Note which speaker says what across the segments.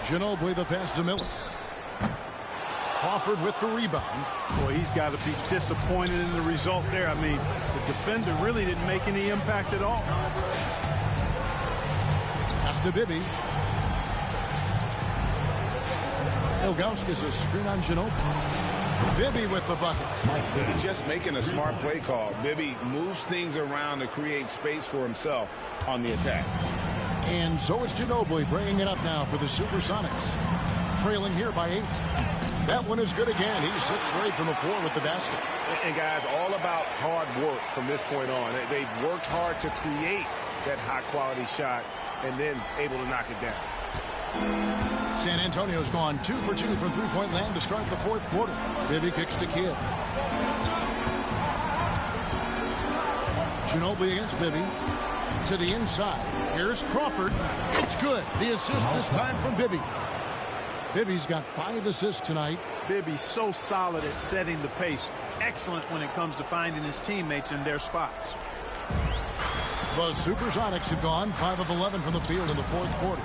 Speaker 1: Ginobili the pass to Miller. Crawford with the rebound.
Speaker 2: Boy, he's got to be disappointed in the result there. I mean, the defender really didn't make any impact at all.
Speaker 1: Pass to Bibby. Ilgauskas a screen on Ginobili. Bibby with the bucket.
Speaker 3: Just making a smart play call. Bibby moves things around to create space for himself on the attack.
Speaker 1: And so is Ginobili bringing it up now for the Supersonics. Trailing here by 8. That one is good again. He's 6 straight from the floor with the basket.
Speaker 3: And guys, all about hard work from this point on. They've worked hard to create that high-quality shot and then able to knock it down.
Speaker 1: San Antonio's gone 2 for 2 from three-point land to start the fourth quarter. Bibby kicks to Kidd. Ginobili against Bibby. To the inside. Here's Crawford. It's good. The assist this time from Bibby. Bibby's got 5 assists tonight.
Speaker 2: Bibby's so solid at setting the pace. Excellent when it comes to finding his teammates in their spots.
Speaker 1: The Supersonics have gone 5 of 11 from the field in the fourth quarter.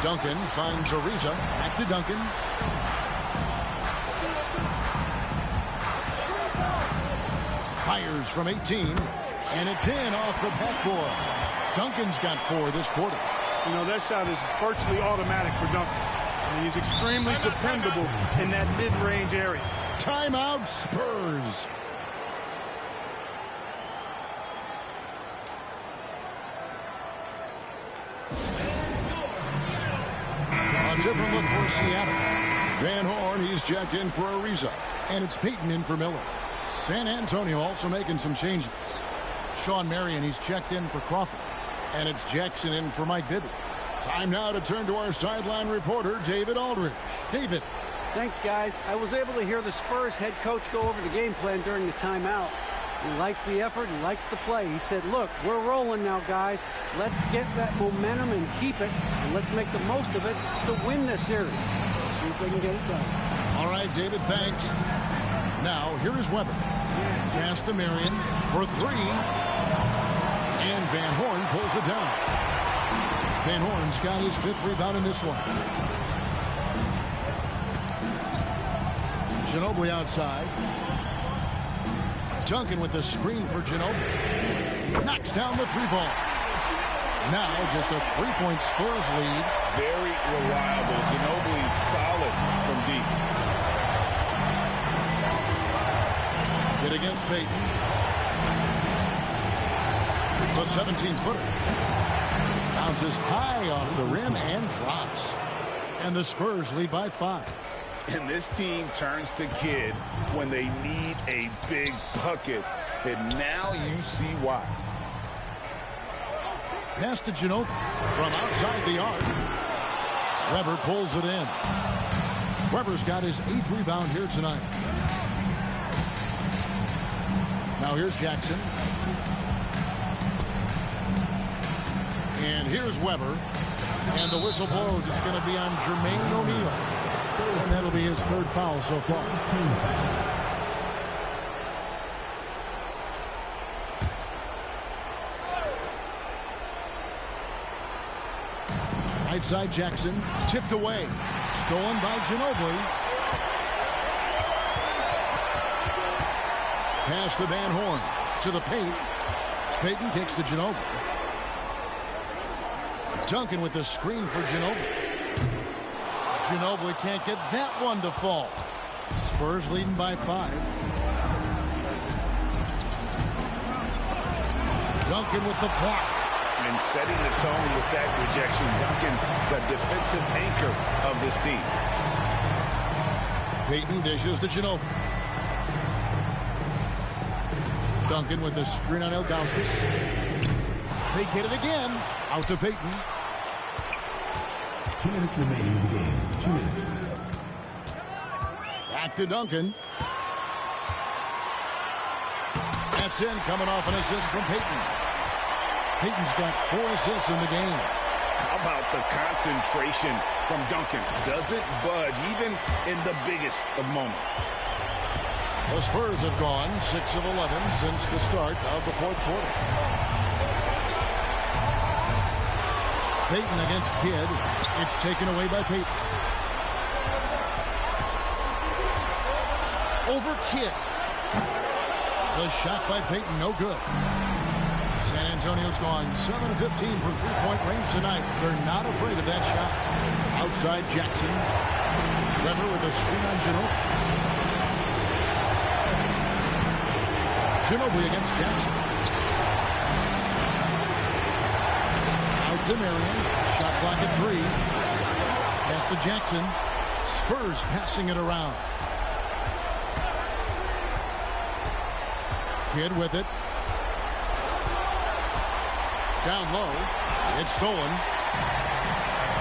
Speaker 1: Duncan finds Ariza. Back to Duncan. Fires from 18. And it's in off the backboard. Duncan's got 4 this quarter.
Speaker 2: You know, that shot is virtually automatic for Duncan. I mean, he's extremely dependable in that mid-range area.
Speaker 1: Timeout, Spurs. A different look for Seattle. Van Horn, he's jacked in for Ariza. And it's Payton in for Miller. San Antonio also making some changes. Sean Marion, he's checked in for Crawford. And it's Jackson in for Mike Bibby. Time now to turn to our sideline reporter, David Aldridge. David.
Speaker 4: Thanks, guys. I was able to hear the Spurs head coach go over the game plan during the timeout. He likes the effort. He likes the play. He said, look, we're rolling now, guys. Let's get that momentum and keep it, and let's make the most of it to win this series. Let's see if they can get it done.
Speaker 1: All right, David, thanks. Now, here is Weber. Pass to Marion for 3. And Van Horn pulls it down. Van Horn's got his 5th rebound in this one. Ginobili outside. Duncan with the screen for Ginobili. Knocks down the 3-ball. Now just a 3-point Spurs lead.
Speaker 3: Very reliable. Ginobili solid from deep.
Speaker 1: Hit against Payton. The 17-footer bounces high off the rim and drops. And the Spurs lead by 5.
Speaker 3: And this team turns to Kidd when they need a big bucket. And now you see why.
Speaker 1: Pass to Ginobili from outside the arc. Weber pulls it in. Weber's got his 8th rebound here tonight. Now here's Jackson. And here's Weber. And the whistle blows. It's going to be on Jermaine O'Neal. And that'll be his 3rd foul so far. Right side Jackson. Tipped away. Stolen by Ginobili. Pass to Van Horn. To the paint. Payton kicks to Ginobili. Duncan with the screen for Ginobili. Ginobili can't get that one to fall. Spurs leading by 5. Duncan with the block.
Speaker 3: And setting the tone with that rejection. Duncan, the defensive anchor of this team.
Speaker 1: Payton dishes to Ginobili. Duncan with the screen on Ilgauskas. They get it again. Out to Payton.
Speaker 5: 2 minutes remaining in the game. 2 minutes.
Speaker 1: Back to Duncan. That's in, coming off an assist from Payton. Payton's got 4 assists in the game.
Speaker 3: How about the concentration from Duncan? Doesn't budge, even in the biggest of moments.
Speaker 1: The Spurs have gone 6 of 11 since the start of the fourth quarter. Payton against Kidd. It's taken away by Payton. Over Kidd. The shot by Payton, no good. San Antonio's gone 7 of 15 from three-point range tonight. They're not afraid of that shot. Outside Jackson. Trevor with a screen on Ginobili. Ginobili against Jackson. Out to Marion. Shot clock at 3. Pass to Jackson. Spurs passing it around. Kidd with it. Down low. It's stolen.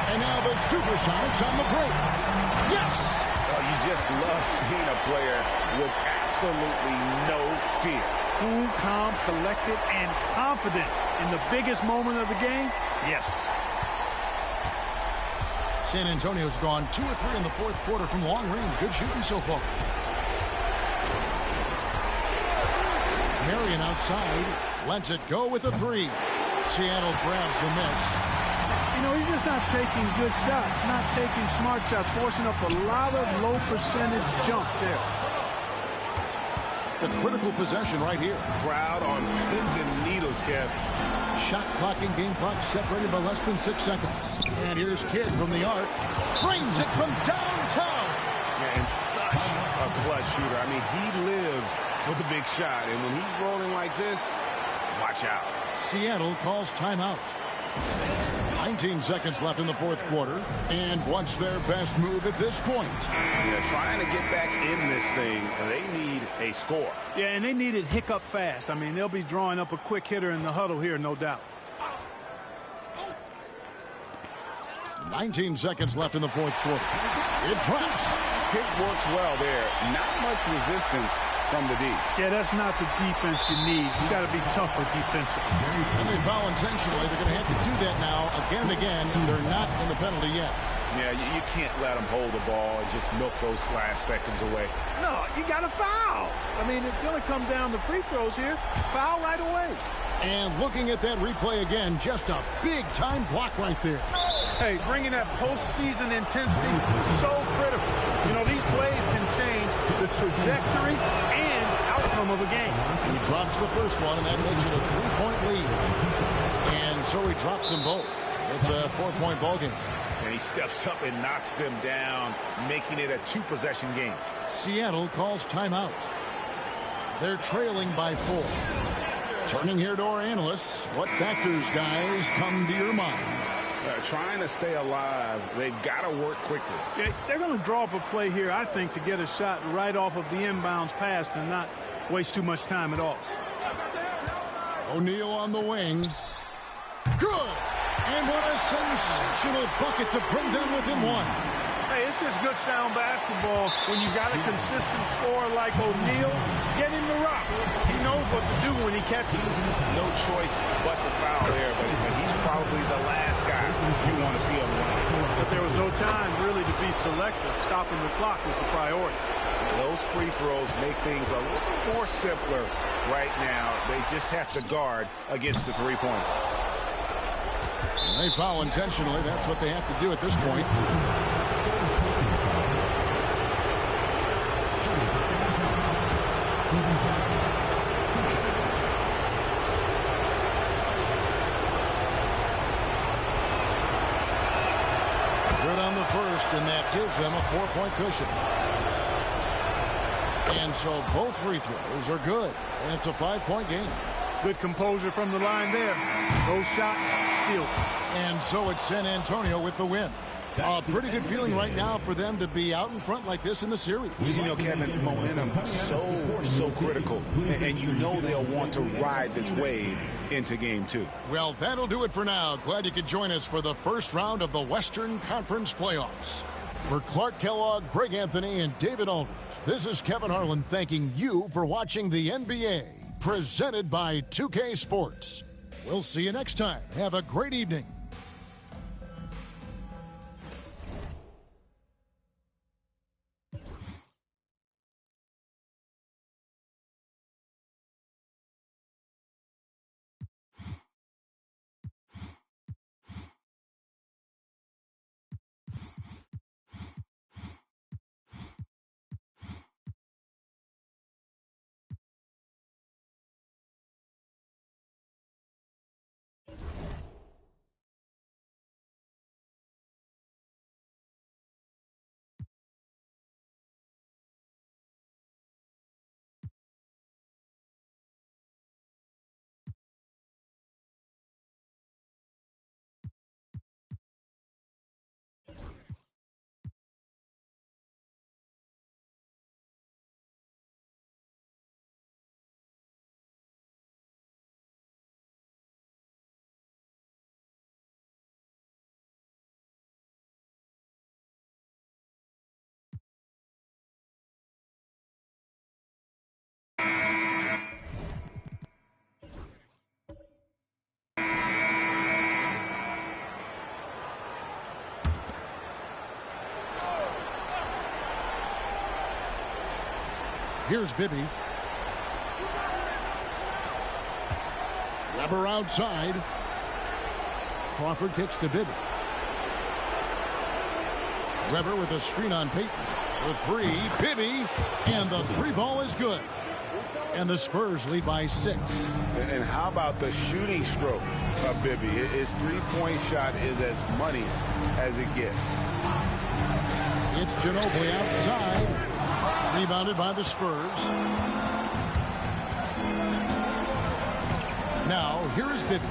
Speaker 1: And now the Supersonics on the break. Yes!
Speaker 3: Oh, you just love seeing a player with absolutely no fear.
Speaker 2: Cool, calm, collected, and confident in the biggest moment of the game. Yes.
Speaker 1: San Antonio's gone 2 of 3 in the fourth quarter from long range. Good shooting so far. Marion outside. Lets it go with the 3. Seattle grabs the miss.
Speaker 2: You know, he's just not taking good shots, not taking smart shots, forcing up a lot of low percentage jump there.
Speaker 1: The critical possession right here.
Speaker 3: Crowd on pins and needles, Kev.
Speaker 1: Shot clock and game clock separated by less than 6 seconds. And here's Kidd from the arc. Frames it from downtown.
Speaker 3: And such a clutch shooter. I mean, he lives with a big shot. And when he's rolling like this, watch out.
Speaker 1: Seattle calls timeout. 19 seconds left in the fourth quarter. And what's their best move at this point?
Speaker 3: Yeah, trying to get back in this thing, and they need a score.
Speaker 2: Yeah, and they need it hiccup fast. I mean, they'll be drawing up a quick hitter in the huddle here, no doubt.
Speaker 1: 19 seconds left in the fourth quarter. It drops.
Speaker 3: Pick works well there. Not much resistance from the D.
Speaker 2: Yeah, that's not the defense you need. You got to be tougher defensively.
Speaker 1: And they foul intentionally. They're going to have to do that now again and again. They're not in the penalty yet.
Speaker 3: Yeah, you can't let them hold the ball and just milk those last seconds away.
Speaker 2: No, you got to foul. I mean, it's going to come down to free throws here. Foul right away.
Speaker 1: And looking at that replay again, just a big-time block right there.
Speaker 2: Hey, bringing that postseason intensity, so critical. You know, these plays can change the trajectory and outcome of a game.
Speaker 1: He drops the first one, and that makes it a 3-point lead. And so he drops them both. It's a 4-point ball game.
Speaker 3: And he steps up and knocks them down, making it a 2-possession game.
Speaker 1: Seattle calls timeout. They're trailing by 4. Turning here to our analysts, what factors, guys, come to your mind?
Speaker 3: Trying to stay alive, they've got to work quickly.
Speaker 2: Yeah, they're going to draw up a play here, I think, to get a shot right off of the inbounds pass and not waste too much time at all.
Speaker 1: O'Neal on the wing. Good! And what a sensational bucket to bring them within 1.
Speaker 2: Hey, it's just good sound basketball when you've got a consistent scorer like O'Neal. Get him the rock. He knows what to do when he catches it.
Speaker 3: No choice but to foul there, but he's probably the last guy you want to see him win.
Speaker 2: But there was no time really to be selective. Stopping the clock was the priority.
Speaker 3: Those free throws make things a little more simpler right now. They just have to guard against the three-pointer.
Speaker 1: They foul intentionally. That's what they have to do at this point. Good on the first, and that gives them a 4-point cushion. And so both free throws are good, and it's a 5-point game.
Speaker 2: Good composure from the line there. Those shots sealed.
Speaker 1: And so it's San Antonio with the win. A pretty good feeling right now for them to be out in front like this in the series.
Speaker 3: You know, Kevin, momentum so critical. And you know they'll want to ride this wave into game 2.
Speaker 1: Well, that'll do it for now. Glad you could join us for the first round of the Western Conference Playoffs. For Clark Kellogg, Greg Anthony, and David Aldridge, this is Kevin Harlan thanking you for watching the NBA, presented by 2K Sports. We'll see you next time. Have a great evening. Here's Bibby. Weber outside. Crawford kicks to Bibby. Weber with a screen on Payton. For three, Bibby. And the three ball is good. And the Spurs lead by 6.
Speaker 3: And how about the shooting stroke of Bibby? His three-point shot is as money as it gets.
Speaker 1: It's Ginobili outside. Rebounded by the Spurs. Now, here is Bibby.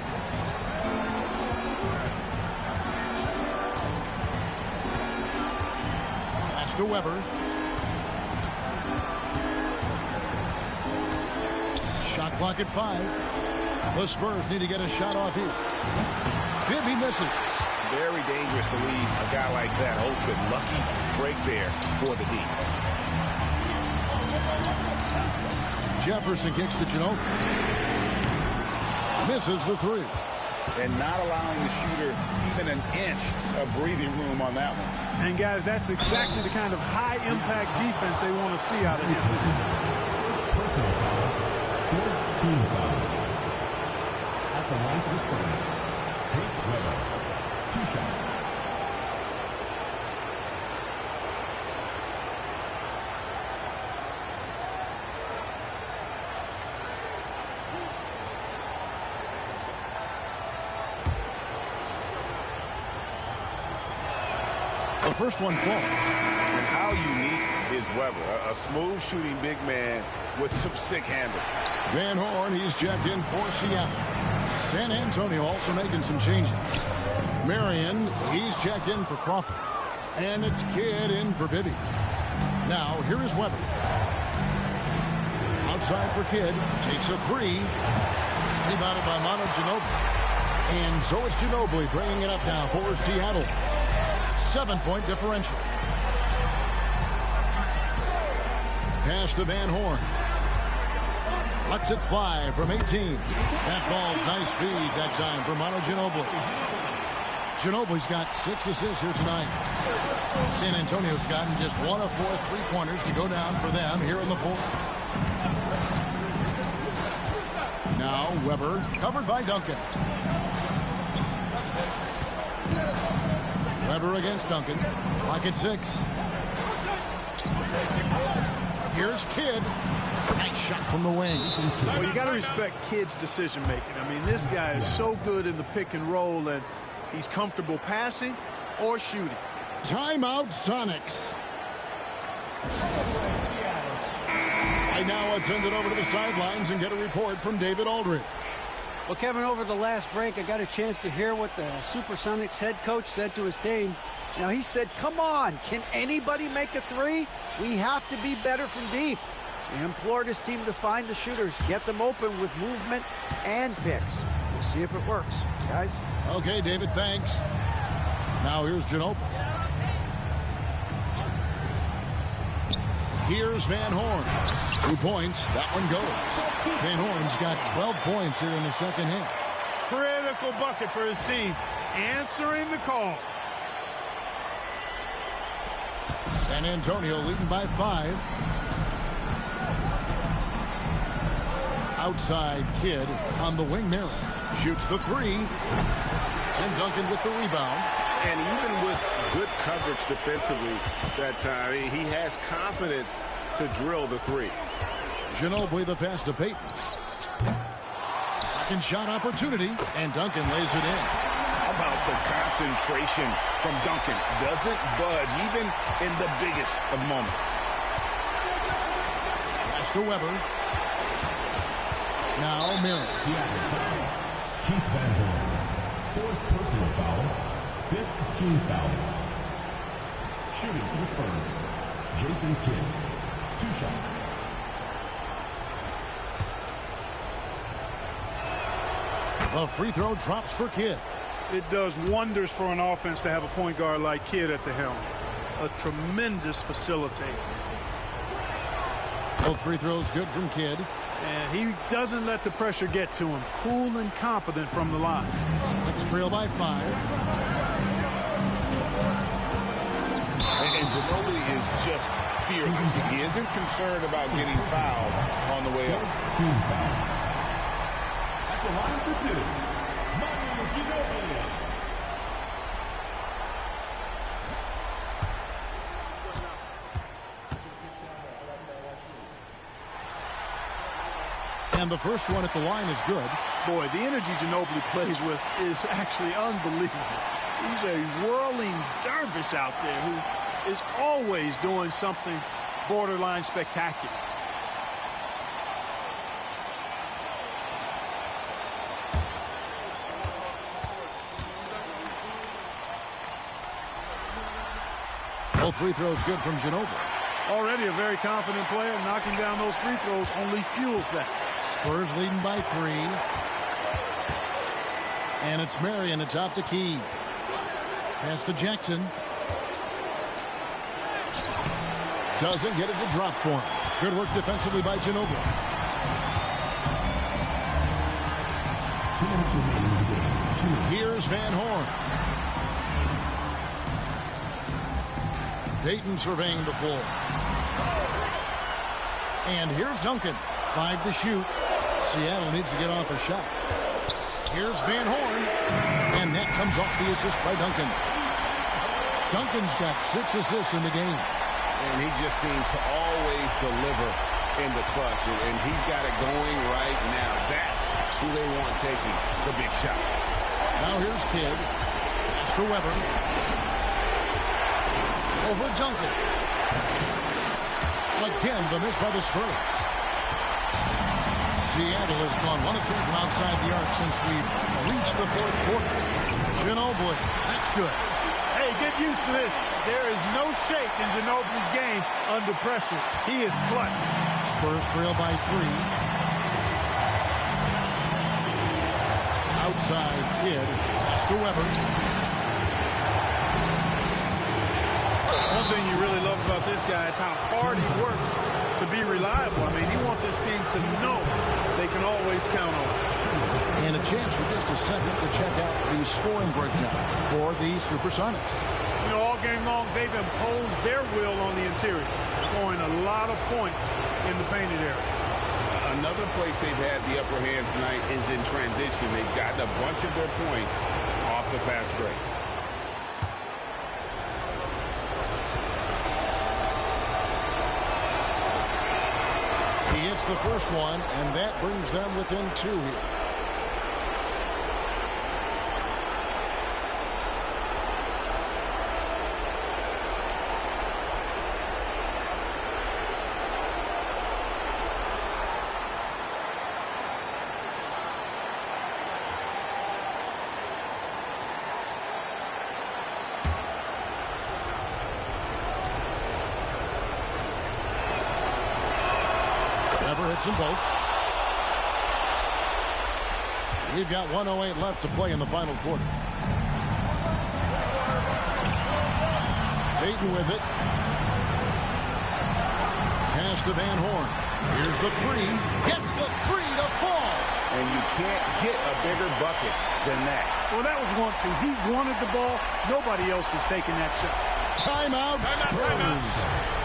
Speaker 1: Pass to Weber. Shot clock at 5. The Spurs need to get a shot off here. Bibby misses.
Speaker 3: Very dangerous to leave a guy like that open. Lucky break there for the D.
Speaker 1: Jefferson kicks to Ginobili. Misses the three.
Speaker 3: And not allowing the shooter even an inch of breathing room on that one.
Speaker 2: And, guys, that's exactly the kind of high-impact defense they want to see out of him.
Speaker 5: Personal foul. 4th team foul. At the line for the Spurs, Chris Weber. 2 shots.
Speaker 1: The first one falls.
Speaker 3: And how unique is Weber? A smooth shooting big man with some sick handles.
Speaker 1: Van Horn, he's checked in for Seattle. San Antonio also making some changes. Marion, he's checked in for Crawford. And it's Kidd in for Bibby. Now, here is Weber. Outside for Kidd. Takes a three. Rebounded by Manu Ginobili. And so it's Ginobili bringing it up now for Seattle. 7-point differential. Pass to Van Horn. Lets it fly from 18. That falls. Nice feed that time for Manu Ginobili. Ginobili's got 6 assists here tonight. San Antonio's gotten just 1 of 4 3-pointers to go down for them here in the 4th. Now Weber, covered by Duncan. Weber against Duncan. Clock at 6. Here's Kidd. Nice shot from the wing.
Speaker 2: Well, you got to respect Kidd's decision making. I mean, this guy is so good in the pick and roll, and he's comfortable passing or shooting.
Speaker 1: Timeout, Sonics. Right now, let's send it over to the sidelines and get a report from David Aldridge.
Speaker 4: Well, Kevin, over the last break, I got a chance to hear what the Supersonics head coach said to his team. Now, he said, come on, can anybody make a three? We have to be better from deep. He implored his team to find the shooters, get them open with movement and picks. We'll see if it works, guys.
Speaker 1: Okay, David, thanks. Now here's Ginobili. Here's Van Horn. 2 points. That one goes. Van Horn's got 12 points here in the second half.
Speaker 2: Critical bucket for his team. Answering the call.
Speaker 1: San Antonio leading by 5. Outside Kidd on the wing. Marion shoots the three. Tim Duncan with the rebound.
Speaker 3: And even with good coverage defensively that time, he has confidence to drill the three.
Speaker 1: Ginobili the pass to Payton. Second shot opportunity, and Duncan lays it in.
Speaker 3: How about the concentration from Duncan? Doesn't budge even in the biggest of moments.
Speaker 1: Pass to Weber. Now Marion.
Speaker 5: Keith Van Horn. 4th personal foul. 5th team foul. Shooting for the Spurs, Jason Kidd. 2 shots.
Speaker 1: The free throw drops for Kidd.
Speaker 2: It does wonders for an offense to have a point guard like Kidd at the helm. A tremendous facilitator.
Speaker 1: Both free throws good from Kidd.
Speaker 2: And he doesn't let the pressure get to him. Cool and confident from the line.
Speaker 1: Let's trail by 5.
Speaker 3: And Ginobili is just fearless. He isn't concerned about getting fouled on the way up.
Speaker 5: Team foul. At the line for two, Manu Ginobili.
Speaker 1: And the first one at the line is good.
Speaker 2: Boy, the energy Ginobili plays with is actually unbelievable. He's a whirling dervish out there who is always doing something borderline spectacular.
Speaker 1: Both free throws good from Ginobili.
Speaker 2: Already a very confident player. Knocking down those free throws only fuels that.
Speaker 1: Spurs leading by 3. And it's Marion atop the key. Pass to Jackson. Doesn't get it to drop for him. Good work defensively by Ginobili.
Speaker 5: 2 minutes remaining in the game.
Speaker 1: Here's Van Horn. Payton surveying the floor. And here's Duncan. 5 to shoot. Seattle needs to get off a shot. Here's Van Horn. And that comes off the assist by Duncan. Duncan's got 6 assists in the game.
Speaker 3: And he just seems to always deliver in the clutch. And he's got it going right now. That's who they want taking the big shot.
Speaker 1: Now here's Kidd. Pass to Weber. Over Duncan. Again, the miss by the Spurs. Seattle has gone 1 of 3 from outside the arc since we've reached the 4th quarter. Ginobili, that's good.
Speaker 2: Hey, get used to this. There is no shake in Ginobili's game under pressure. He is clutch.
Speaker 1: Spurs trail by 3. Outside Kidd. Pass to Weber.
Speaker 2: One thing you really love about this guy is how hard he works to be reliable. I mean, he wants his team to know they can always count on him.
Speaker 1: And a chance for just a second to check out the scoring breakdown for the Supersonics.
Speaker 2: You know, all game long, they've imposed their will on the interior, scoring a lot of points in the painted area.
Speaker 3: Another place they've had the upper hand tonight is in transition. They've gotten a bunch of their points off the fast break.
Speaker 1: He hits the first one, and that brings them within 2 here. Hits them both. We've got 1:08 left to play in the final quarter. Payton with it. Pass to Van Horn. Here's the 3. Gets the 3 to fall.
Speaker 3: And you can't get a bigger bucket than that.
Speaker 2: Well, that was 1-2. He wanted the ball. Nobody else was taking that shot.
Speaker 1: Timeout. Spurs.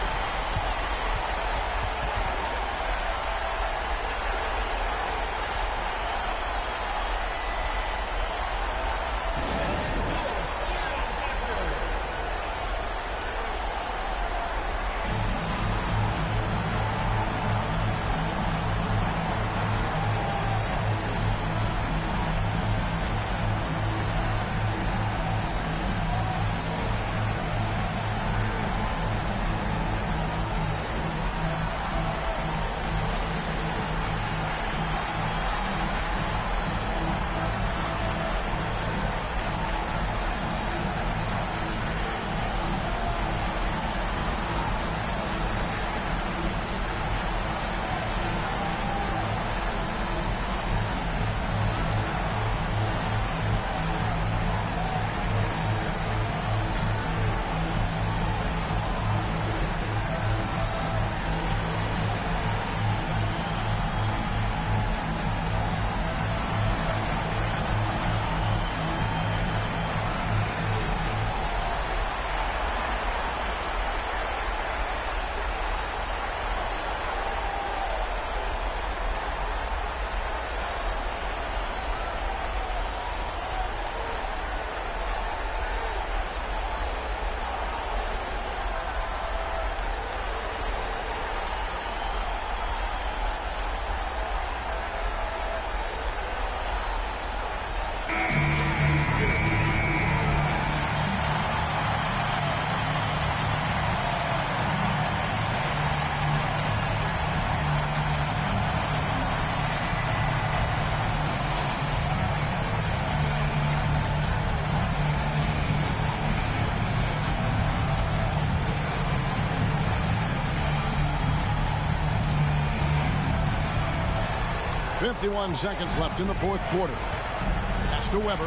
Speaker 1: 51 seconds left in the fourth quarter. Pass to Weber.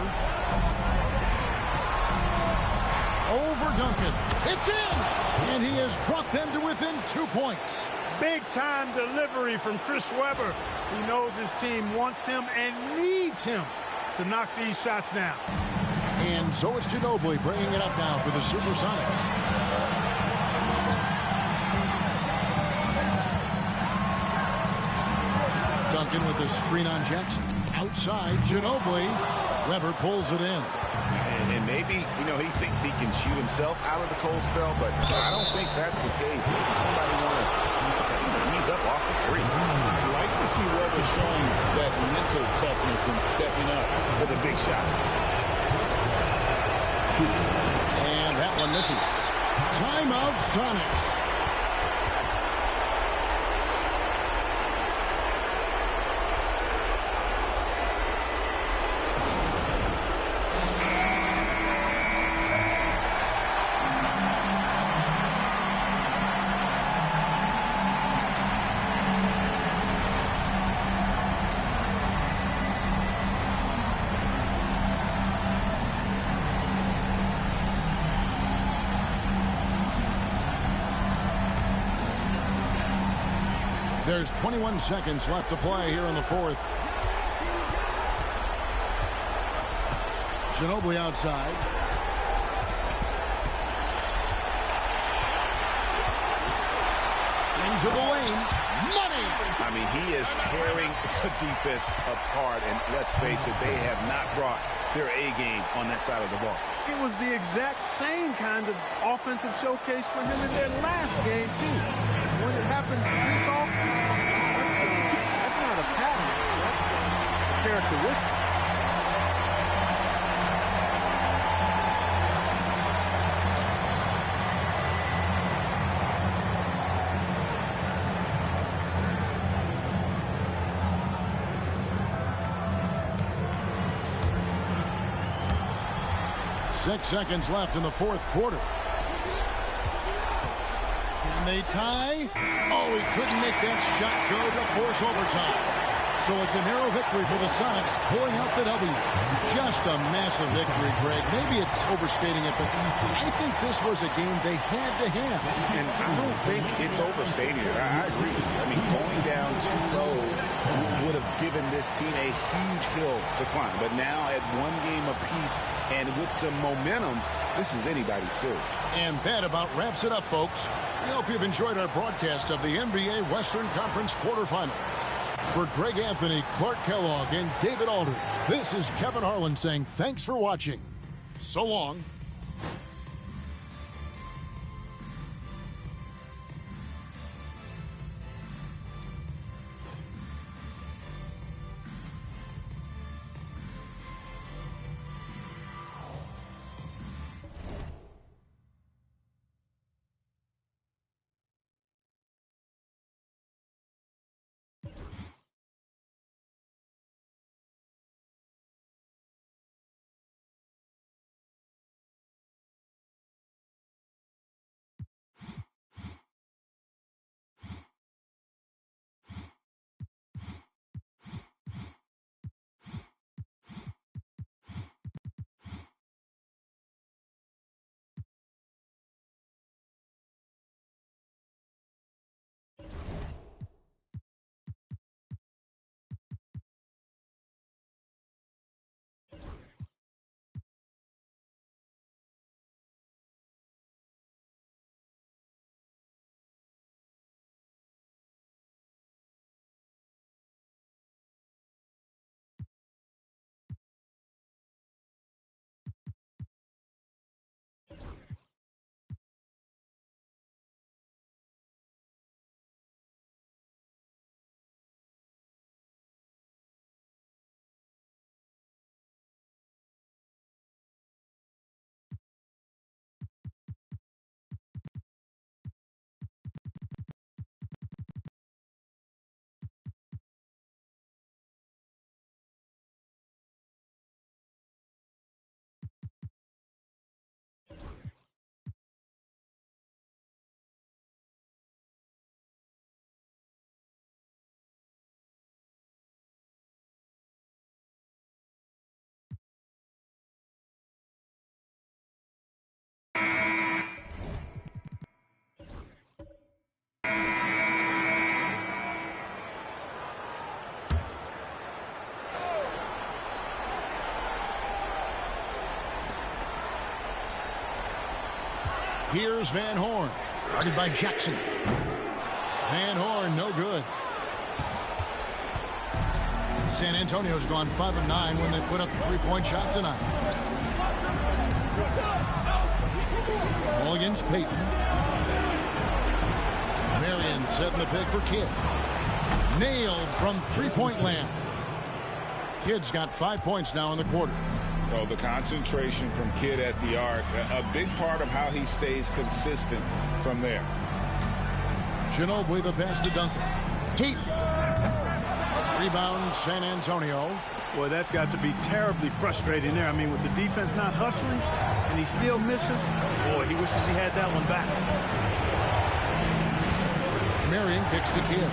Speaker 1: Over Duncan. It's in! And he has brought them to within 2 points.
Speaker 2: Big-time delivery from Chris Weber. He knows his team wants him and needs him to knock these shots down.
Speaker 1: And so it's Ginobili bringing it up now for the Supersonics. Duncan with the screen on Jackson. Outside, Ginobili. Weber pulls it in.
Speaker 3: And maybe, he thinks he can shoot himself out of the cold spell, but I don't think that's the case. This is somebody want to ease up off the threes.
Speaker 6: I'd like to see Weber showing that mental toughness and stepping up
Speaker 3: for the big shots.
Speaker 1: And that one misses. Timeout, Sonics. There's 21 seconds left to play here in the fourth. Ginobili outside. Into the lane. Money!
Speaker 3: I mean, he is tearing the defense apart, and let's face it, they have not brought their A-game on that side of the ball.
Speaker 2: It was the exact same kind of offensive showcase for him in their last game, too. When it happens this often, that's not a pattern. That's a characteristic.
Speaker 1: Six seconds left in the fourth quarter. Can they tie? Oh, he couldn't make that shot go to force overtime. So it's a narrow victory for the Sonics, pulling out the W. Just a massive victory, Greg. Maybe it's overstating it, but I think this was a game they had to have.
Speaker 3: And I don't think it's overstating it. I agree. I mean, going down 2-0 would have given this team a huge hill to climb. But now at one game apiece and with some momentum, this is anybody's series.
Speaker 1: And that about wraps it up, folks. We hope you've enjoyed our broadcast of the NBA Western Conference quarterfinals. For Greg Anthony, Clark Kellogg, and David Aldridge, this is Kevin Harlan saying thanks for watching. So long. Here's Van Horn. Guarded by Jackson. Van Horn, no good. San Antonio's gone 5 of 9 when they put up the three-point shot tonight. Ball against Payton. Marion setting the pick for Kidd. Nailed from three-point land. Kidd's got 5 points now in the quarter.
Speaker 6: Oh, the concentration from Kidd at the arc, a big part of how he stays consistent from there.
Speaker 1: Ginobili the pass to Duncan. Heat. Rebound San Antonio.
Speaker 2: Boy, that's got to be terribly frustrating there. I mean, with the defense not hustling and he still misses, boy, he wishes he had that one back.
Speaker 1: Marion kicks to Kidd.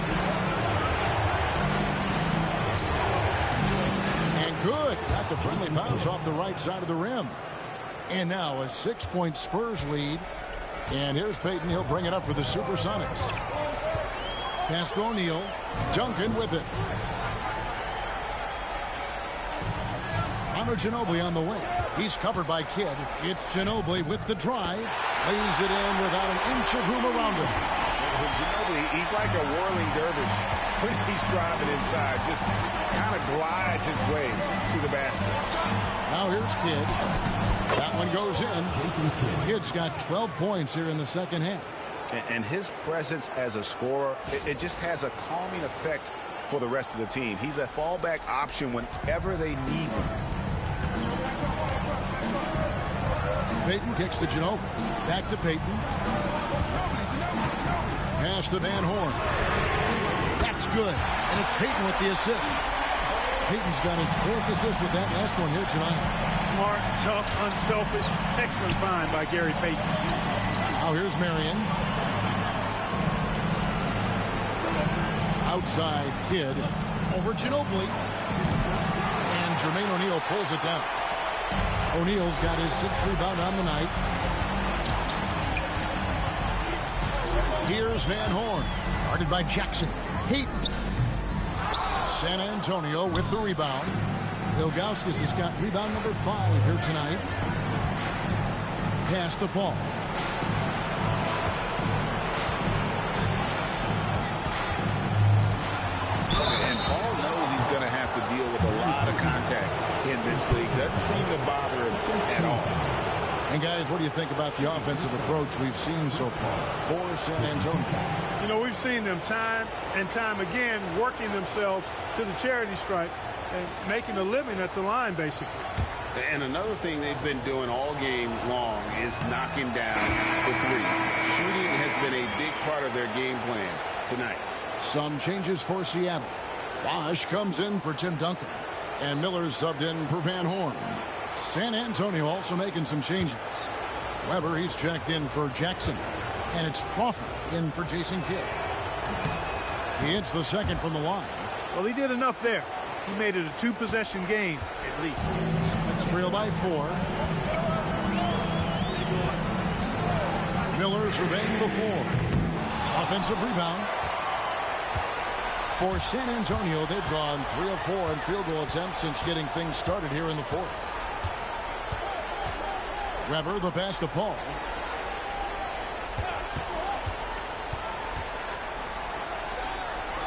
Speaker 1: And good. Got the friendly bounce off the right side of the rim. And now a 6-point Spurs lead. And here's Payton. He'll bring it up for the Supersonics. Pass to O'Neal. Duncan with it. Ginobili on the wing. He's covered by Kidd. It's Ginobili with the drive. Lays it in without an inch of room around him.
Speaker 3: Ginobili, he's like a whirling dervish when he's driving inside. Just kind of glides his way to the basket.
Speaker 1: Now here's Kidd. That one goes in. Kidd's got 12 points here in the second half.
Speaker 3: And his presence as a scorer, it just has a calming effect for the rest of the team. He's a fallback option whenever they need him.
Speaker 1: Payton kicks to Ginobili. Back to Payton. Pass to Van Horn. That's good. And it's Payton with the assist. Payton's got his 4th assist with that last one here tonight.
Speaker 2: Smart, tough, unselfish. Excellent find by Gary Payton.
Speaker 1: Now here's Marion. Outside Kidd. Over Ginobili. And Jermaine O'Neal pulls it down. O'Neal's got his 6th rebound on the night. Here's Van Horn. Guarded by Jackson. Payton. San Antonio with the rebound. Ilgauskas has got rebound number 5 here tonight. Pass to Paul.
Speaker 3: And Paul knows he's going to have to deal with a lot of contact in this league. Doesn't seem to bother him at all.
Speaker 1: And guys, what do you think about the offensive approach we've seen so far for San Antonio?
Speaker 2: You know, we've seen them time and time again working themselves to the charity stripe and making a living at the line, basically.
Speaker 3: And another thing they've been doing all game long is knocking down the three. Shooting has been a big part of their game plan tonight.
Speaker 1: Some changes for Seattle. Bosch comes in for Tim Duncan. And Miller's subbed in for Van Horn. San Antonio also making some changes. Weber, he's checked in for Jackson. And it's Crawford in for Jason Kidd. He hits the second from the line.
Speaker 2: Well, he did enough there. He made it a 2-possession game, at least.
Speaker 1: It's trailed by 4. Miller surveying the floor. Offensive rebound. For San Antonio, they've gone 3 of 4 in field goal attempts since getting things started here in the 4th. Weber, the pass to Paul.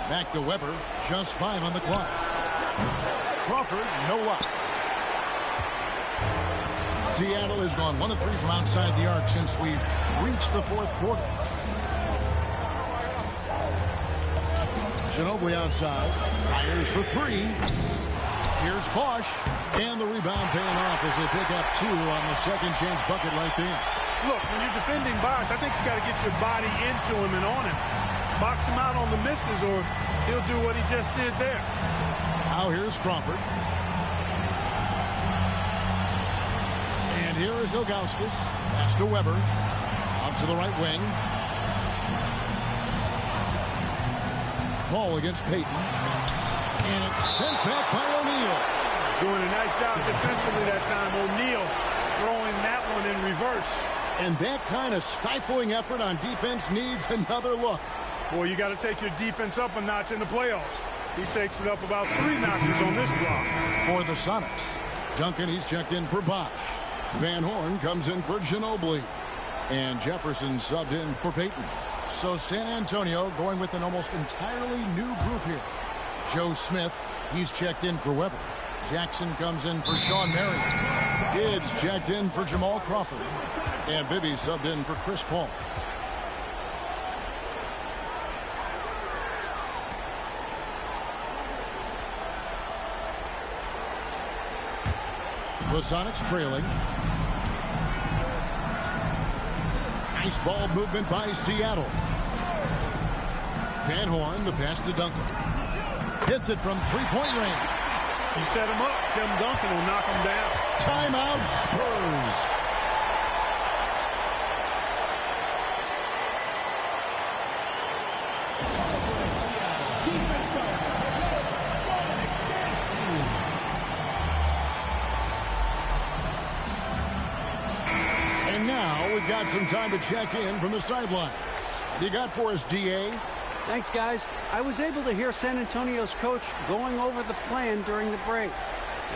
Speaker 1: Back to Weber, just 5 on the clock. Crawford, no luck. Seattle has gone 1 of 3 from outside the arc since we've reached the 4th quarter. Ginobili outside, fires for 3. Here's Bosch, and the rebound paying off as they pick up 2 on the second chance bucket right there.
Speaker 2: Look, when you're defending Bosch, I think you got to get your body into him and on him. Box him out on the misses, or he'll do what he just did there.
Speaker 1: Now here's Crawford. And here is Ilgauskas. Pass to Weber. Out to the right wing. Paul against Payton. And it's sent back by O'Neal.
Speaker 2: Doing a nice job defensively that time. O'Neal throwing that one in reverse.
Speaker 1: And that kind of stifling effort on defense needs another look.
Speaker 2: Well, you got to take your defense up a notch in the playoffs. He takes it up about 3 notches on this block.
Speaker 1: For the Sonics, Duncan, he's checked in for Bosch. Van Horn comes in for Ginobili. And Jefferson subbed in for Peyton. So San Antonio going with an almost entirely new group here. Joe Smith, he's checked in for Weber. Jackson comes in for Sean Marion. Kidd's checked in for Jamal Crawford. And Bibby subbed in for Chris Paul. The Sonics trailing. Nice ball movement by Seattle. Van Horn, the pass to Duncan. Hits it from three-point range.
Speaker 2: You set him up. Tim Duncan will knock him down.
Speaker 1: Timeout, Spurs. And now we've got some time to check in from the sidelines. You got for us, DA?
Speaker 4: Thanks, guys. I was able to hear San Antonio's coach going over the plan during the break.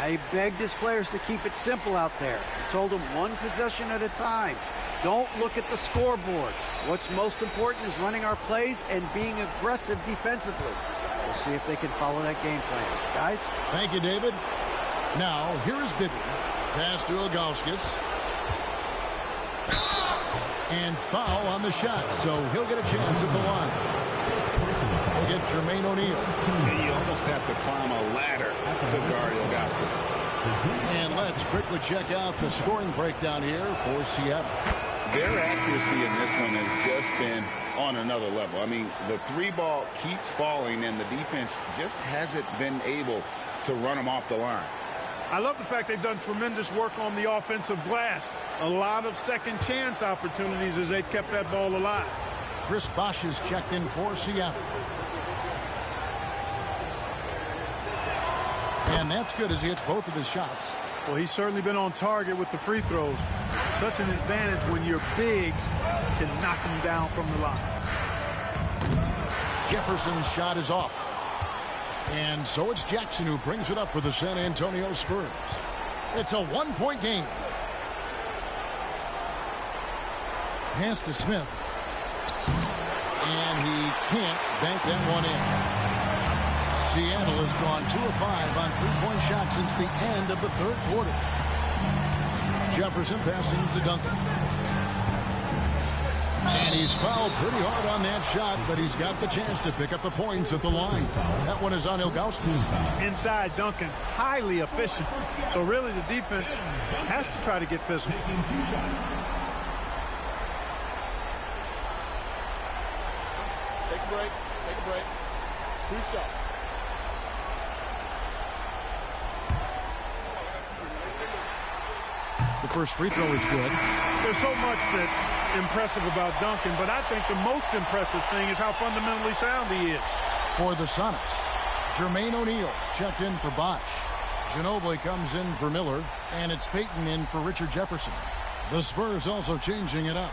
Speaker 4: He begged his players to keep it simple out there. He told them one possession at a time. Don't look at the scoreboard. What's most important is running our plays and being aggressive defensively. We'll see if they can follow that game plan. Guys?
Speaker 1: Thank you, David. Now, here is Bibby. Pass to Ilgauskas. And foul on the shot, so he'll get a chance at the line. We'll get Jermaine O'Neal.
Speaker 3: You almost have to climb a ladder to guard Ilgauskas.
Speaker 1: And let's quickly check out the scoring breakdown here for Seattle.
Speaker 3: Their accuracy in this one has just been on another level. I mean, the three ball keeps falling, and the defense just hasn't been able to run them off the line.
Speaker 2: I love the fact they've done tremendous work on the offensive glass. A lot of second chance opportunities as they've kept that ball alive.
Speaker 1: Chris Bosh is checked in for Seattle. And that's good as he hits both of his shots.
Speaker 2: Well, he's certainly been on target with the free throws. Such an advantage when your bigs can knock them down from the line.
Speaker 1: Jefferson's shot is off. And so it's Jackson who brings it up for the San Antonio Spurs. It's a one-point game. Pass to Smith. And he can't bank that one in. Seattle has gone 2 of 5 on three-point shots since the end of the third quarter. Jefferson passing to Duncan. And he's fouled pretty hard on that shot, but he's got the chance to pick up the points at the line. That one is on Ilgauskas.
Speaker 2: Inside Duncan, highly efficient. So really the defense has to try to get physical.
Speaker 7: Take a break. Take a break. 2 shots.
Speaker 1: The first free throw is good.
Speaker 2: There's so much that's impressive about Duncan, but I think the most impressive thing is how fundamentally sound he is.
Speaker 1: For the Sonics, Jermaine O'Neal's checked in for Bosh. Ginobili comes in for Miller, and it's Peyton in for Richard Jefferson. The Spurs also changing it up.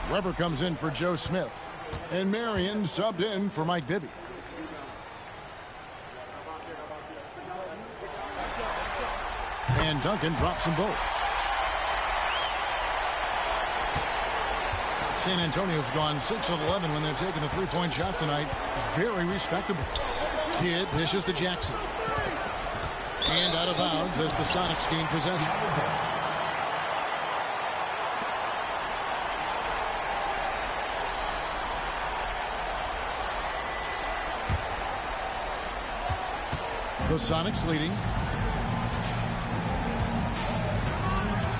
Speaker 1: Weber comes in for Joe Smith, and Marion subbed in for Mike Bibby. And Duncan drops them both. San Antonio's gone 6 of 11 when they're taking the three-point shot tonight. Very respectable. Kidd dishes to Jackson. And out of bounds as the Sonics gain possession. The Sonics leading.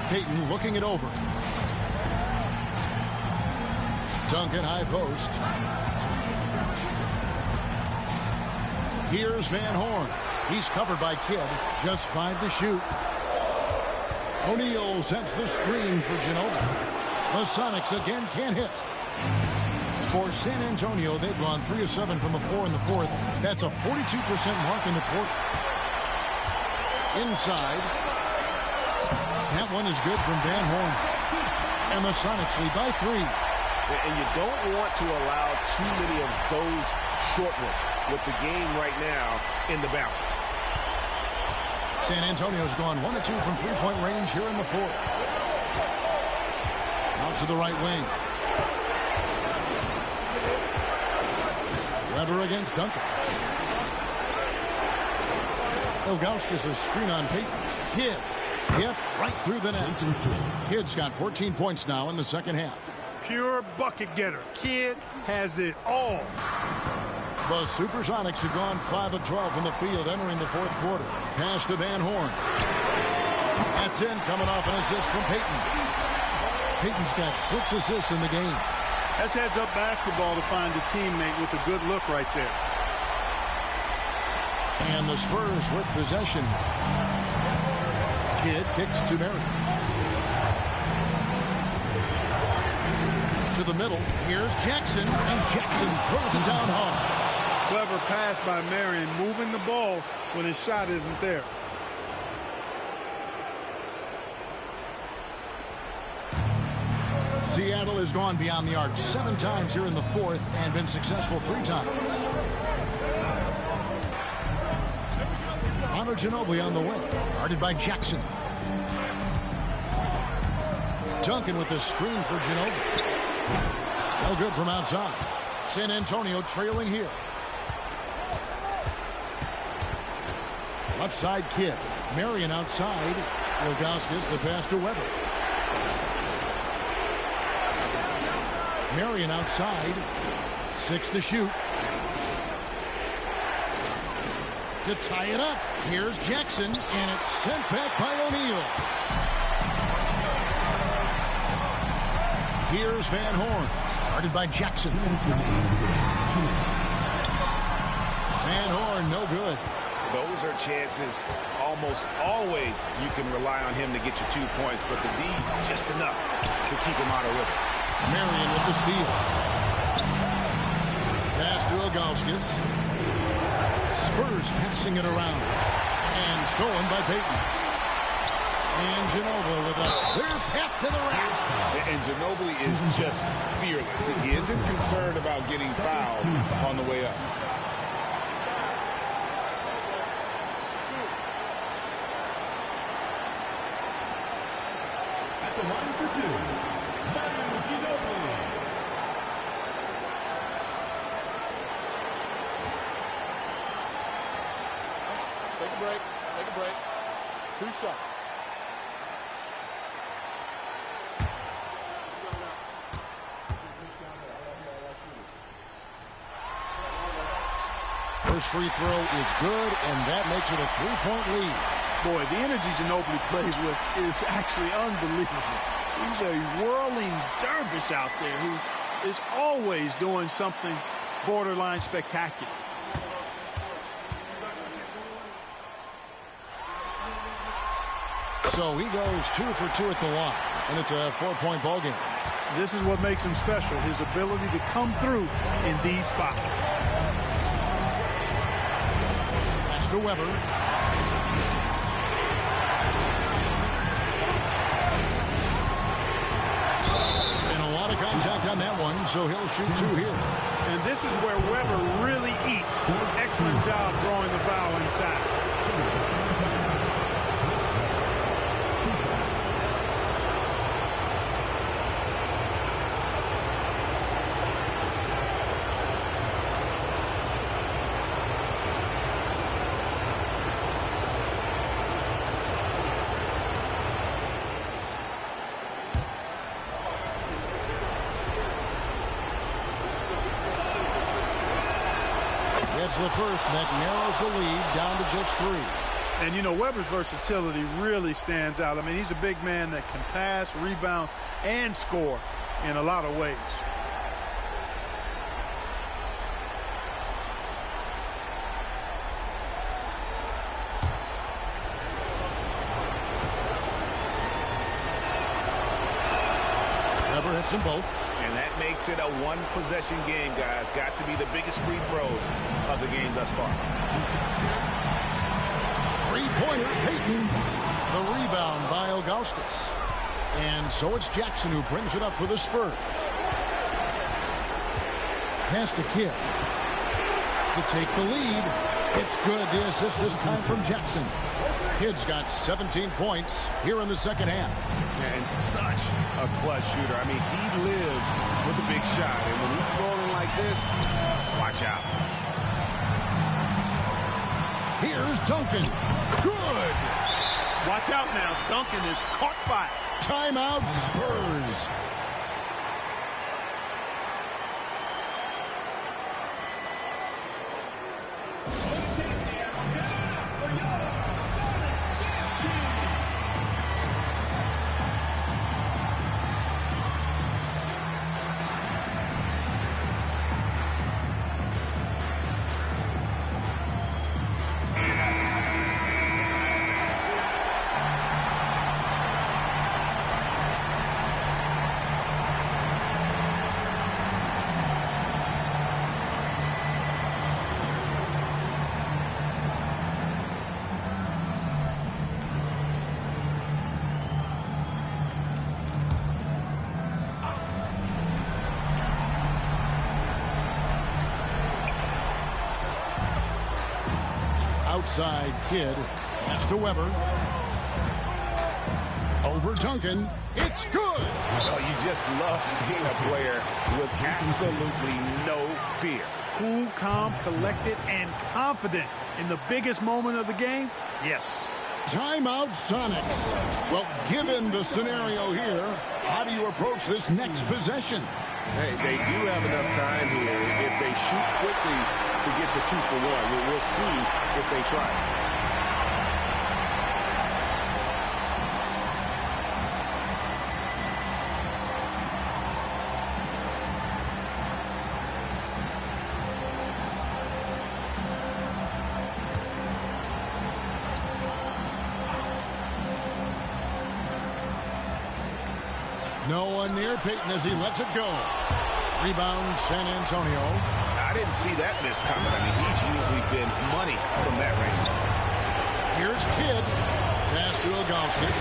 Speaker 1: Peyton looking it over. Duncan high post. Here's Van Horn. He's covered by Kidd. Just 5 to shoot. O'Neal sets the screen for Ginobili. The Sonics again can't hit. For San Antonio, they've gone 3 of 7 from the floor in the fourth. That's a 42% mark in the quarter. Inside. That one is good from Van Horn. And the Sonics lead by 3.
Speaker 3: And you don't want to allow too many of those short ones with the game right now in the balance.
Speaker 1: San Antonio's gone 1 of 2 from three-point range here in the fourth. Now out to the right wing. Weber against Duncan. Ilgauskas a screen on Peyton. Kidd. Yep, right through the net. Kidd's got 14 points now in the second half.
Speaker 2: Pure bucket getter. Kidd has it all.
Speaker 1: The Supersonics have gone 5 of 12 from the field entering the fourth quarter. Pass to Van Horn. That's in, coming off an assist from Peyton. Peyton's got 6 assists in the game.
Speaker 2: That's heads-up basketball to find a teammate with a good look right there.
Speaker 1: And the Spurs with possession. Kidd kicks to Marion. To the middle. Here's Jackson, and Jackson throws it down hard.
Speaker 2: Clever pass by Marion, moving the ball when his shot isn't there.
Speaker 1: Seattle has gone beyond the arc 7 times here in the fourth and been successful 3 times. Manu Ginobili on the wing, guarded by Jackson. Duncan with the screen for Ginobili. No good from outside. San Antonio trailing here. Left side Kidd. Marion outside. Ilgauskas the pass to Weber. Marion outside. 6 to shoot. To tie it up. Here's Jackson, and it's sent back by O'Neal. Here's Van Horn, guarded by Jackson. Van Horn, no good.
Speaker 3: Those are chances almost always you can rely on him to get you 2 points, but the D just enough to keep him out of rhythm.
Speaker 1: Marion with the steal. Pass to Ilgauskas. Spurs passing it around. And stolen by Peyton. And Ginobili with a clear path to the rack.
Speaker 6: And Ginobili is just fearless. He isn't concerned about getting fouled on the way up.
Speaker 5: At the line for 2, Ginobili.
Speaker 7: Take a break. Take a break. 2 shots.
Speaker 1: First free throw is good, and that makes it a 3-point lead.
Speaker 2: Boy, the energy Ginobili plays with is actually unbelievable. He's a whirling dervish out there who is always doing something borderline spectacular.
Speaker 1: So he goes 2 for 2 at the line, and it's a 4-point ball game.
Speaker 2: This is what makes him special, his ability to come through in these spots.
Speaker 1: Pass to Weber. And a lot of contact on that one, so he'll shoot 2 here.
Speaker 2: And this is where Weber really eats. Excellent job drawing the foul inside.
Speaker 1: It's the first, and that narrows the lead down to just 3.
Speaker 2: And, you know, Weber's versatility really stands out. I mean, he's a big man that can pass, rebound, and score in a lot of ways.
Speaker 1: Weber hits them both.
Speaker 3: And that makes it a 1-possession game, guys. Got to be the biggest free throws of the game thus far.
Speaker 1: 3-pointer, Peyton. The rebound by Ilgauskas. And so it's Jackson who brings it up for the Spurs. Pass to Kidd. To take the lead. It's good. The assist this time from Jackson. Kid's got 17 points here in the second half.
Speaker 3: And such a clutch shooter. I mean, he lives with a big shot. And when he's rolling like this, watch out.
Speaker 1: Here's Duncan. Good.
Speaker 2: Watch out now. Duncan is caught fire.
Speaker 1: Timeout, Spurs. Outside Kid. Pass to Weber. Over Duncan. It's good.
Speaker 3: Oh, you just love seeing a player with absolutely no fear.
Speaker 2: Cool, calm, collected, and confident in the biggest moment of the game. Yes.
Speaker 1: Timeout, Sonics. Well, given the scenario here, how do you approach this next possession?
Speaker 3: Hey, they do have enough time here. If they shoot quickly to get the 2 for 1, we'll see if they try.
Speaker 1: No one near Peyton as he lets it go. Rebound, San Antonio.
Speaker 3: I didn't see that miss coming. I mean, he's usually been money from that range.
Speaker 1: Here's Kidd. Pass to Ilgauskas.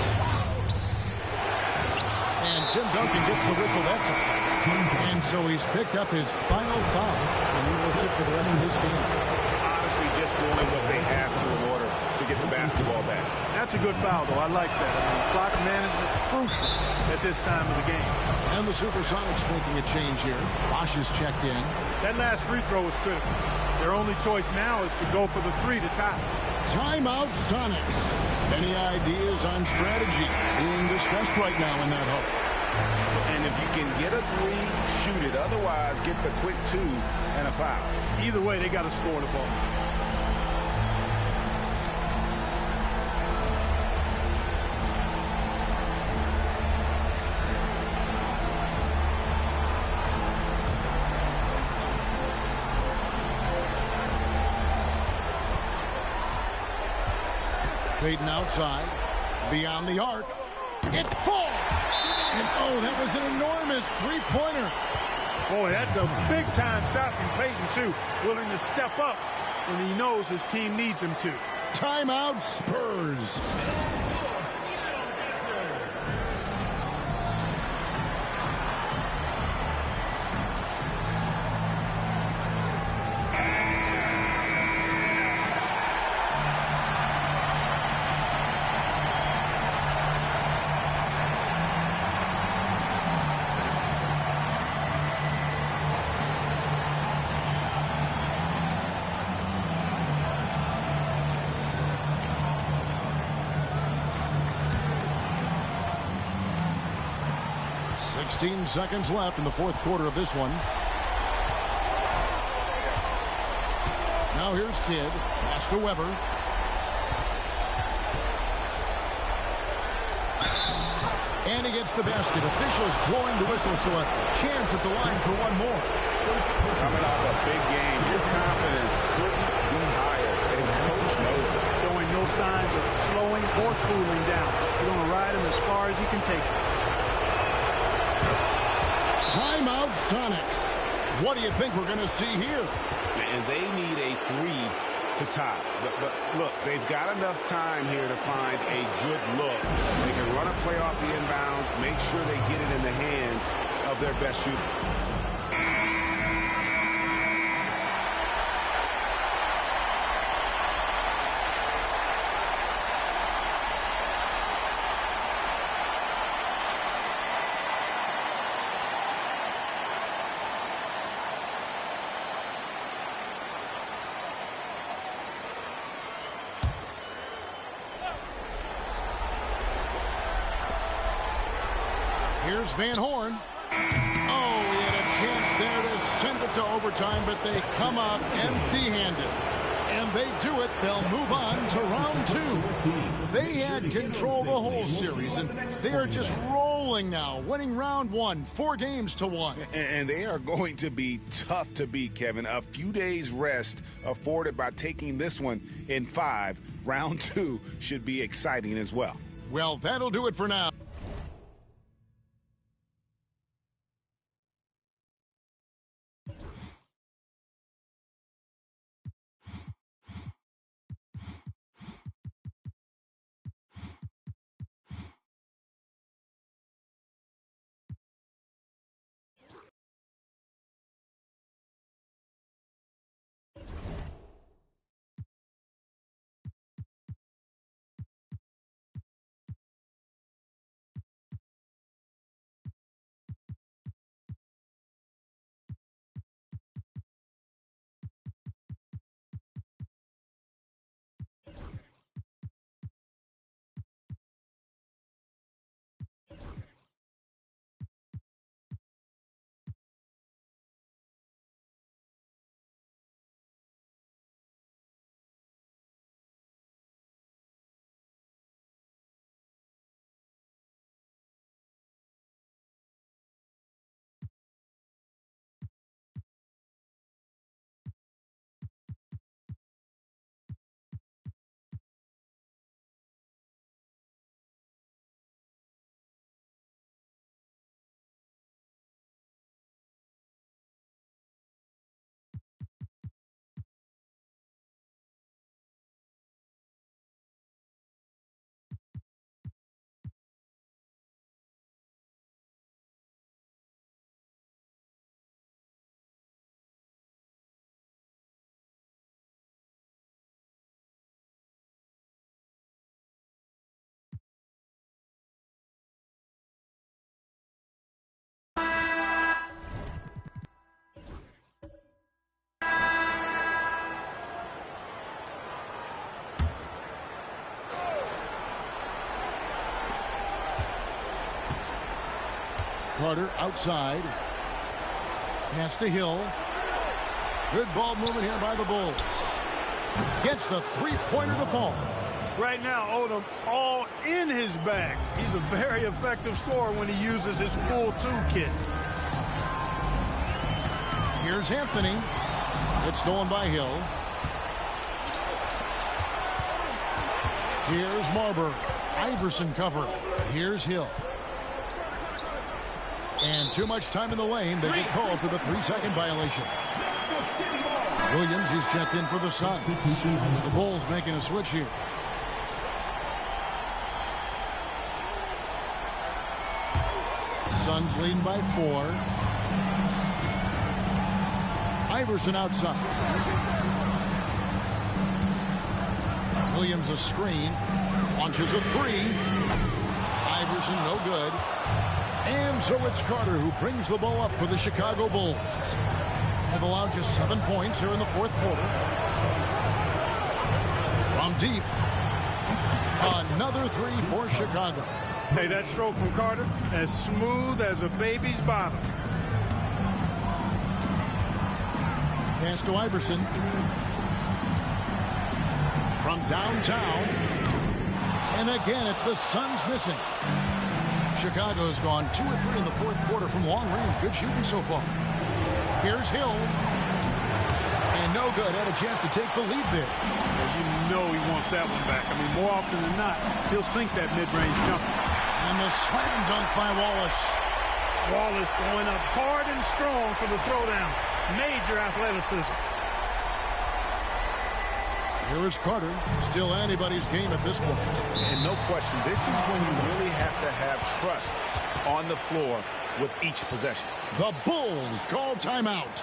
Speaker 1: And Tim Duncan gets the whistle that time. And so he's picked up his final foul. And he will sit for the rest of this game.
Speaker 3: Honestly, just doing what they have to in order to get the basketball back.
Speaker 2: That's a good foul, though. I like that. I mean, clock management crucial at this time of the game.
Speaker 1: And the Supersonics making a change here. Bosch is checked in.
Speaker 2: That last free throw was critical. Their only choice now is to go for the 3 to tie.
Speaker 1: Timeout, Sonics. Any ideas on strategy being discussed right now in that hole?
Speaker 3: And if you can get a 3, shoot it. Otherwise, get the quick 2 and a foul.
Speaker 2: Either way, they got to score the ball.
Speaker 1: Peyton outside, beyond the arc. It falls! And oh, that was an enormous three-pointer.
Speaker 2: Boy, that's a big-time shot from Peyton, too. Willing to step up when he knows his team needs him to.
Speaker 1: Timeout, Spurs. Sixteen seconds left in the fourth quarter of this one. Now here's Kidd. Pass to Weber. And he gets the basket. Officials blowing the whistle, so a chance at the line for one more.
Speaker 3: Coming off a big game, his confidence couldn't be higher, and coach knows it.
Speaker 2: Showing no signs of slowing or cooling down. They're going to ride him as far as he can take him.
Speaker 1: Timeout, Sonics. What do you think we're going to see here?
Speaker 3: And they need a 3 to tie. But look, they've got enough time here to find a good look. They can run a play off the inbounds, make sure they get it in the hands of their best shooter.
Speaker 1: Here's Van Horn. Oh, he had a chance there to send it to overtime, but they come up empty-handed. And they do it. They'll move on to round 2. They had control the whole series, and they are just rolling now, winning round 1, 4-1.
Speaker 3: And they are going to be tough to beat, Kevin. A few days rest afforded by taking this one in 5. Round 2 should be exciting as well.
Speaker 1: Well, that'll do it for now. Carter outside. Pass to Hill. Good ball movement here by the Bulls. Gets the three-pointer to fall.
Speaker 2: Right now, Odom all in his bag. He's a very effective scorer when he uses his full toolkit.
Speaker 1: Here's Anthony. It's stolen by Hill. Here's Marbury. Iverson cover. Here's Hill. And too much time in the lane. They get called for the 3-second violation. Williams, he's checked in for the Suns. The Bulls making a switch here. Suns leading by 4. Iverson outside. Williams a screen. Launches a 3. Iverson no good. And so it's Carter who brings the ball up for the Chicago Bulls. They've allowed just 7 points here in the fourth quarter. From deep. Another 3 for Chicago.
Speaker 2: Hey, that stroke from Carter, as smooth as a baby's bottom.
Speaker 1: Pass to Iverson. From downtown. And again, it's the Suns missing. Chicago's gone 2 or 3 in the fourth quarter from long range. Good shooting so far. Here's Hill. And no good. Had a chance to take the lead there.
Speaker 2: Well, you know he wants that one back. I mean, more often than not, he'll sink that mid-range jumper.
Speaker 1: And the slam dunk by Wallace.
Speaker 2: Wallace going up hard and strong for the throwdown. Major athleticism.
Speaker 1: Here is Carter. Still anybody's game at this point.
Speaker 3: And no question, this is when you really have to have trust on the floor with each possession.
Speaker 1: The Bulls call timeout.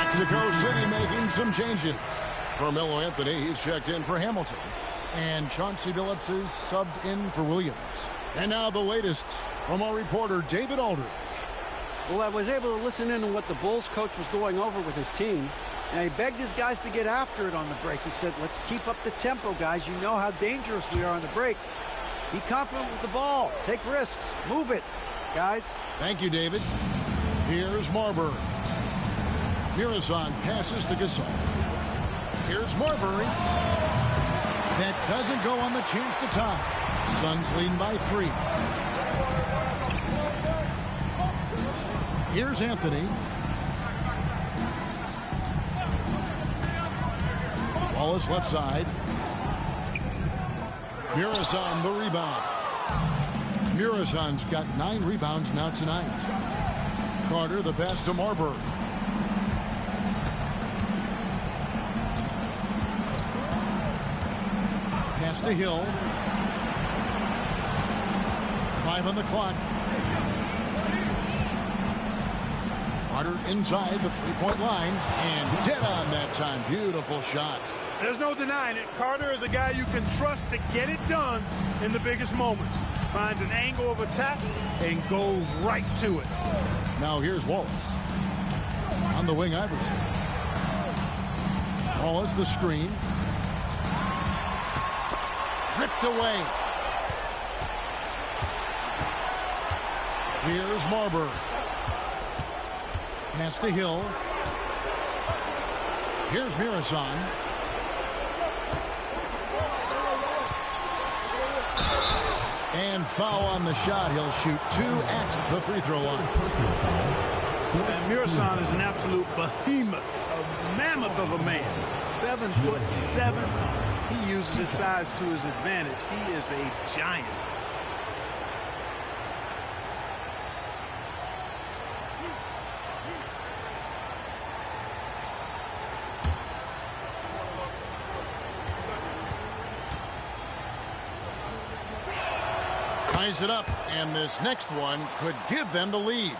Speaker 1: Mexico City making some changes. Carmelo Anthony, he's checked in for Hamilton. And Chauncey Billups is subbed in for Williams. And now the latest from our reporter, David Aldridge.
Speaker 4: Well, I was able to listen in on what the Bulls coach was going over with his team. And he begged his guys to get after it on the break. He said, let's keep up the tempo, guys. You know how dangerous we are on the break. Be confident with the ball. Take risks. Move it, guys.
Speaker 1: Thank you, David. Here's Marbury. Mirazon passes to Gasol. Here's Marbury. That doesn't go on the chance to tie. Suns leading by 3. Here's Anthony. Wallace left side. Mirazon the rebound. Mirazon's got 9 rebounds now tonight. Carter the pass to Marbury. Pass to Hill. 5 on the clock. Carter inside the three-point line and dead on that time. Beautiful shot.
Speaker 2: There's no denying it. Carter is a guy you can trust to get it done in the biggest moments. Finds an angle of attack and goes right to it.
Speaker 1: Now here's Wallace. On the wing, Iverson. Wallace the screen. Ripped away. Here's Marbury. Pass to Hill. Here's Mirazon. And foul on the shot. He'll shoot 2 at the free throw line.
Speaker 2: And Mirazon is an absolute behemoth, a mammoth of a man. 7'7". He uses his size to his advantage. He is a giant.
Speaker 1: Ties it up, and this next one could give them the lead.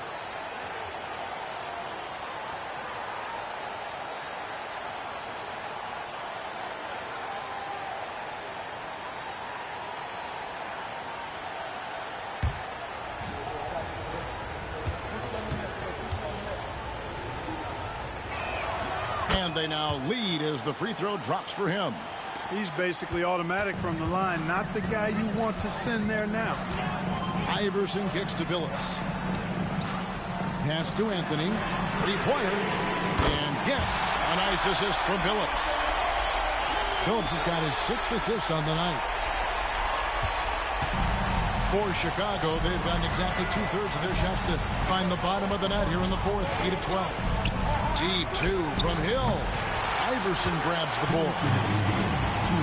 Speaker 1: And they now lead as the free throw drops for him.
Speaker 2: He's basically automatic from the line, not the guy you want to send there now.
Speaker 1: Iverson kicks to Billups. Pass to Anthony. 3-pointer. And yes, a nice assist from Billups. Billups has got his 6th assist on the night. For Chicago, they've gotten exactly 2/3 of their shots to find the bottom of the net here in the 4th. 8 of 12. Deep 2 from Hill. Iverson grabs the ball.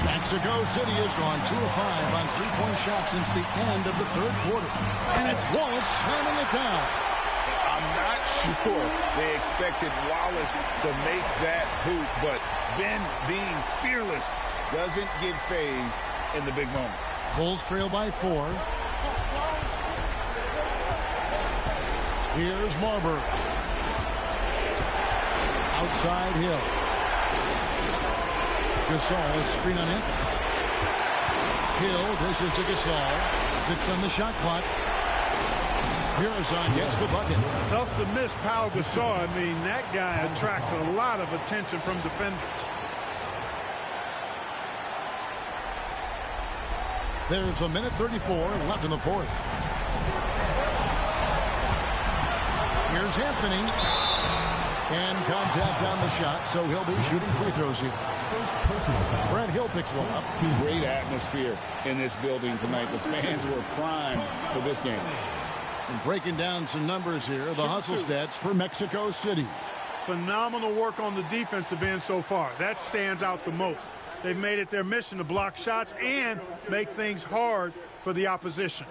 Speaker 1: Mexico City has gone 2 of 5 on 3-point shots since the end of the 3rd quarter. And it's Wallace slamming it down.
Speaker 6: I'm not sure they expected Wallace to make that hoop, but Ben, being fearless, doesn't get phased in the big moment.
Speaker 1: Bulls trail by 4. Here's Marbury. Outside Hill. Gasol is screen on Anthony. Hill dishes to Gasol. 6 on the shot clock. Mirazon gets the bucket.
Speaker 2: Tough to miss Pau Gasol. I mean, that guy attracts a lot of attention from defenders.
Speaker 1: There's a minute 34 left in the 4th. Here's Anthony. And contact on the shot, so he'll be shooting free throws here. Brett Hill picks one up.
Speaker 6: Great atmosphere in this building tonight. The fans were primed for this game.
Speaker 1: And breaking down some numbers here, the hustle stats for Mexico City.
Speaker 2: Phenomenal work on the defensive end so far. That stands out the most. They've made it their mission to block shots and make things hard for the opposition.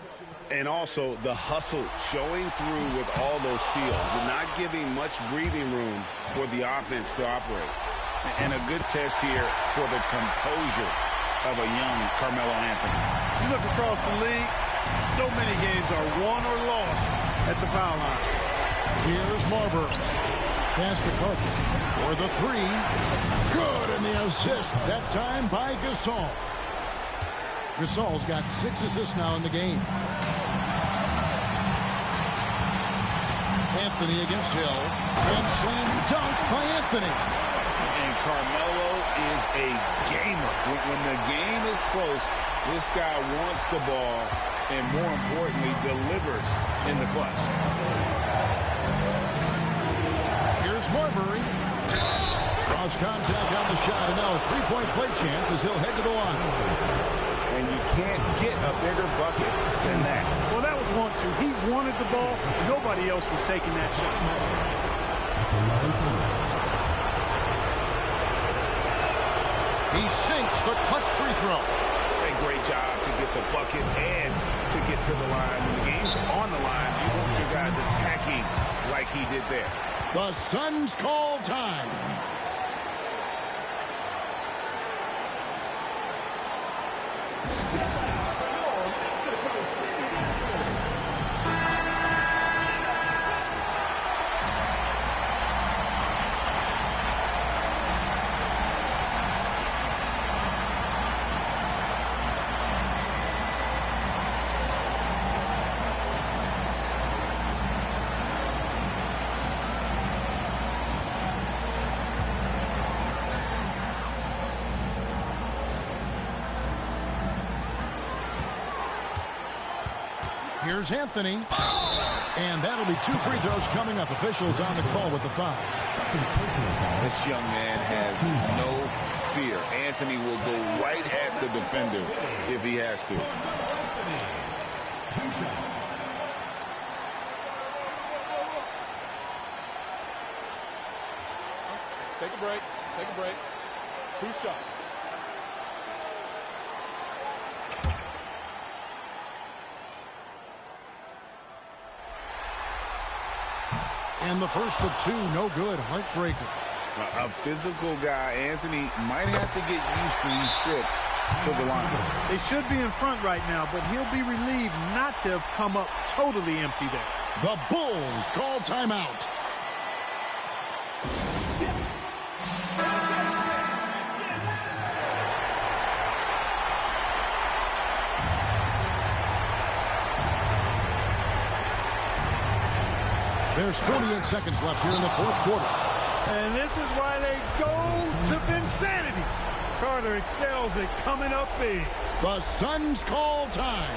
Speaker 3: And also the hustle showing through with all those steals, not giving much breathing room for the offense to operate. And a good test here for the composure of a young Carmelo Anthony.
Speaker 2: You look across the league, so many games are won or lost at the foul line.
Speaker 1: Here's Marbury. Pass to Cook for the three. Good, and the assist that time by Gasol. Gasol's got 6 assists now in the game. Anthony against Hill. And slam dunk by Anthony.
Speaker 3: And Carmelo is a gamer. When the game is close, this guy wants the ball and, more importantly, delivers in the clutch.
Speaker 1: Here's Marbury. Cross contact on the shot, and now a three-point play chance as he'll head to the line.
Speaker 3: And you can't get a bigger bucket than that.
Speaker 2: Well, that was 1-2. He wanted the ball. Nobody else was taking that shot.
Speaker 1: He sinks the clutch free throw.
Speaker 3: A great job to get the bucket and to get to the line. When the game's on the line, you want your guys attacking like he did there.
Speaker 1: The Suns call time. Here's Anthony. And that'll be 2 free throws coming up. Officials on the call with the foul.
Speaker 3: This young man has no fear. Anthony will go right at the defender if he has to.
Speaker 5: 2 shots.
Speaker 7: Take a break. Take a break. 2 shots.
Speaker 1: And the first of 2, no good. Heartbreaker.
Speaker 3: A physical guy, Anthony, might have to get used to these trips to the line.
Speaker 2: They should be in front right now, but he'll be relieved not to have come up totally empty there.
Speaker 1: The Bulls call timeout. There's 48 seconds left here in the 4th quarter.
Speaker 2: And this is why they go to Vinsanity. Carter excels at coming up big.
Speaker 1: The Suns call time.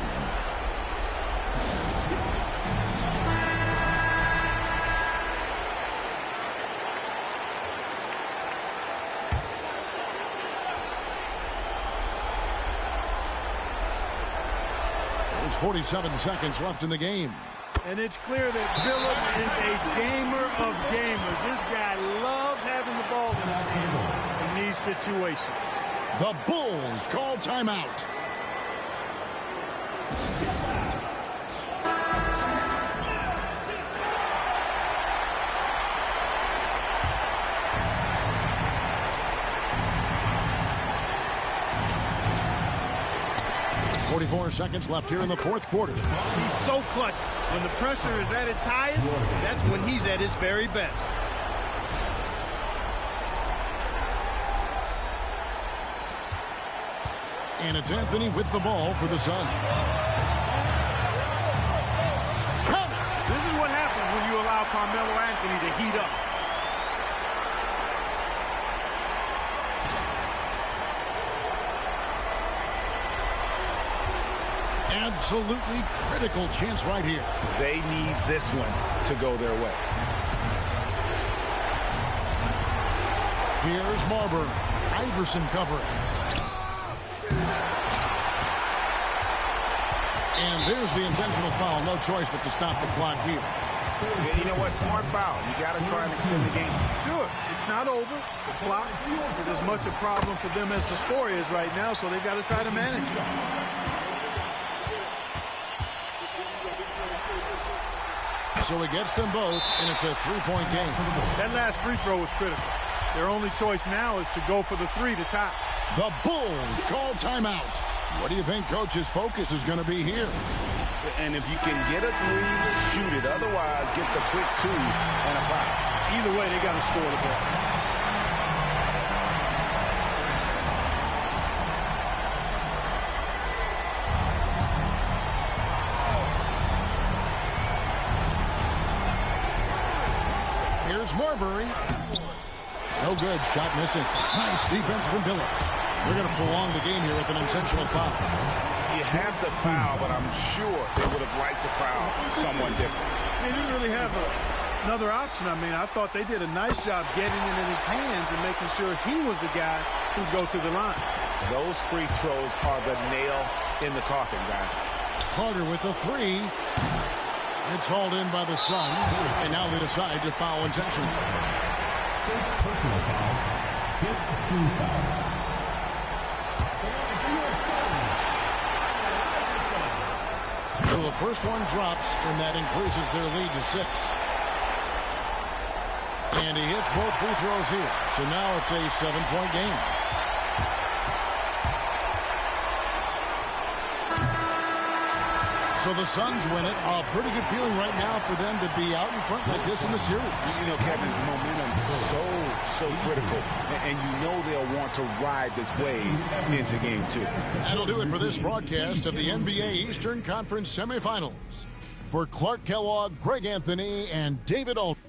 Speaker 1: There's 47 seconds left in the game.
Speaker 2: And it's clear that Billups is a gamer of gamers. This guy loves having the ball in his hands in these situations.
Speaker 1: The Bulls call timeout. There's 44 seconds left here in the 4th quarter.
Speaker 2: He's so clutch. When the pressure is at its highest, that's when he's at his very best.
Speaker 1: And it's Anthony with the ball for the Suns. Count it.
Speaker 2: This is what happens when you allow Carmelo Anthony to heat up.
Speaker 1: Absolutely critical chance right here.
Speaker 3: They need this one to go their way.
Speaker 1: Here's Marbury. Iverson covering. And there's the intentional foul. No choice but to stop the clock here.
Speaker 3: Yeah, you know what? Smart foul. You got to try and extend the game.
Speaker 2: Sure, it's not over. The clock is as much a problem for them as the score is right now, so they've got to try to manage it.
Speaker 1: So it gets them both, and it's a 3-point game.
Speaker 2: That last free throw was critical. Their only choice now is to go for the 3 to tie.
Speaker 1: The Bulls call timeout. What do you think Coach's focus is going to be here?
Speaker 3: And if you can get a three, shoot it. Otherwise, get the quick two and a foul.
Speaker 2: Either way, they got to score the ball.
Speaker 1: Here's Marbury. No good. Shot missing. Nice defense from Billups. They're going to prolong the game here with an intentional foul.
Speaker 3: You have to foul, but I'm sure they would have liked to foul someone different.
Speaker 2: They didn't really have another option. I mean, I thought they did a nice job getting it in his hands and making sure he was the guy who'd go to the line.
Speaker 3: Those free throws are the nail in the coffin, guys.
Speaker 1: Carter with the three. It's hauled in by the Suns, and now they decide to foul intentionally.
Speaker 5: First personal foul, fifth team foul.
Speaker 1: So the first one drops, and that increases their lead to 6. And he hits both free throws here. So now it's a 7-point game. So the Suns win it. A pretty good feeling right now for them to be out in front like this in the series.
Speaker 3: You know, Kevin, momentum so critical. And you know they'll want to ride this wave into game 2.
Speaker 1: That'll do it for this broadcast of the NBA Eastern Conference semifinals. For Clark Kellogg, Greg Anthony, and David Aldridge.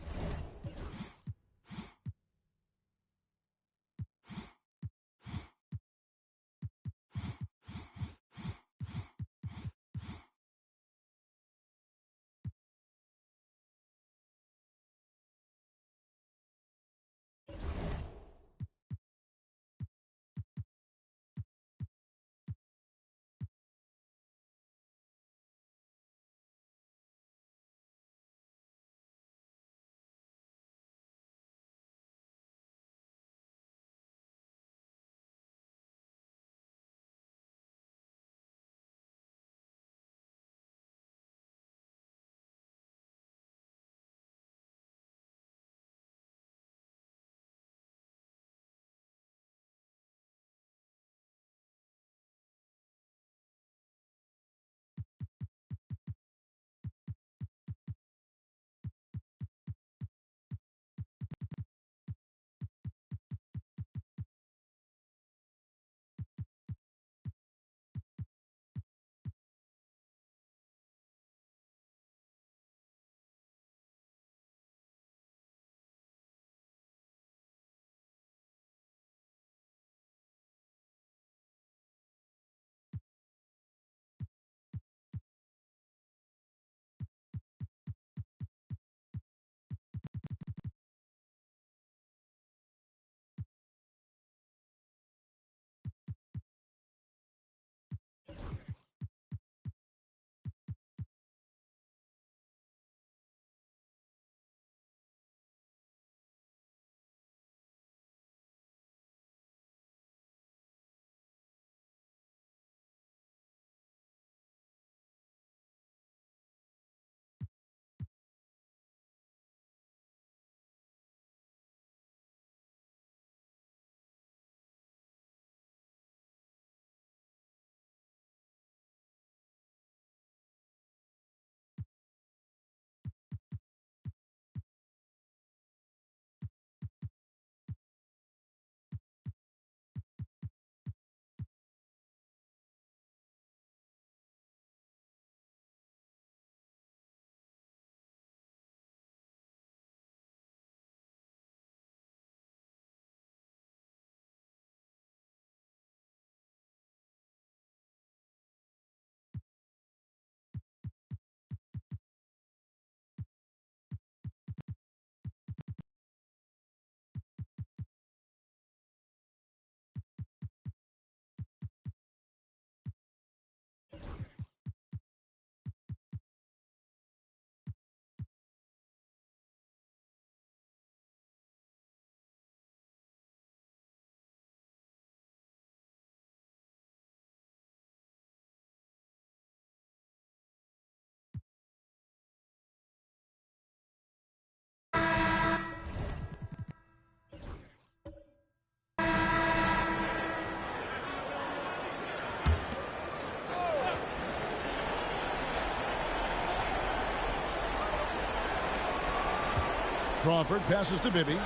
Speaker 1: Crawford passes to Bibby.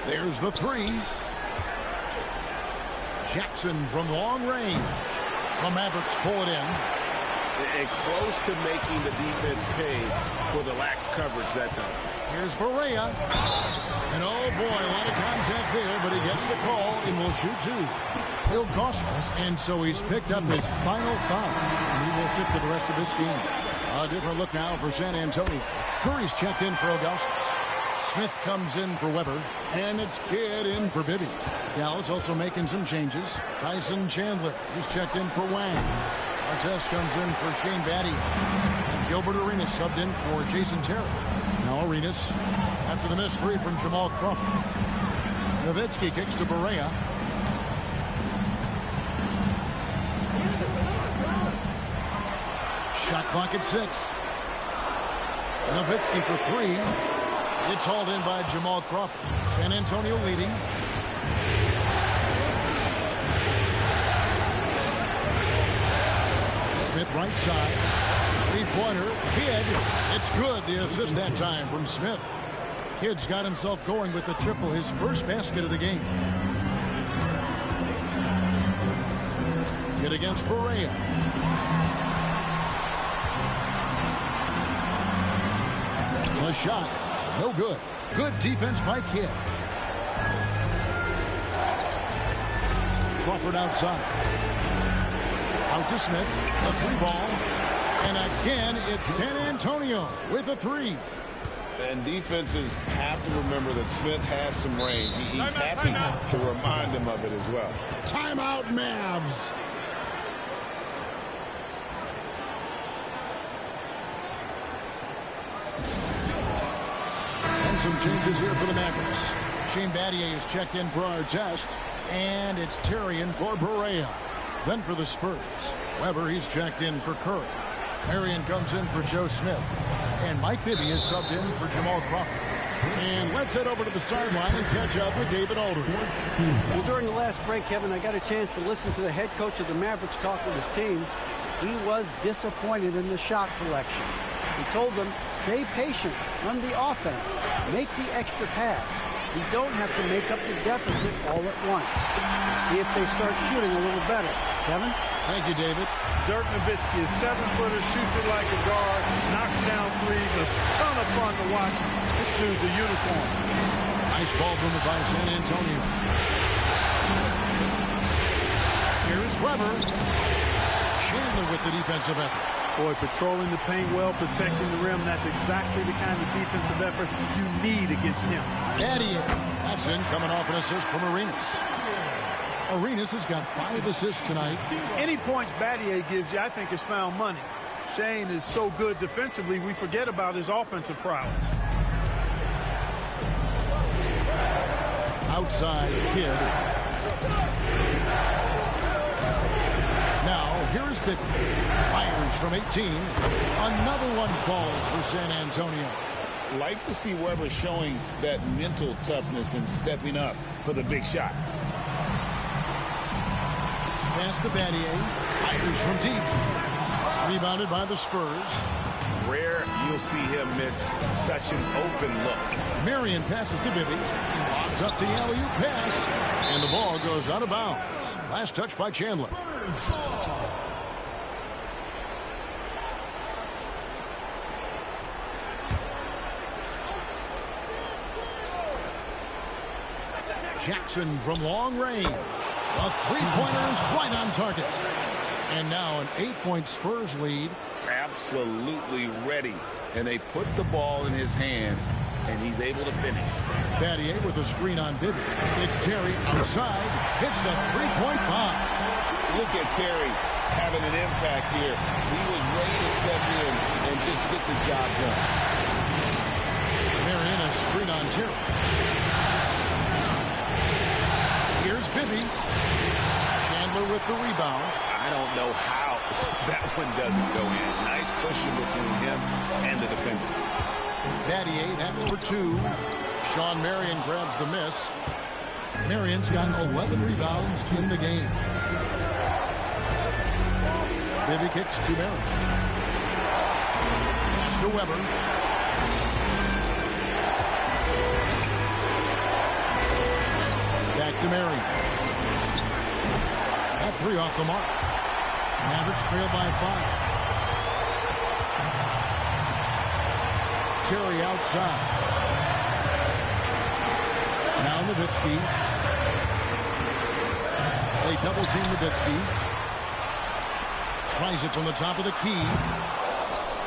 Speaker 1: There's the three. Jackson from long range. The Mavericks pull it in.
Speaker 3: And close to making the defense pay for the lax coverage that time.
Speaker 1: Here's Barea. And oh boy, a lot of contact there, but he gets the call and will shoot two. He'll cost us, and so he's picked up his final foul. And he will sit for the rest of this game. A different look now for San Antonio. Curry's checked in for Augustus. Smith comes in for Weber, and it's Kidd in for Bibby. Dallas also making some changes. Tyson Chandler is checked in for Wang. Artest comes in for Shane Battier. And Gilbert Arenas subbed in for Jason Terry. Now Arenas, after the missed three from Jamal Crawford. Nowitzki kicks to Barea. Shot clock at 6. Nowitzki for three. It's hauled in by Jamal Crawford. San Antonio leading. Smith right side. Three-pointer. Kidd. It's good. The assist that time from Smith. Kidd's got himself going with the triple. His first basket of the game. Kidd against Barea. The shot. No good. Good defense by Kidd. Crawford outside. Out to Smith. A three ball. And again, it's San Antonio with a three.
Speaker 6: And defenses have to remember that Smith has some range. He's happy to remind them of it as well.
Speaker 1: Timeout, Mavs. Some changes here for the Mavericks. Shane Battier is checked in for our test, and it's Terry in for Barea. Then for the Spurs, Weber, he's checked in for Curry. Marion comes in for Joe Smith, and Mike Bibby is subbed in for Jamal Crawford. And let's head over to the sideline and catch up with David Aldridge.
Speaker 4: Well, during the last break, Kevin, I got a chance to listen to the head coach of the Mavericks talk with his team. He was disappointed in the shot selection. He told them, stay patient, run the offense, make the extra pass. We don't have to make up the deficit all at once. See if they start shooting a little better. Kevin?
Speaker 1: Thank you, David.
Speaker 2: Dirk Nowitzki is 7-footer, shoots it like a guard, knocks down threes, a ton of fun to watch. This dude's a unicorn.
Speaker 1: Nice ball movement by San Antonio. Here is Weber. Chandler with the defensive effort.
Speaker 2: Boy, patrolling the paint well, protecting the rim. That's exactly the kind of defensive effort you need against him.
Speaker 1: Battier. That's in, coming off an assist from Arenas. Arenas has got 5 assists tonight.
Speaker 2: Any points Battier gives you, I think, is found money. Shane is so good defensively, we forget about his offensive prowess.
Speaker 1: Outside Kidd. Now, here's Bibby. Fires from 18. Another one falls for San Antonio.
Speaker 6: Like to see Weber showing that mental toughness and stepping up for the big shot.
Speaker 1: Pass to Battier. Fires from deep. Rebounded by the Spurs.
Speaker 3: Rare you'll see him miss such an open look.
Speaker 1: Marion passes to Bibby. He lobs up the alley-oop pass. And the ball goes out of bounds. Last touch by Chandler. Jackson from long range. A three-pointer is right on target. And now an 8-point Spurs lead.
Speaker 3: Absolutely ready. And they put the ball in his hands, and he's able to finish.
Speaker 1: Battier with a screen on Bibby. It's Terry outside. Hits the three-point bomb.
Speaker 3: Look at Terry having an impact here. He was ready to step in and just get the job done.
Speaker 1: Marion a screen on Terry. Here's Bibby. Chandler with the rebound.
Speaker 3: I don't know how that one doesn't go in. Nice cushion between him and the defender.
Speaker 1: Battier, that's for 2. Sean Marion grabs the miss. Marion's got 11 rebounds in the game. Bibby kicks to Mary. Pass to Weber. Back to Mary. That 3 off the mark. Mavericks trail by 5. Terry outside. Now Nowitzki. They double team Nowitzki. Tries it from the top of the key.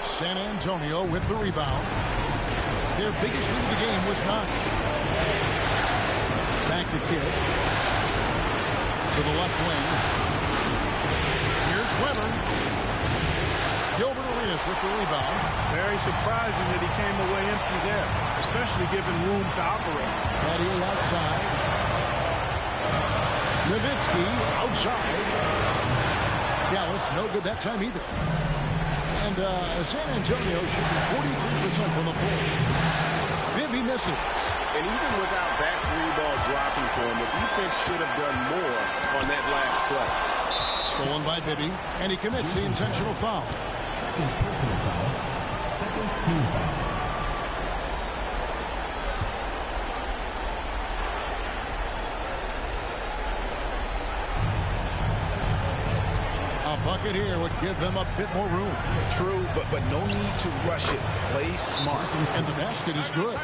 Speaker 1: San Antonio with the rebound. Their biggest lead of the game was 9. Back to Kidd. To the left wing. Here's Weber. Gilbert Arenas with the rebound.
Speaker 2: Very surprising that he came away empty there, especially given room to operate.
Speaker 1: Battier outside. Nowitzki outside. Dallas no good that time either. And San Antonio shooting 43% from the floor. Bibby misses.
Speaker 3: And even without that 3-ball dropping for him, the defense should have done more on that last play.
Speaker 1: Stolen by Bibby, and he commits the intentional foul.
Speaker 5: Second personal foul. Second team foul.
Speaker 1: A bucket here would give them a bit more room.
Speaker 3: True, but no need to rush it. Play smart.
Speaker 1: And the basket is good.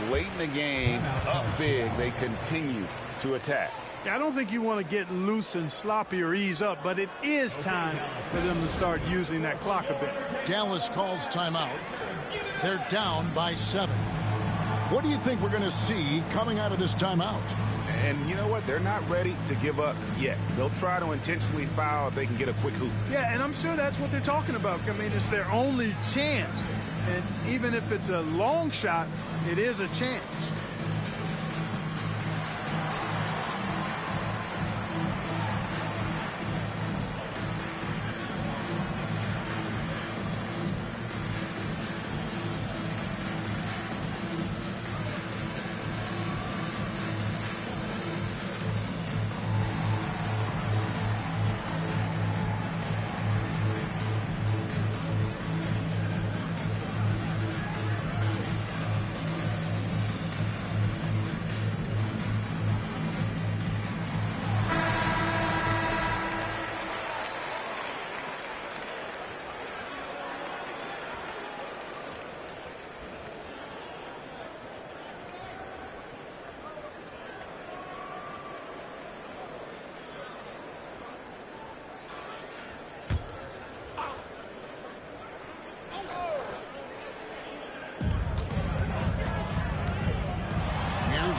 Speaker 3: Late in the game, up big, they continue to attack.
Speaker 2: I don't think you want to get loose and sloppy or ease up, but it is time for them to start using that clock a bit.
Speaker 1: Dallas calls timeout. They're down by 7. What do you think we're going to see coming out of this timeout?
Speaker 3: And you know what? They're not ready to give up yet. They'll try to intentionally foul if they can get a quick hoop.
Speaker 2: Yeah, and I'm sure that's what they're talking about. I mean, it's their only chance. And even if it's a long shot, it is a chance.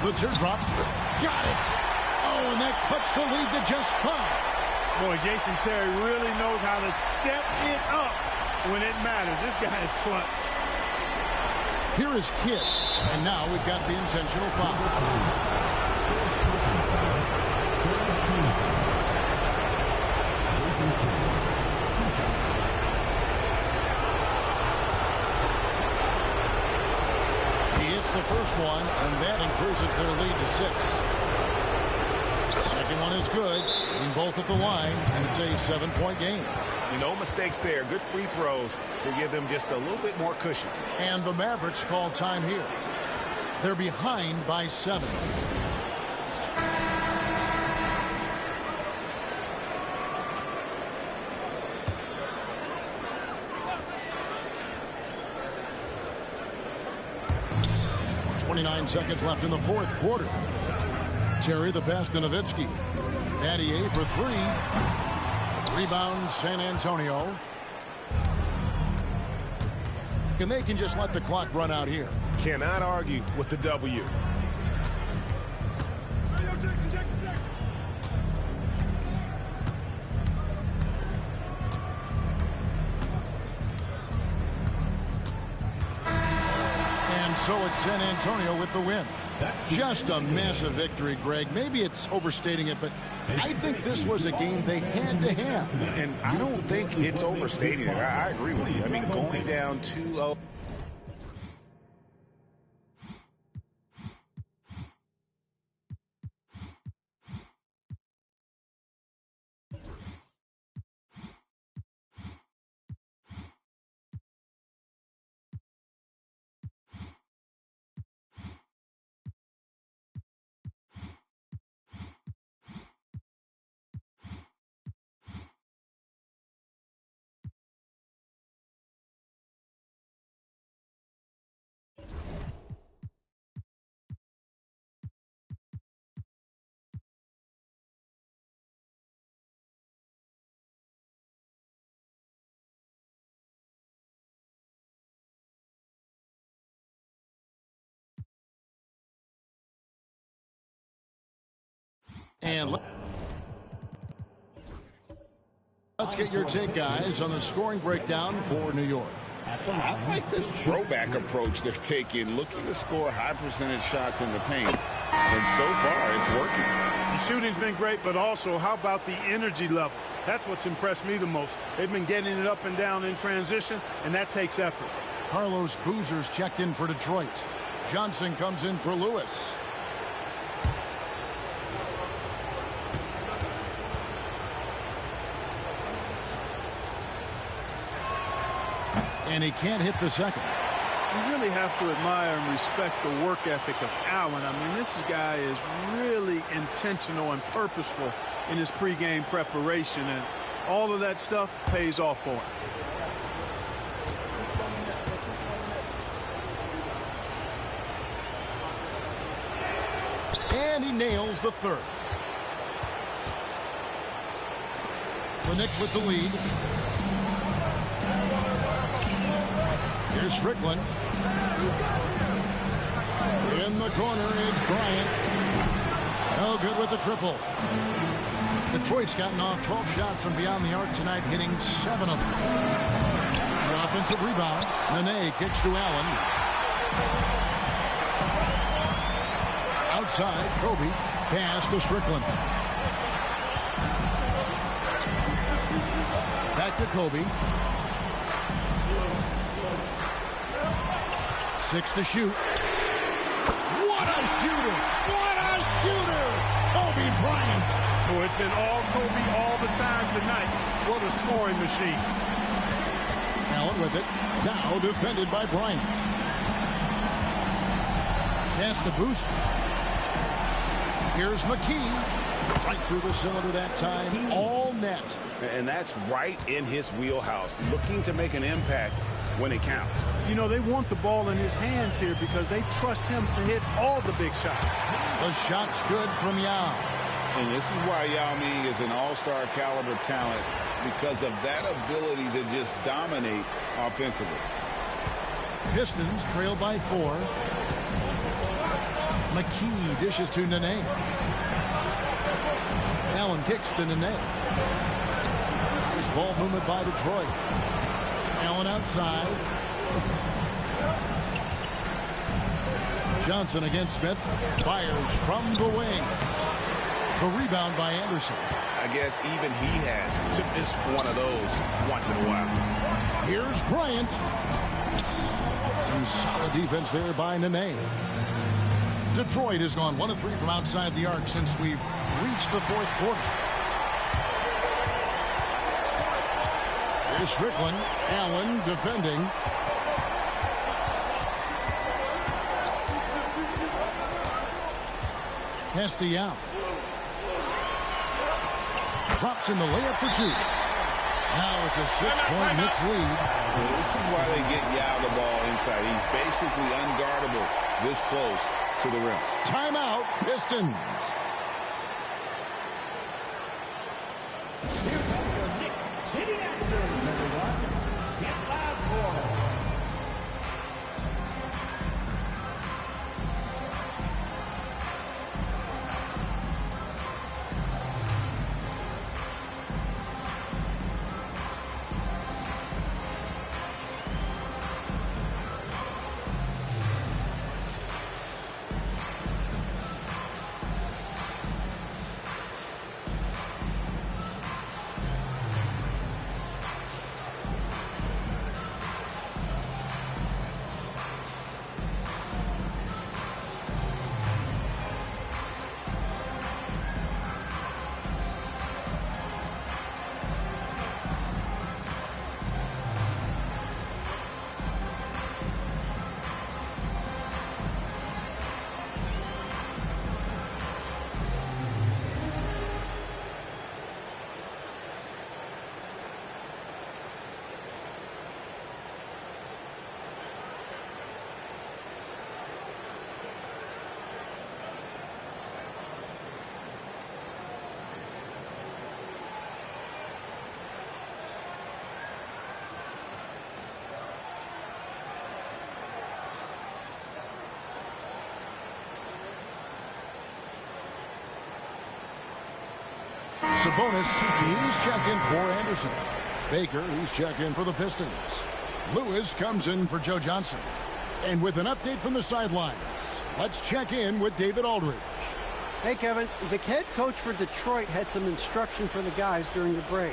Speaker 1: The teardrop. Got it. Oh, and that cuts the lead to just 5.
Speaker 2: Boy, Jason Terry really knows how to step it up when it matters. This guy is clutch.
Speaker 1: Here is Kidd. And now we've got the intentional foul.
Speaker 5: Jason Kidd. 2 shots.
Speaker 1: The first one, and that increases their lead to 6. Second one is good. Being both at the line, and it's a 7-point game.
Speaker 3: No mistakes there. Good free throws to give them just a little bit more cushion.
Speaker 1: And the Mavericks call time here. They're behind by 7. 29 seconds left in the 4th quarter. Terry the pass to Nowitzki. Battier for 3. Rebound San Antonio. And they can just let the clock run out here.
Speaker 3: Cannot argue with the W.
Speaker 1: So it's San Antonio with the win. Just a massive victory, Greg. Maybe it's overstating it, but I think this was a game they had to have.
Speaker 3: And I don't think it's overstating it. I agree with you. I mean, going down 2-0.
Speaker 1: And let's get your take, guys, on the scoring breakdown for New York.
Speaker 3: I like this throwback approach they're taking, looking to score high percentage shots in the paint. And so far, it's working.
Speaker 2: The shooting's been great, but also, how about the energy level? That's what's impressed me the most. They've been getting it up and down in transition, and that takes effort.
Speaker 1: Carlos Boozer's checked in for Detroit. Johnson comes in for Lewis. And he can't hit the second.
Speaker 2: You really have to admire and respect the work ethic of Allen. I mean, this guy is really intentional and purposeful in his pregame preparation, and all of that stuff pays off for him.
Speaker 1: And he nails the third. The Knicks with the lead. Here's Strickland. In the corner, it's Bryant. No good with the triple. Detroit's gotten off 12 shots from beyond the arc tonight, hitting 7 of them. The offensive rebound. Nene kicks to Allen. Outside, Kobe. Pass to Strickland. Back to Kobe. 6 to shoot. What a shooter! What a shooter! Kobe Bryant.
Speaker 2: Oh, it's been all Kobe all the time tonight. What a scoring machine.
Speaker 1: Allen with it. Now defended by Bryant. Pass to Boost. Here's McKee. Right through the cylinder that time. All net.
Speaker 3: And that's right in his wheelhouse. Looking to make an impact when it counts.
Speaker 2: You know, they want the ball in his hands here because they trust him to hit all the big shots.
Speaker 1: The shot's good from Yao.
Speaker 3: And this is why Yao Ming is an all-star caliber talent, because of that ability to just dominate offensively.
Speaker 1: Pistons trail by 4. McKee dishes to Nene. Allen kicks to Nene. Nice ball movement by Detroit. Allen outside. Johnson against Smith. Fires from the wing. The rebound by Anderson.
Speaker 3: I guess even he has to miss one of those once in a while.
Speaker 1: Here's Bryant. Some solid defense there by Nene. Detroit has gone 1 of 3 from outside the arc since we've reached the 4th quarter. Here's Strickland. Allen defending. Pass to Yao. Drops in the layup for 2. Now it's a 6-point Knicks lead.
Speaker 3: Well, this is why they get Yao the ball inside. He's basically unguardable this close to the rim.
Speaker 1: Timeout, Pistons. Sabonis, he's checked in for Anderson. Baker, he's checked in for the Pistons. Lewis comes in for Joe Johnson. And with an update from the sidelines, let's check in with David Aldridge.
Speaker 4: Hey, Kevin, the head coach for Detroit had some instruction for the guys during the break.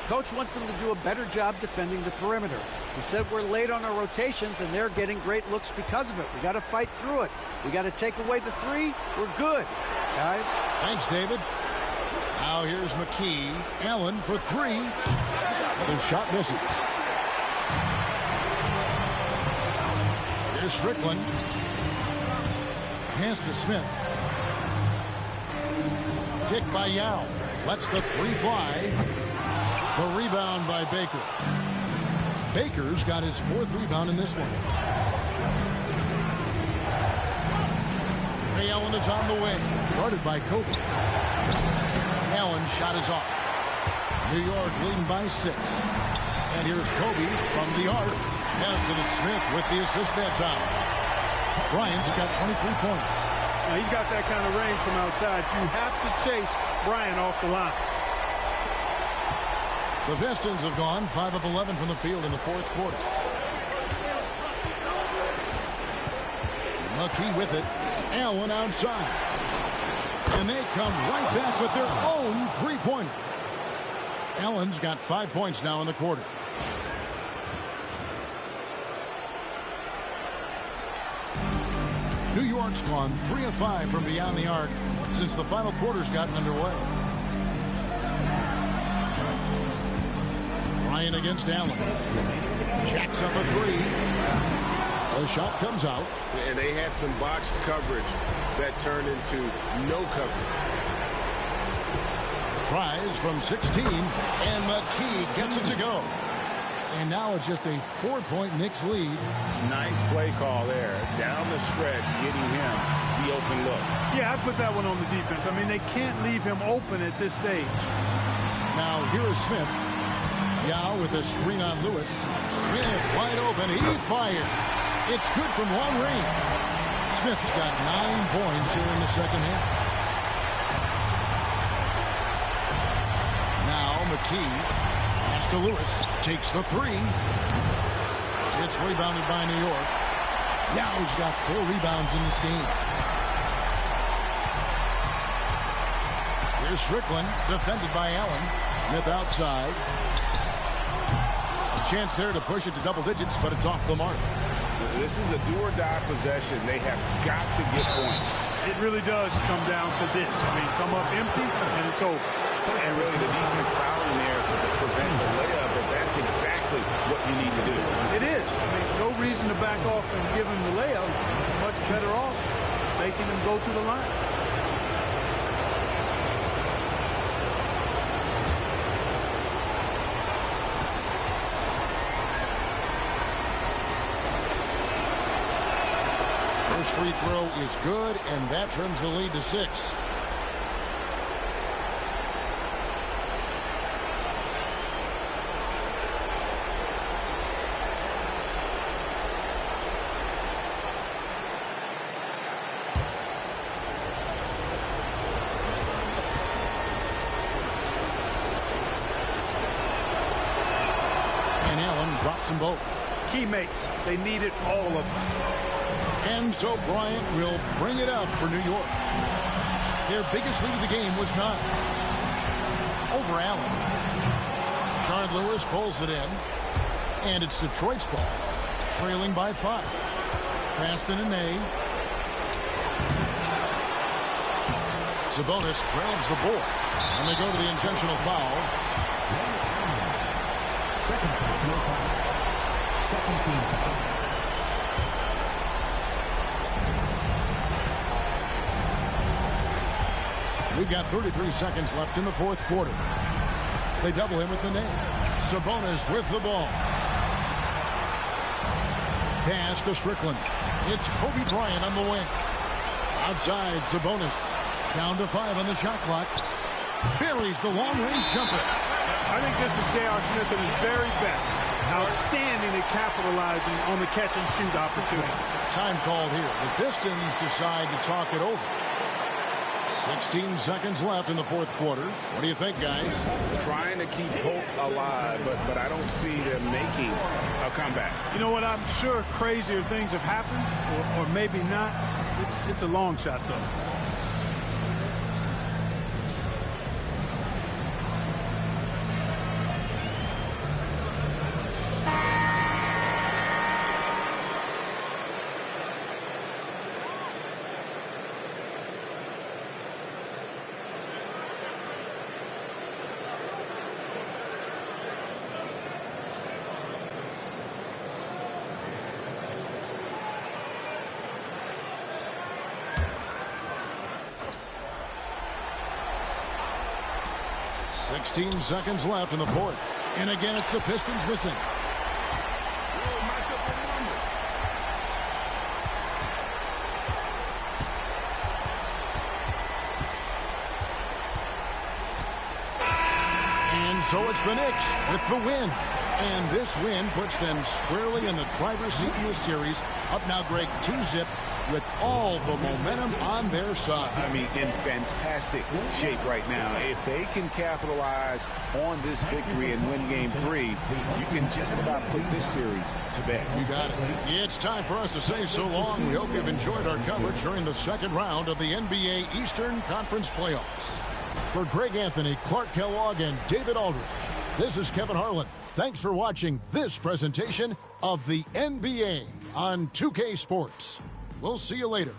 Speaker 4: Coach wants them to do a better job defending the perimeter. He said we're late on our rotations, and they're getting great looks because of it. We got to fight through it. We got to take away the three. We're good, guys.
Speaker 1: Thanks, David. Now here's McKee. Allen for three. The shot misses. Here's Strickland. Pass to Smith. Kick by Yao. Lets the three fly. The rebound by Baker. Baker's got his fourth rebound in this one. Ray Allen is on the wing. Guarded by Kobe. Allen's shot is off. New York leading by 6. And here's Kobe from the arc. Yes, and it's Smith with the assist that time. Bryant's got 23 points.
Speaker 2: Now, he's got that kind of range from outside. You have to chase Bryant off the line.
Speaker 1: The Pistons have gone 5 of 11 from the field in the fourth quarter. McKee with it. Allen outside. And they come right back with their own three-pointer. Allen's got 5 points now in the quarter. New York's gone 3 of 5 from beyond the arc since the final quarter's gotten underway. Bryant against Allen. Jacks up a three. The shot comes out.
Speaker 8: And they had some botched coverage that turned into no coverage.
Speaker 1: Tries from 16, and McKee gets it to go. And now it's just a 4-point Knicks lead.
Speaker 3: Nice play call there. Down the stretch, getting him the open look.
Speaker 2: Yeah, I put that one on the defense. I mean, they can't leave him open at this stage.
Speaker 1: Now here is Smith. Yao with a screen on Lewis. Smith wide open. He fires. It's good from long range. Smith's got 9 points here in the second half. Now McKee. Pass to Lewis. Takes the three. It's rebounded by New York. Yao's got 4 rebounds in this game. Here's Strickland. Defended by Allen. Smith outside. A chance there to push it to double digits, but it's off the mark.
Speaker 3: This is a do-or-die possession. They have got to get points.
Speaker 2: It really does come down to this. I mean, come up empty, and it's over.
Speaker 3: And really the defense fouling there to prevent the layup, but that's exactly what you need to do.
Speaker 2: It is. I mean, no reason to back off and give him the layup. Much better off making him go to the line.
Speaker 1: First free throw is good, and that trims the lead to 6. And Allen drops them both.
Speaker 2: Key mates. They needed all of them.
Speaker 1: And so Bryant will bring it up for New York. Their biggest lead of the game was 9. Over Allen. Shard Lewis pulls it in. And it's Detroit's ball. Trailing by 5. Preston and May. Sabonis grabs the board. And they go to the intentional foul.
Speaker 5: Second personal foul. Second team foul.
Speaker 1: We've got 33 seconds left in the fourth quarter. They double him with the name. Sabonis with the ball. Pass to Strickland. It's Kobe Bryant on the wing. Outside, Sabonis. Down to 5 on the shot clock. Buries the long-range jumper.
Speaker 2: I think this is J.R. Smith at his very best. Outstanding at capitalizing on the catch-and-shoot opportunity.
Speaker 1: Time called here. The Pistons decide to talk it over. 16 seconds left in the fourth quarter. What do you think, guys?
Speaker 3: Trying to keep hope alive, but I don't see them making a comeback.
Speaker 2: You know what? I'm sure crazier things have happened, or maybe not. It's a long shot, though.
Speaker 1: Sixteen seconds left in the fourth. And again, it's the Pistons missing. And so it's the Knicks with the win. And this win puts them squarely in the driver's seat in this series. Up now, Greg, 2-zip with all the momentum on their side.
Speaker 3: I mean, in fantastic shape right now. If they can capitalize on this victory and win game 3, you can just about put this series to bed.
Speaker 1: You got it. It's time for us to say so long. We hope you've enjoyed our coverage during the second round of the NBA Eastern Conference Playoffs. For Greg Anthony, Clark Kellogg, and David Aldridge, this is Kevin Harlan. Thanks for watching this presentation of the NBA on 2K Sports. We'll see you later.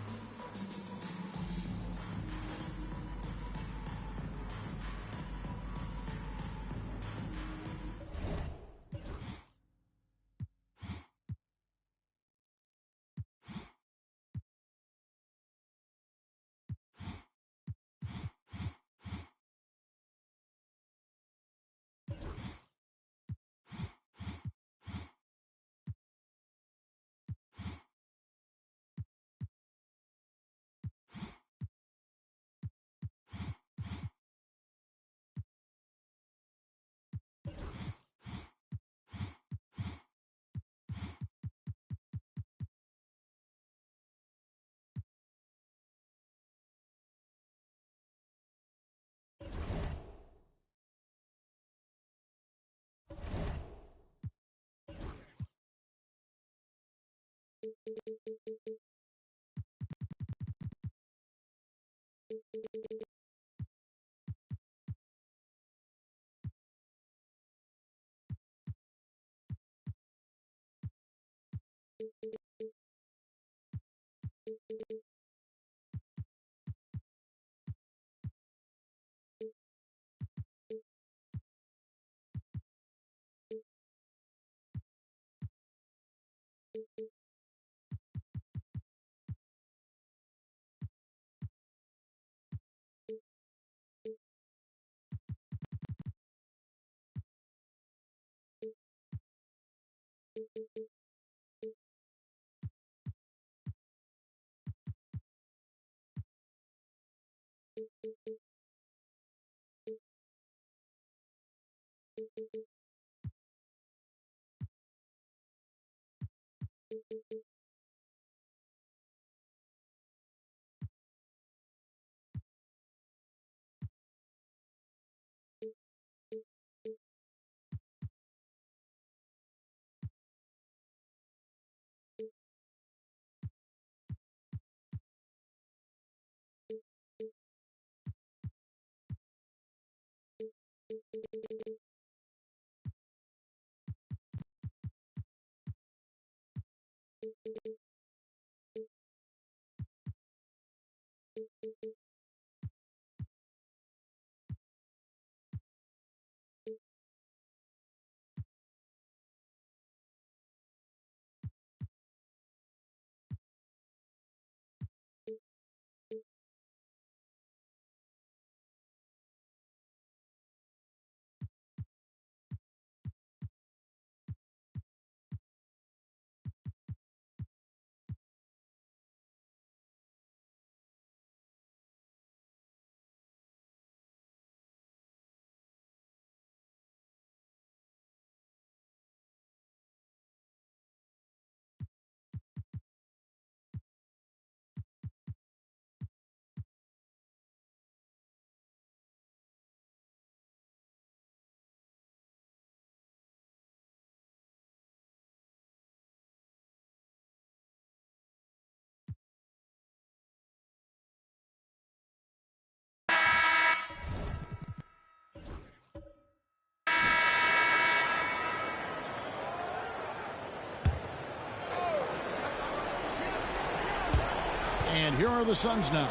Speaker 1: And here are the Suns now.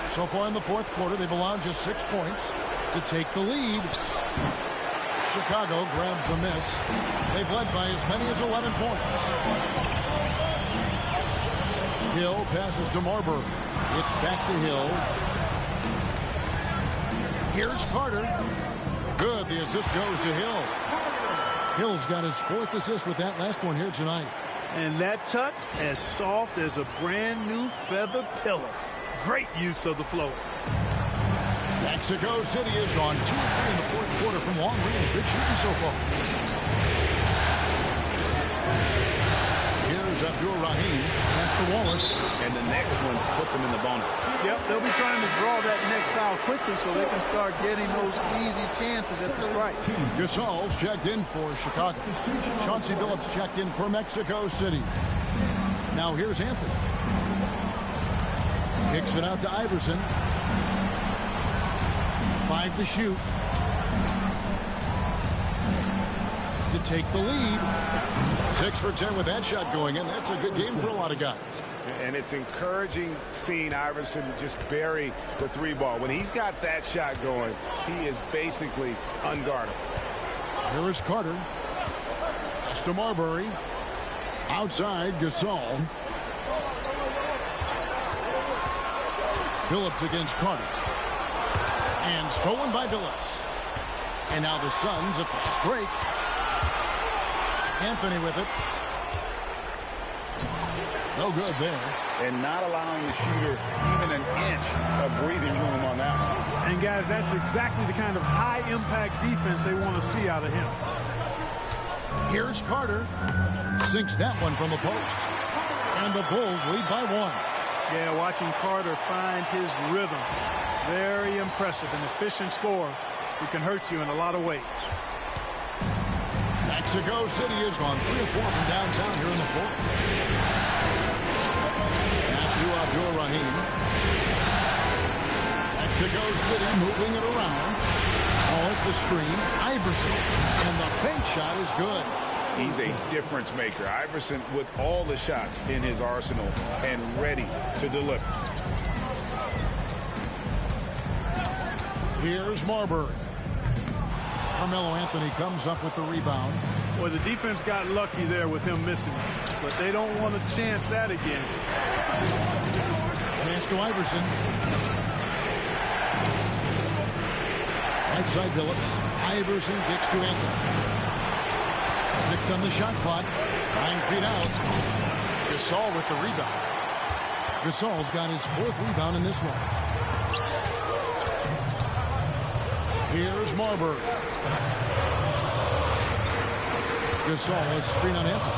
Speaker 1: So far in the fourth quarter, they've allowed just 6 points to take the lead. Chicago grabs the miss. They've led by as many as 11 points. Hill passes to Marbury. It's back to Hill. Here's Carter. Good. The assist goes to Hill. Hill's got his 4th assist with that last one here tonight.
Speaker 2: And that touch as soft as a brand new feather pillow. Great use of the floor.
Speaker 1: Mexico City has gone 2 of 3 in the fourth quarter from long range. Good shooting so far. Here's Abdul-Rahim. Pass to Wallace.
Speaker 3: And the next one puts him in the bonus.
Speaker 2: Yep, they'll be trying to draw that next foul quickly so they can start getting those easy chances at the strike.
Speaker 1: Gasol's checked in for Chicago. Chauncey Billups checked in for Mexico City. Now here's Anthony. Kicks it out to Iverson. 5 to shoot. To take the lead. 6 for 10 with that shot going in. That's a good game for a lot of guys.
Speaker 8: And it's encouraging seeing Iverson just bury the 3 ball. When he's got that shot going, he is basically unguardable.
Speaker 1: Here is Carter. Pass to Marbury. Outside, Gasol. Billups against Carter. And stolen by Billups. And now the Suns, a fast break. Anthony with it. No good there.
Speaker 3: And not allowing the shooter even an inch of breathing room on that one.
Speaker 2: And guys, that's exactly the kind of high-impact defense they want to see out of him.
Speaker 1: Here's Carter. Sinks that one from the post. And the Bulls lead by 1.
Speaker 2: Yeah, watching Carter find his rhythm. Very impressive. An efficient scorer who can hurt you in a lot of ways.
Speaker 1: Mexico City has gone 3 of 4 from downtown here in the fourth. Pass to Abdul-Rahim. Mexico City moving it around. Calls the screen. Iverson. And the bank shot is good.
Speaker 3: He's a difference maker. Iverson with all the shots in his arsenal and ready to deliver.
Speaker 1: Here's Marbury. Carmelo Anthony comes up with the rebound.
Speaker 2: Well, the defense got lucky there with him missing, but they don't want to chance that again.
Speaker 1: Pass to Iverson. Right side Billups. Iverson kicks to Anthony. 6 on the shot clock. 9 feet out. Gasol with the rebound. Gasol's got his 4th rebound in this one. Here's Marbury. Gasol is screen on Anthony.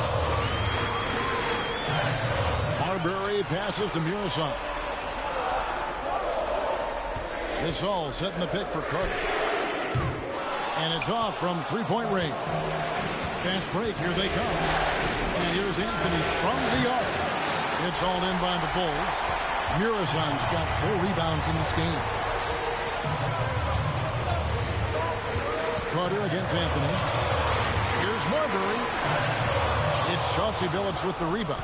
Speaker 1: Marbury passes to Murison. Gasol setting the pick for Carter. And it's off from 3-point range. Fast break, here they come. And here's Anthony from the arc. It's all in by the Bulls. Murison's got 4 rebounds in this game. Carter against Anthony. Here's Marbury. It's Chauncey Billups with the rebound.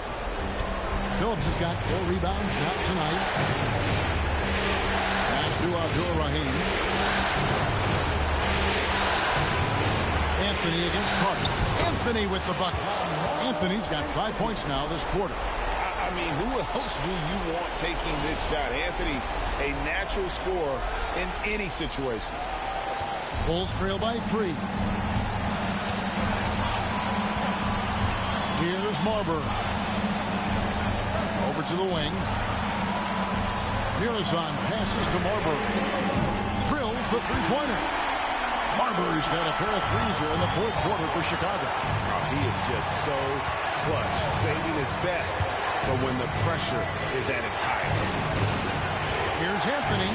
Speaker 1: Billups has got 4 rebounds now tonight. Pass to Abdul-Rahim. Anthony against Carter. Anthony with the bucket. Anthony's got 5 points now this quarter.
Speaker 3: I mean, who else do you want taking this shot? Anthony, a natural scorer in any situation.
Speaker 1: Bulls trail by 3. Here's Marbury. Over to the wing. Murison passes to Marbury. Drills the 3-pointer. Marbury's got a pair of 3s here in the fourth quarter for Chicago.
Speaker 8: Oh, he is just so clutch, saving his best for when the pressure is at its highest.
Speaker 1: Here's Anthony.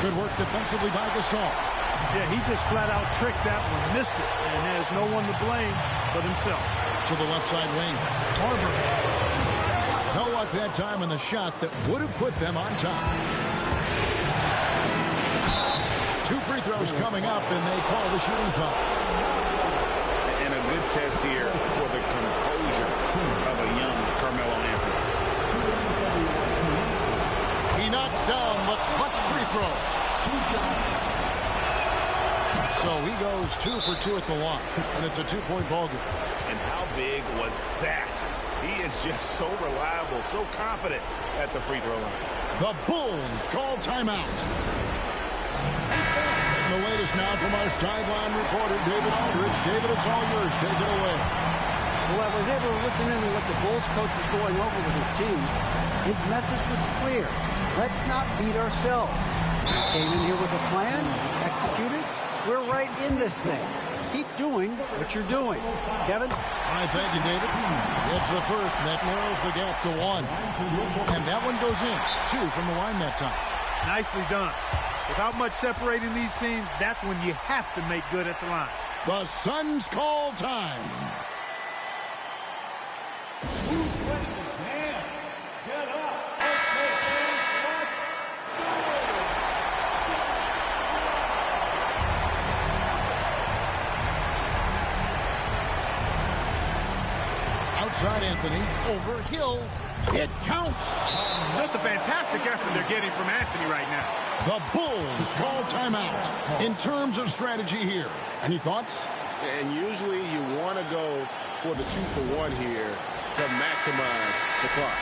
Speaker 1: Good work defensively by Gasol.
Speaker 2: Yeah, he just flat out tricked that one, missed it, and has no one to blame but himself.
Speaker 1: To the left side wing. Marbury. No luck that time in the shot that would have put them on top. 2 free throws coming up, and they call the shooting foul.
Speaker 3: And a good test here for the composure of a young Carmelo Anthony.
Speaker 1: throw. So he goes 2 for 2 at the line, and it's a 2-point ball game.
Speaker 3: And how big was that? He is just so reliable, so confident at the free throw line.
Speaker 1: The Bulls call timeout. And the latest now from our sideline reporter, David Aldridge. David, it's all yours. Take it away.
Speaker 4: Well, I was able to listen in to what the Bulls coach was going over with his team. His message was clear. Let's not beat ourselves. Came in here with a plan, executed. We're right in this thing. Keep doing what you're doing. Kevin?
Speaker 1: All right, thank you, David. It's the first, and that narrows the gap to 1. And that one goes in. 2 from the line that time.
Speaker 2: Nicely done. Without much separating these teams, that's when you have to make good at the line.
Speaker 1: The Suns call time. Outside Anthony, over Hill. It counts.
Speaker 2: Just a fantastic effort they're getting from Anthony right now.
Speaker 1: The Bulls call timeout. In terms of strategy here, any thoughts?
Speaker 3: And usually you want to go for the 2-for-1 here to maximize the clock.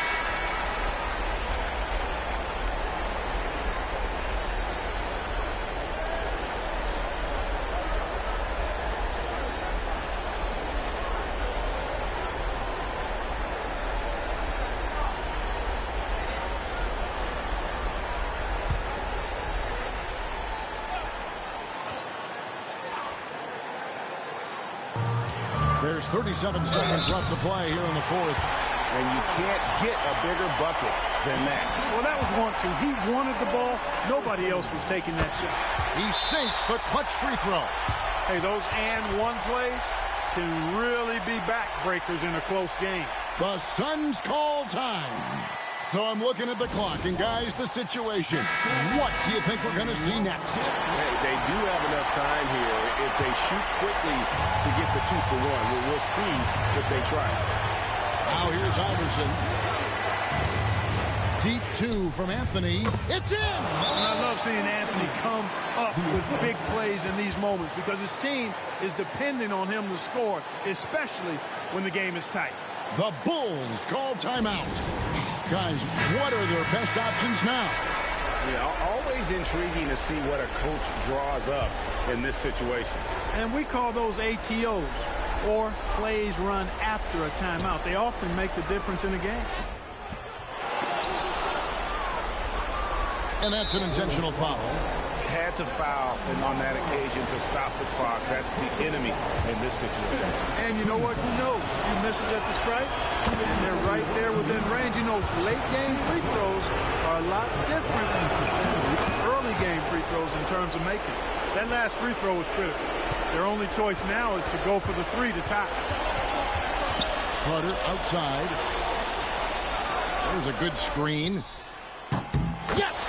Speaker 1: There's 37 seconds left to play here in the fourth.
Speaker 3: And you can't get a bigger bucket than that.
Speaker 2: Well, that was 1-2. He wanted the ball. Nobody else was taking that shot.
Speaker 1: He sinks the clutch free throw.
Speaker 2: Hey, those and one plays can really be backbreakers in a close game.
Speaker 1: The Suns call time. So I'm looking at the clock, and guys, the situation. What do you think we're going to see next?
Speaker 3: Hey, they do have enough time here if they shoot quickly to get the 2-for-1. We'll see if they try.
Speaker 1: Now here's Iverson. Deep 2 from Anthony. It's in!
Speaker 2: And I love seeing Anthony come up with big plays in these moments because his team is depending on him to score, especially when the game is tight.
Speaker 1: The Bulls call timeout. Guys, what are their best options now?
Speaker 3: Yeah, always intriguing to see what a coach draws up in this situation.
Speaker 2: And we call those ATOs, or plays run after a timeout. They often make the difference in a game.
Speaker 1: And that's an intentional foul.
Speaker 3: Had to foul on that occasion to stop the clock. That's the enemy in this situation.
Speaker 2: And you know what? Who knows? A few misses at the stripe, and they're right there within range. You know, late game free throws are a lot different than early game free throws in terms of making. That last free throw was critical. Their only choice now is to go for the 3 to tie.
Speaker 1: Carter outside. There's a good screen. Yes!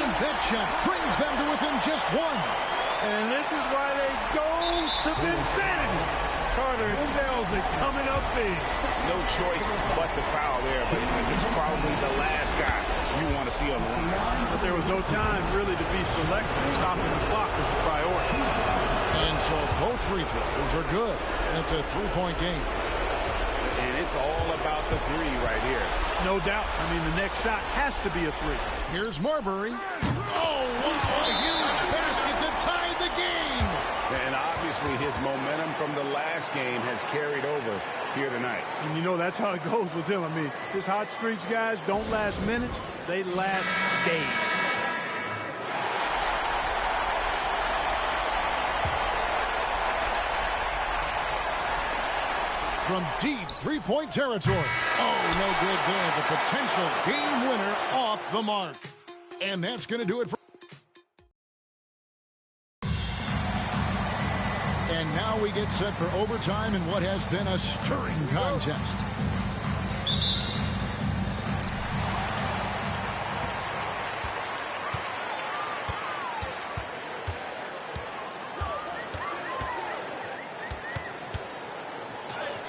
Speaker 1: And that shot brings them to within just 1.
Speaker 2: And this is why they go to Vincennes. Carter excels at coming up big.
Speaker 3: No choice but to foul there, but he's probably the last guy you want to see on the line.
Speaker 2: But there was no time really to be selective. Stopping the clock was the priority.
Speaker 1: And so both free throws are good. And it's a 3-point game.
Speaker 3: And it's all about the 3 right here.
Speaker 2: No doubt. I mean, the next shot has to be a 3.
Speaker 1: Here's Marbury. Oh, wow, a huge basket to tie the game.
Speaker 3: And obviously his momentum from the last game has carried over here tonight.
Speaker 2: And you know that's how it goes with him. I mean, his hot streaks, guys, don't last minutes. They last days.
Speaker 1: From deep 3-point territory. Oh, no good there. The potential game winner off the mark. And that's going to do it for... And now we get set for overtime in what has been a stirring contest.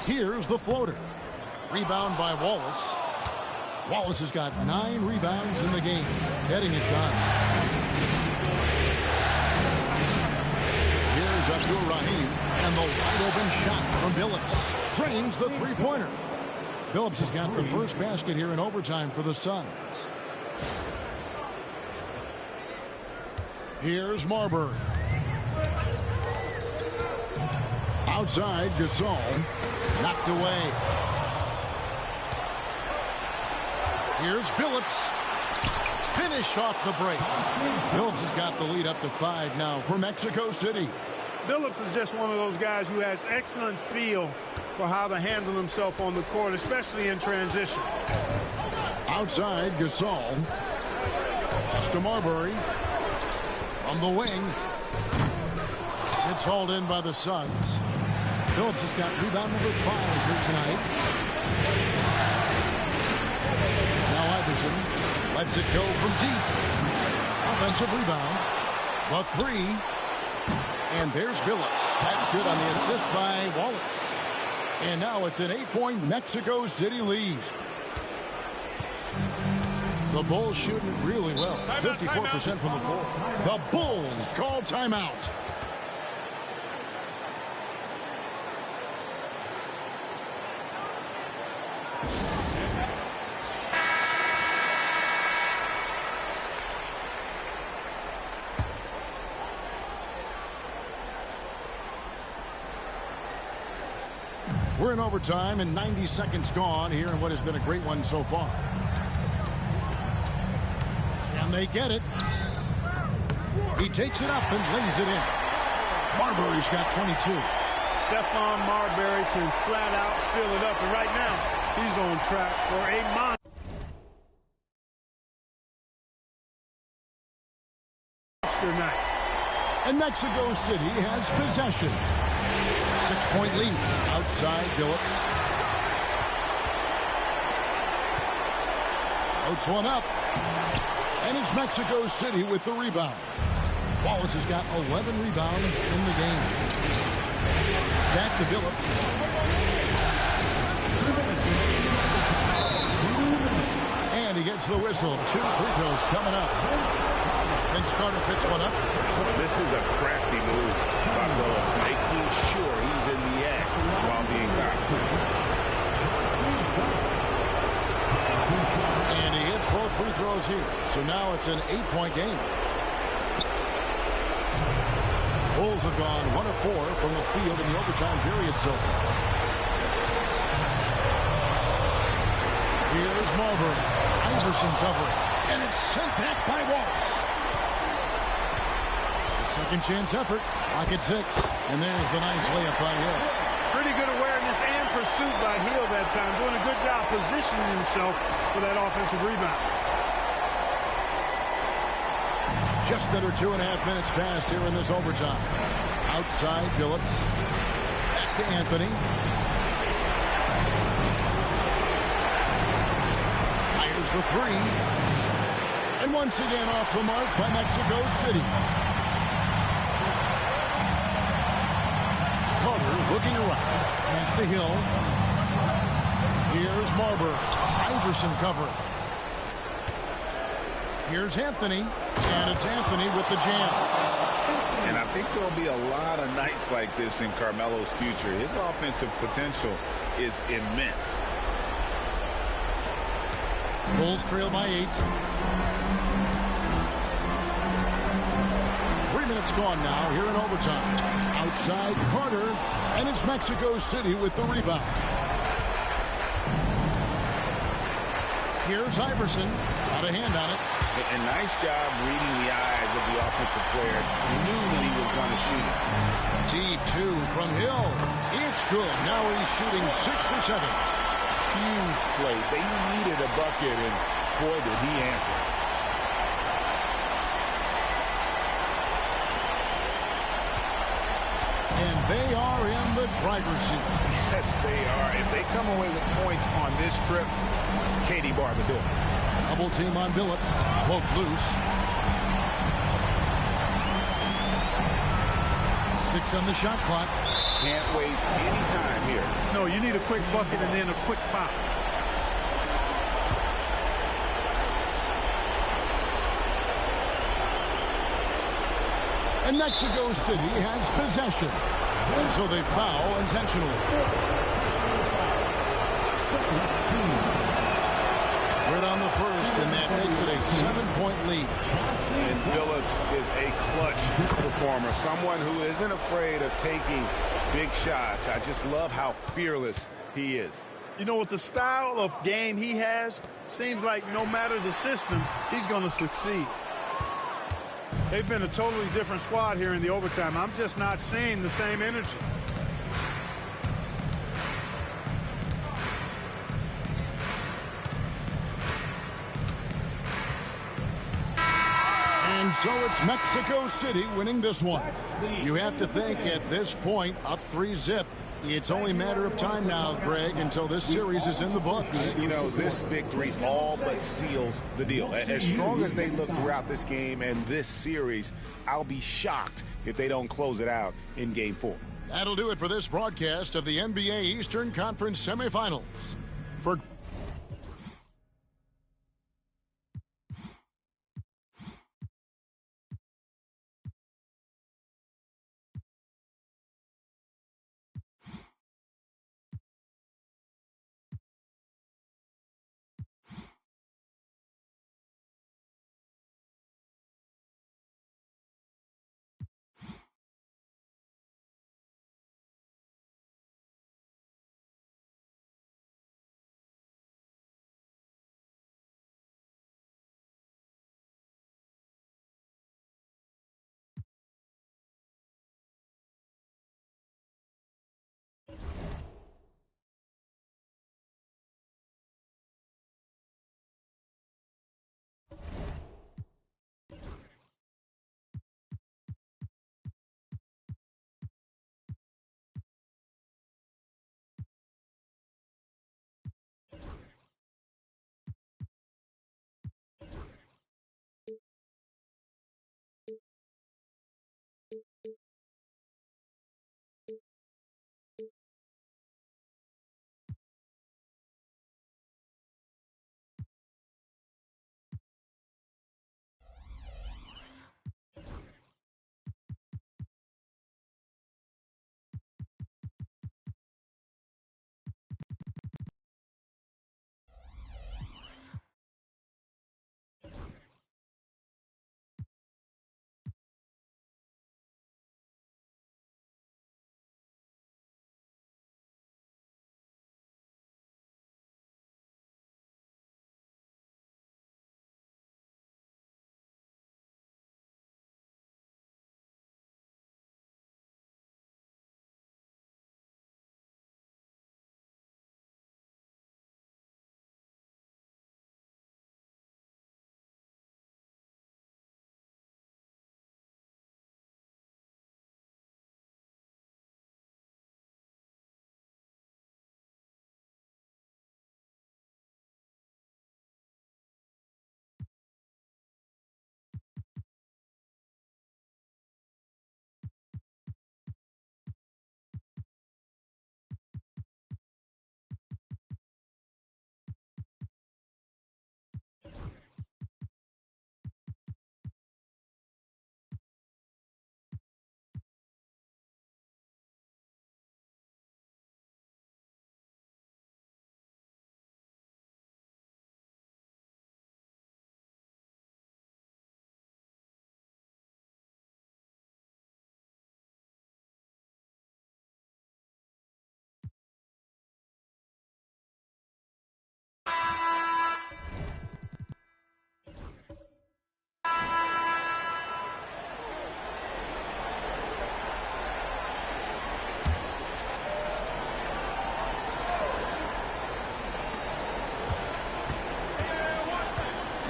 Speaker 1: Here's the floater. Rebound by Wallace. Wallace has got 9 rebounds in the game. Getting it done. Raheem. And the wide open shot from Billups. Drains the three-pointer. Billups has got the first basket here in overtime for the Suns. Here's Marbury. Outside, Gasol. Knocked away. Here's Billups. Finished off the break. Billups has got the lead up to 5 now for Mexico City.
Speaker 2: Billups is just one of those guys who has excellent feel for how to handle himself on the court, especially in transition.
Speaker 1: Outside, Gasol. To Marbury. From the wing. It's hauled in by the Suns. Billups has got rebound number 5 here tonight. Now Iverson lets it go from deep. Offensive rebound. The 3. And there's Billups. That's good on the assist by Wallace. And now it's an 8-point Mexico City lead. The Bulls shooting it really well. 54% from the floor. The Bulls call timeout. We're in overtime and 90 seconds gone here in what has been a great one so far. Can they get it? He takes it up and lays it in. Marbury's got 22.
Speaker 2: Stephon Marbury can flat out fill it up. And right now, he's on track for a monster night.
Speaker 1: And Mexico City has possession. 6-point lead outside Billups. Floats one up. And it's Mexico City with the rebound. Wallace has got 11 rebounds in the game. Back to Billups. And he gets the whistle. 2 free throws coming up. Vince Carter picks one up.
Speaker 3: This is a crafty move by Billups, making sure he's in the act while being caught.
Speaker 1: And he hits both free throws here. So now it's an 8-point game. Bulls have gone 1 of 4 from the field in the overtime period so far. Here's Marbury. Iverson covering. And it's sent back by Wallace. The second chance effort. Pocket 6. And there's the nice layup by Hill.
Speaker 2: Pretty good awareness and pursuit by Hill that time. Doing a good job positioning himself for that offensive rebound.
Speaker 1: Just under 2.5 minutes passed here in this overtime. Outside Billups. Back to Anthony. Fires the 3. And once again off the mark by Mexico City. Carter looking around. Pass to Hill. Here's Marbury. Iverson covering. Here's Anthony. And it's Anthony with the jam.
Speaker 3: And I think there'll be a lot of nights like this in Carmelo's future. His offensive potential is immense.
Speaker 1: Bulls trail by 8. 3 minutes gone now here in overtime. Outside Carter. And it's Mexico City with the rebound. Here's Iverson. Got a hand on it.
Speaker 3: And nice job reading the eyes of the offensive player. Knew when he was going to shoot it.
Speaker 1: Deep 2 from Hill. It's good. Now he's shooting 6 for 7.
Speaker 3: Huge play. They needed a bucket, and boy, did he answer.
Speaker 1: And they are in the driver's seat.
Speaker 3: Yes, they are. If they come away with points on this trip, Katie bar the door.
Speaker 1: Double team on Billups. Poke loose. 6 on the shot clock.
Speaker 3: Can't waste any time here.
Speaker 2: No, you need a quick bucket and then a quick foul.
Speaker 1: And Mexico City has possession. And so they foul intentionally. Good on the first, and that makes it a 7-point lead.
Speaker 8: And Phillips is a clutch performer, someone who isn't afraid of taking big shots. I just love how fearless he is.
Speaker 2: You know, with the style of game he has, seems like no matter the system, he's going to succeed. They've been a totally different squad here in the overtime. I'm just not seeing the same energy.
Speaker 1: And so it's Mexico City winning this one. You have to think at this point, up 3-zip. It's only a matter of time now, Greg, until this series is in the books.
Speaker 3: You know, this victory all but seals the deal. As strong as they look throughout this game and this series, I'll be shocked if they don't close it out in Game 4.
Speaker 1: That'll do it for this broadcast of the NBA Eastern Conference semifinals. For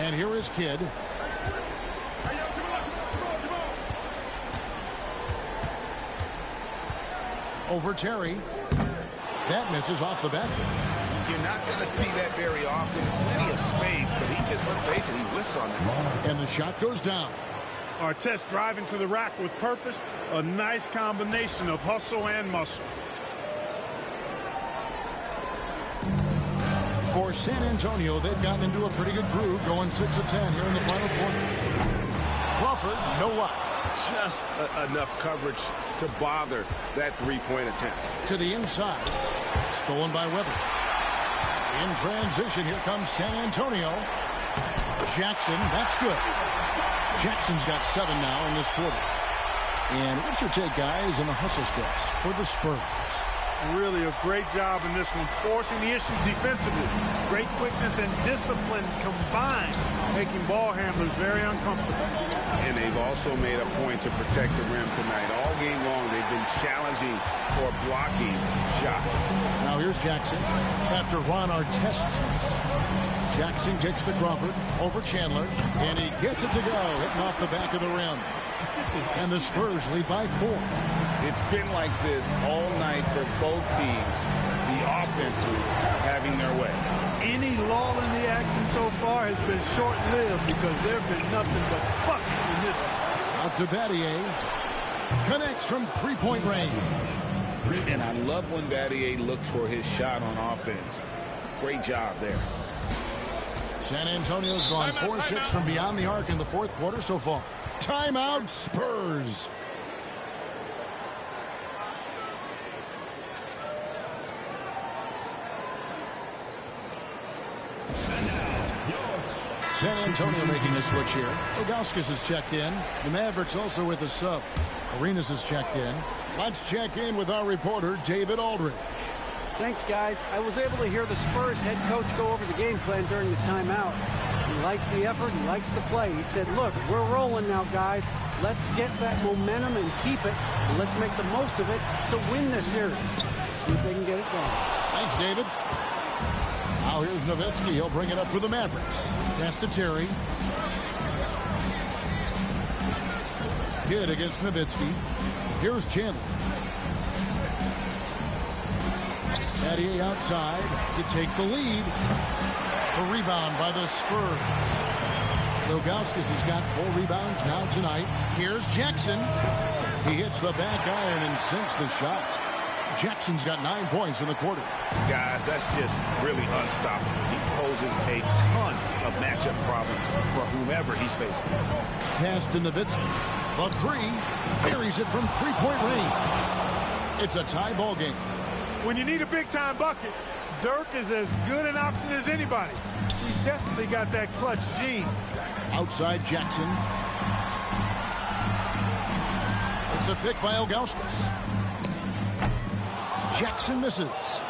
Speaker 1: And here is Kidd. Over Terry. That misses off the back.
Speaker 3: You're not going to see that very often. Plenty of space, but he just, let's face it, he whiffs on that.
Speaker 1: And the shot goes down.
Speaker 2: Artest driving to the rack with purpose. A nice combination of hustle and muscle.
Speaker 1: For San Antonio, they've gotten into a pretty good groove, going 6 of 10 here in the final quarter. Crawford, no luck.
Speaker 8: just enough coverage to bother that three-point attempt.
Speaker 1: To the inside. Stolen by Weber. In transition, here comes San Antonio. Jackson, that's good. Jackson's got 7 now in this quarter. And what's your take, guys, on the hustle steps for the Spurs?
Speaker 2: Really a great job in this one, forcing the issue defensively. Great quickness and discipline combined, making ball handlers very uncomfortable.
Speaker 8: And they've also made a point to protect the rim tonight. All game long, they've been challenging or blocking shots.
Speaker 1: Now here's Jackson after Ron Artest's miss. Jackson kicks to Crawford over Chandler, and he gets it to go, hitting off the back of the rim. And the Spurs lead by 4.
Speaker 3: It's been like this all night for both teams. The offenses having their way.
Speaker 2: Any lull in the action so far has been short-lived because there have been nothing but buckets in this one.
Speaker 1: Out to Battier. Connects from three-point range.
Speaker 3: And I love when Battier looks for his shot on offense. Great job there.
Speaker 1: San Antonio's gone 4-6 from beyond the arc in the fourth quarter so far. Timeout, Spurs. San Antonio making a switch here. Ilgauskas has checked in. The Mavericks also with a sub. Arenas has checked in. Let's check in with our reporter, David Aldridge.
Speaker 4: Thanks, guys. I was able to hear the Spurs head coach go over the game plan during the timeout. He likes the effort. He likes the play. He said, look, we're rolling now, guys. Let's get that momentum and keep it. And let's make the most of it to win this series. See if they can get it going.
Speaker 1: Thanks, David. Now here's Nowitzki. He'll bring it up for the Mavericks. Pass to Terry. Kidd against Nowitzki. Here's Chandler. Battier outside to take the lead. The rebound by the Spurs. Ilgauskas has got 4 rebounds now tonight. Here's Jackson. He hits the back iron and sinks the shot. Jackson's got 9 points in the quarter.
Speaker 3: Guys, that's just really unstoppable. He poses a ton of matchup problems for whomever he's facing.
Speaker 1: Pass to Nowitzki. The 3 carries it from three-point range. It's a tie ball game.
Speaker 2: When you need a big-time bucket, Dirk is as good an option as anybody. He's definitely got that clutch gene.
Speaker 1: Outside Jackson. It's a pick by Ilgauskas. Jackson misses.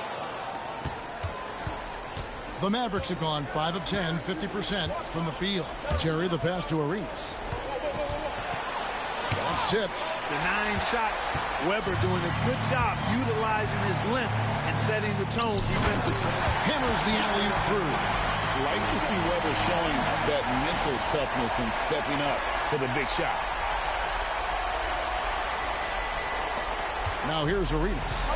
Speaker 1: The Mavericks have gone 5 of 10, 50% from the field. Terry, the pass to Arenas. It's tipped.
Speaker 2: Denying shots. Weber doing a good job utilizing his length and setting the tone defensively.
Speaker 1: Hammers the alley-oop through.
Speaker 3: Like to see Weber showing that mental toughness and stepping up for the big shot.
Speaker 1: Now here's Arenas.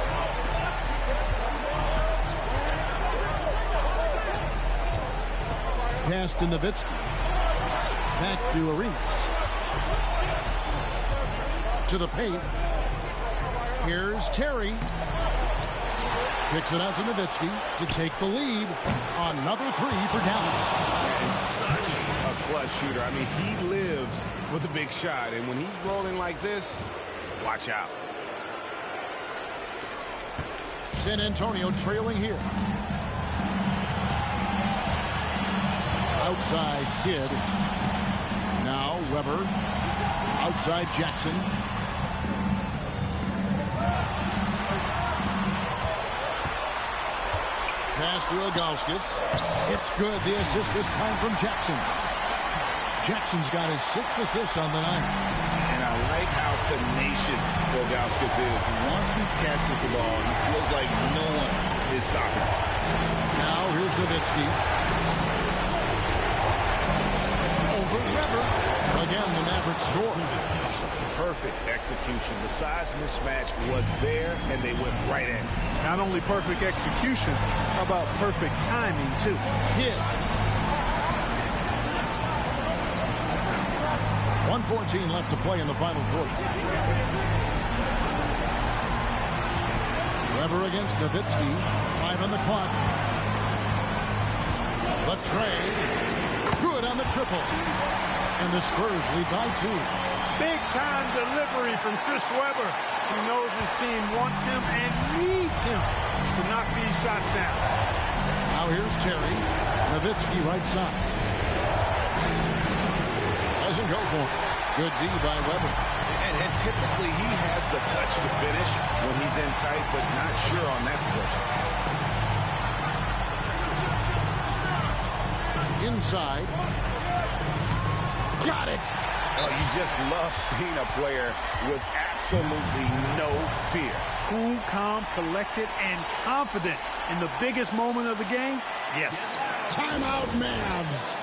Speaker 1: Pass to Nowitzki. Back to Arenas. To the paint. Here's Terry. Kicks it out to Nowitzki to take the lead. Another 3 for Dallas.
Speaker 8: And such a clutch shooter. I mean, he lives with a big shot. And when he's rolling like this, watch out.
Speaker 1: San Antonio trailing here. Outside Kidd. Now Weber. Outside Jackson. Pass to Ilgauskas. It's good. The assist this time from Jackson. Jackson's got his 6th assist on the night.
Speaker 3: And I like how tenacious Ilgauskas is. Once he catches the ball, he feels like no one is stopping him.
Speaker 1: Now here's Nowitzki. Over Weber. Again, the Mavericks score.
Speaker 3: Perfect execution. The size mismatch was there, and they went right in.
Speaker 2: Not only perfect execution, how about perfect timing, too?
Speaker 1: Kidd. 1:14 left to play in the final quarter. Weber against Nowitzki. 5 on the clock. The trade. Good on the triple. And the Spurs lead by 2.
Speaker 2: Big-time delivery from Chris Webber. He knows his team wants him and needs him to knock these shots down.
Speaker 1: Now here's Terry. Nowitzki right side. Doesn't go for it. Good D by Webber.
Speaker 3: And typically he has the touch to finish when he's in tight, but not sure on that possession.
Speaker 1: Inside. Got it.
Speaker 3: Oh, you just love seeing a player with absolutely no fear.
Speaker 2: Cool, calm, collected, and confident in the biggest moment of the game. Yes.
Speaker 1: Timeout, Mavs.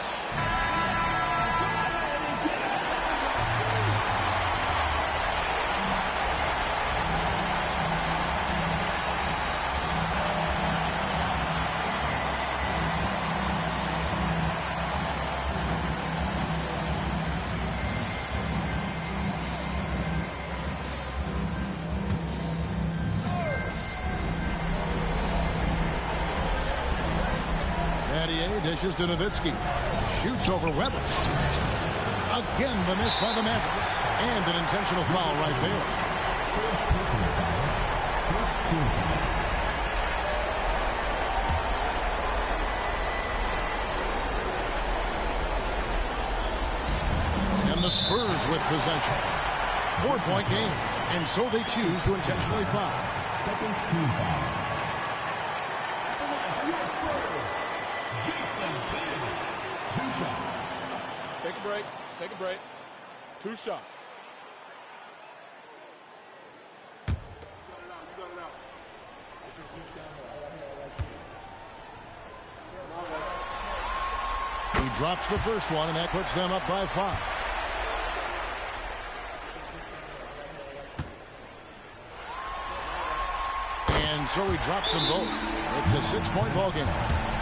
Speaker 1: Dishes to Nowitzki. Shoots over Webber. Again, the miss by the Mavericks. And an intentional foul right there. And the Spurs with possession. 4-point game. And so they choose to intentionally foul.
Speaker 5: Second team foul. Two shots.
Speaker 7: Take a break. Take a break. 2 shots.
Speaker 1: He drops the first one, and that puts them up by 5. And so he drops them both. It's a 6-point ball game.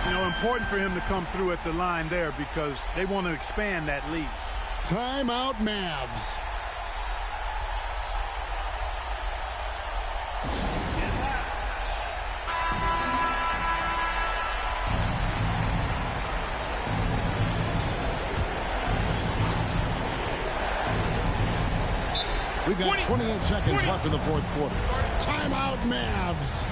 Speaker 2: You know, important for him to come through at the line there because they want to expand that lead.
Speaker 1: Timeout, Mavs. We've got 28 seconds left in the fourth quarter. Timeout, Mavs.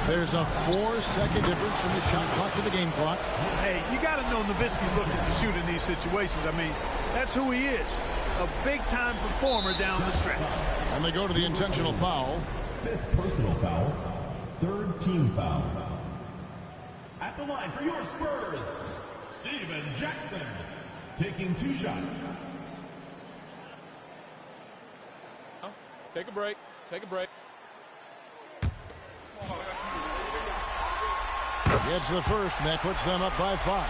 Speaker 1: There's a 4-second difference from the shot clock to the game clock.
Speaker 2: Hey, you got to know Nowitzki's looking to shoot in these situations. I mean, that's who he is. A big-time performer down the stretch.
Speaker 1: And they go to the intentional foul.
Speaker 5: 5th personal foul. 3rd team foul. At the line for your Spurs, Steven Jackson, taking 2 shots.
Speaker 7: Take a break. Take a break.
Speaker 1: Gets the first, and that puts them up by 5.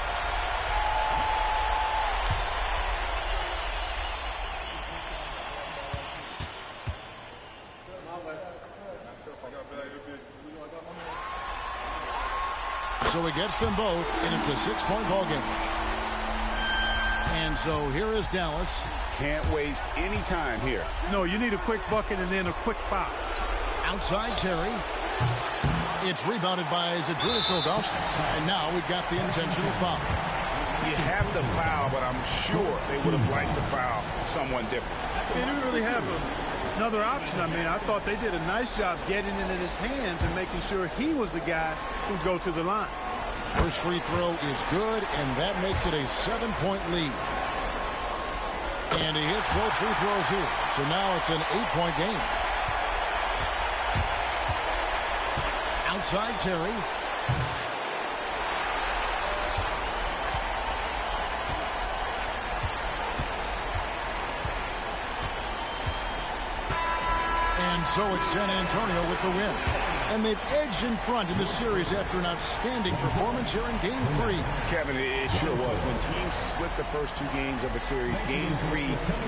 Speaker 1: So he gets them both, and it's a 6-point ball game. And so here is Dallas.
Speaker 3: Can't waste any time here.
Speaker 2: No, you need a quick bucket and then a quick foul.
Speaker 1: Outside Terry. It's rebounded by Zydrunas Ilgauskas. And now we've got the intentional foul.
Speaker 3: You have to foul, but I'm sure they would have liked to foul someone different.
Speaker 2: They didn't really have another option. I mean, I thought they did a nice job getting it in his hands and making sure he was the guy who'd go to the line.
Speaker 1: First free throw is good, and that makes it a 7-point lead. And he hits both free throws here. So now it's an 8-point game. Outside Terry. And so it's San Antonio with the win. And they've edged in front in the series after an outstanding performance here in Game 3.
Speaker 3: Kevin, it sure was. When teams split the first 2 games of a series, Game 3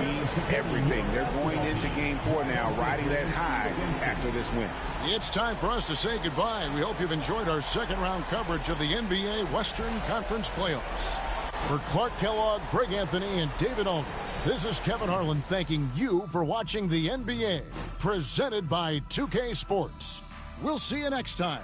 Speaker 3: means everything. They're going into Game 4 now, riding that high after this win.
Speaker 1: It's time for us to say goodbye. We hope you've enjoyed our second-round coverage of the NBA Western Conference Playoffs. For Clark Kellogg, Greg Anthony, and David Aldridge, this is Kevin Harlan thanking you for watching the NBA, presented by 2K Sports. We'll see you next time.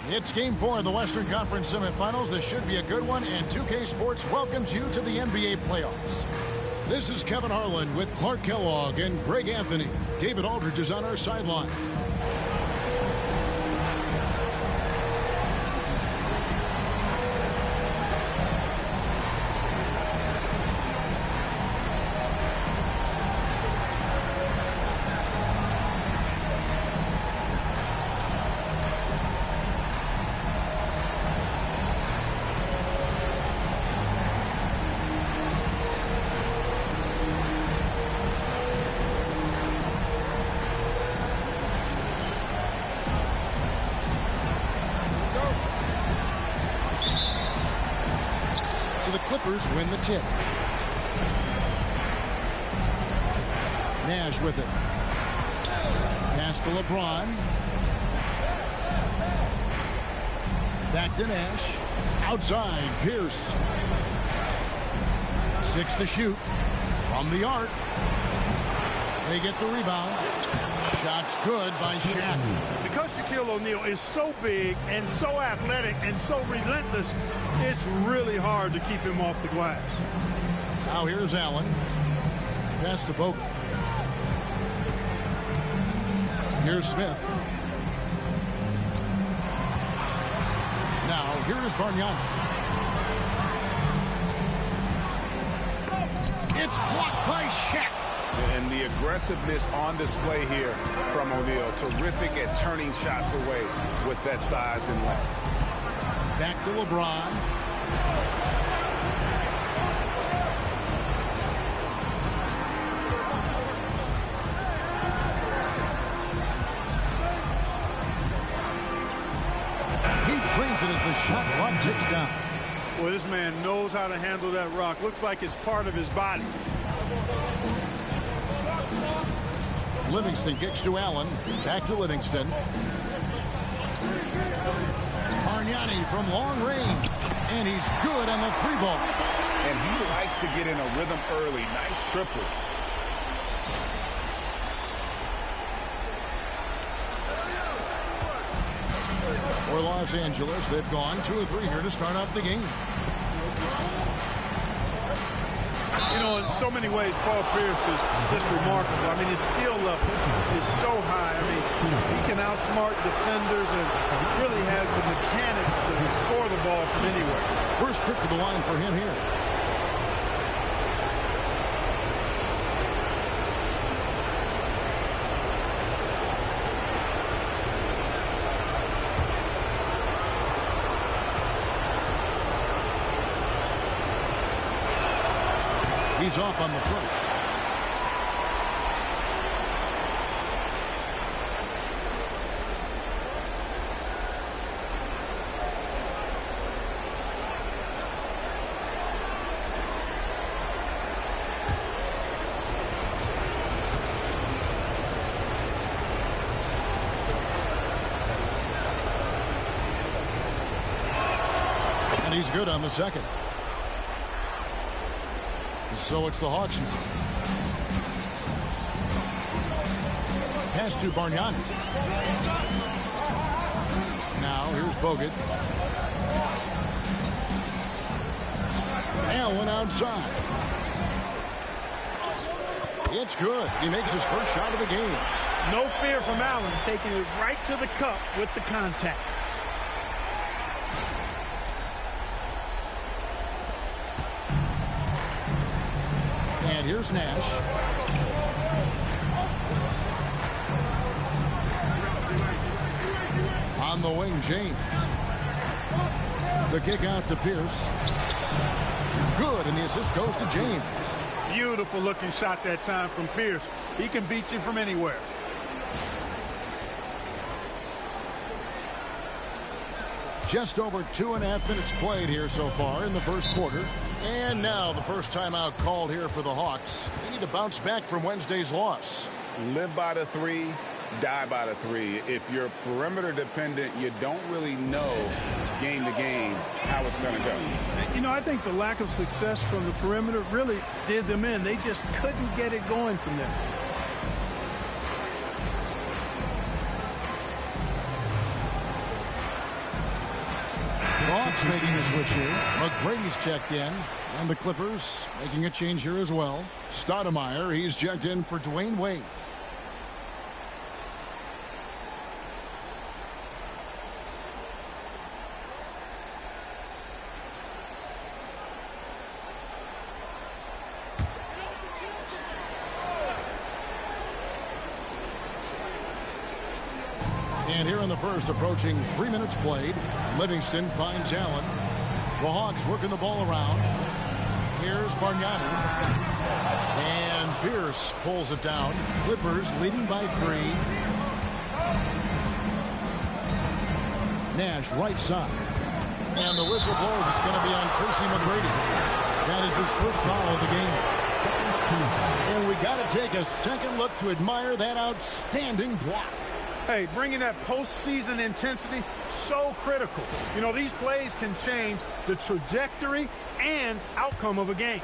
Speaker 1: It's Game 4 of the Western Conference semifinals. This should be a good one, and 2K Sports welcomes you to the NBA playoffs. This is Kevin Harlan with Clark Kellogg and Greg Anthony. David Aldridge is on our sideline. Clippers win the tip. Nash with it. Pass to LeBron. Back to Nash. Outside, Pierce. 6 to shoot. From the arc. They get the rebound. Shot's good by Shaq.
Speaker 2: Because Shaquille O'Neal is so big and so athletic and so relentless, it's really hard to keep him off the glass.
Speaker 1: Now here's Allen. Pass to Bogut. Here's Smith. Now here's Bargnani. It's blocked by Shaq.
Speaker 8: And the aggressiveness on display here from O'Neal. Terrific at turning shots away with that size and length.
Speaker 1: Back to LeBron. He trains it as the shot clock ticks down.
Speaker 2: Well, this man knows how to handle that rock. Looks like it's part of his body.
Speaker 1: Livingston kicks to Allen. Back to Livingston. Bargnani from long range. And he's good on the 3-ball.
Speaker 8: And he likes to get in a rhythm early. Nice triple.
Speaker 1: For Los Angeles, they've gone 2 of 3 here to start off the game.
Speaker 2: You know, in so many ways, Paul Pierce is just remarkable. I mean, his skill level is so high. I mean, he can outsmart defenders and really has the mechanics to score the ball from anywhere.
Speaker 1: First trip to the line for him here. He's off on the first. And he's good on the second. So it's the Hawks. Pass to Bargnani. Now here's Bogut. Allen outside. It's good. He makes his first shot of the game.
Speaker 2: No fear from Allen, taking it right to the cup with the contact.
Speaker 1: And here's Nash. On the wing, James. The kick out to Pierce. Good, and the assist goes to James.
Speaker 2: Beautiful looking shot that time from Pierce. He can beat you from anywhere.
Speaker 1: Just over 2.5 minutes played here so far in the first quarter. And now the first timeout called here for the Hawks. They need to bounce back from Wednesday's loss.
Speaker 3: Live by the three, die by the three. If you're perimeter dependent, you don't really know game to game how it's going to go.
Speaker 2: You know, I think the lack of success from the perimeter really did them in. They just couldn't get it going from there.
Speaker 1: Hawks making a switch here. McGrady's checked in. And the Clippers making a change here as well. Stoudemire, he's checked in for Dwayne Wade. And here in the first, approaching 3 minutes played, Livingston finds Allen. The Hawks working the ball around. Here's Bargnani. And Pierce pulls it down. Clippers leading by 3. Nash right side. And the whistle blows. It's going to be on Tracy McGrady. That is his first foul of the game. And we got to take a second look to admire that outstanding block.
Speaker 2: Hey, bringing that postseason intensity, so critical. You know, these plays can change the trajectory and outcome of a game.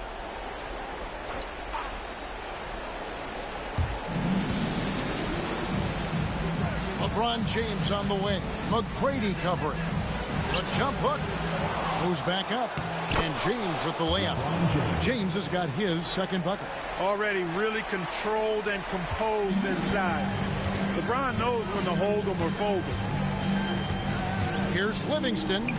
Speaker 1: LeBron James on the wing. McGrady covering. The jump hook moves back up. And James with the layup. James has got his second bucket.
Speaker 2: Already really controlled and composed inside. LeBron knows when to hold them or fold them.
Speaker 1: Here's Livingston.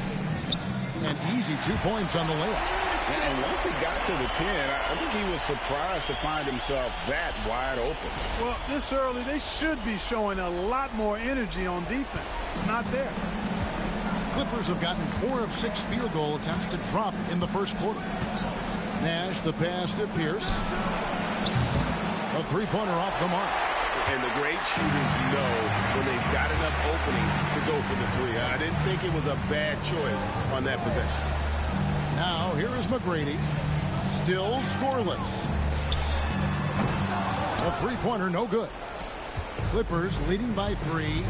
Speaker 1: And easy 2 points on the layup.
Speaker 3: And once he got to the 10, I think he was surprised to find himself that wide open.
Speaker 2: Well, this early, they should be showing a lot more energy on defense. It's not there.
Speaker 1: Clippers have gotten 4 of 6 field goal attempts to drop in the first quarter. Nash, the pass to Pierce. A three-pointer off the mark.
Speaker 8: And the great shooters know when they've got enough opening to go for the three. I didn't think it was a bad choice on that possession.
Speaker 1: Now, here is McGrady. Still scoreless. A three-pointer, no good. Clippers leading by 3.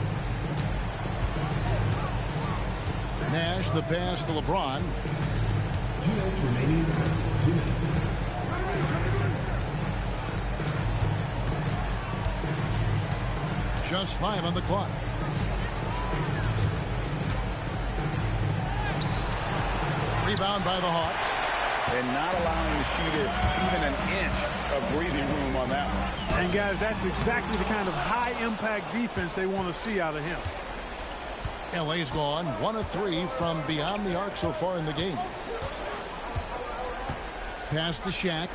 Speaker 1: Nash, the pass to LeBron.
Speaker 5: 2 minutes remaining in the first. 2 minutes.
Speaker 1: Just 5 on the clock. Rebound by the Hawks.
Speaker 3: And not allowing the shooter even an inch of breathing room on that one.
Speaker 2: And, guys, that's exactly the kind of high-impact defense they want to see out of him.
Speaker 1: LA's gone 1 of 3 from beyond the arc so far in the game. Pass to Shaq.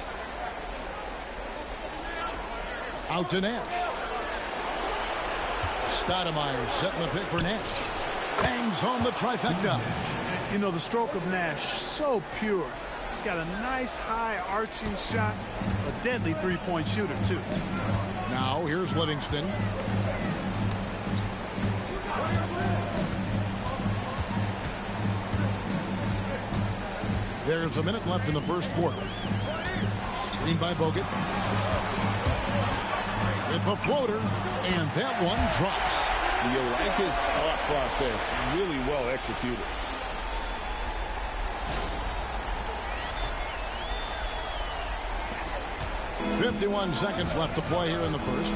Speaker 1: Out to Nash. Stoudemire setting the pick for Nash. Bangs home the trifecta.
Speaker 2: You know, the stroke of Nash, so pure. He's got a nice high arching shot. A deadly three-point shooter, too.
Speaker 1: Now here's Livingston. There's a minute left in the first quarter. Screen by Bogut. With the floater, and that one drops.
Speaker 3: You like his thought process, really well executed.
Speaker 1: 51 seconds left to play here in the first.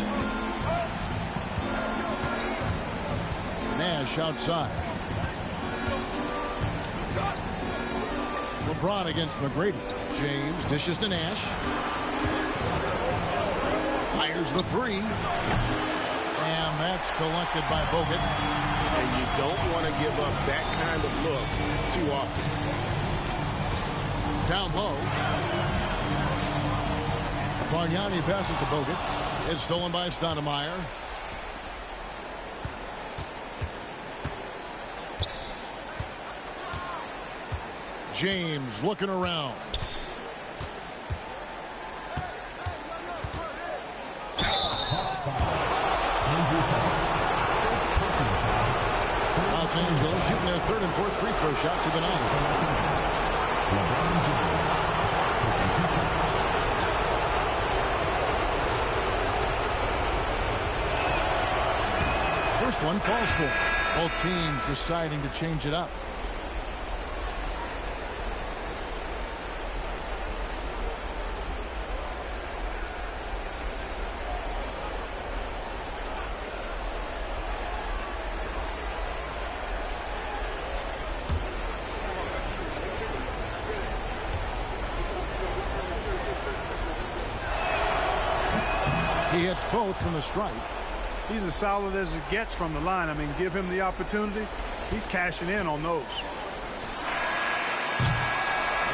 Speaker 1: Nash outside. LeBron against McGrady. James dishes to Nash. Fires the three. And that's collected by Bogut.
Speaker 8: And you don't want to give up that kind of look too often.
Speaker 1: Down low. Bargnani passes to Bogut. It's stolen by Stoudemire. James looking around. Los Angeles shooting their third and fourth free throw shots of the night. First one falls for. Both teams deciding to change it up. He hits both from the stripe.
Speaker 2: He's as solid as it gets from the line. I mean, give him the opportunity. He's cashing in on those.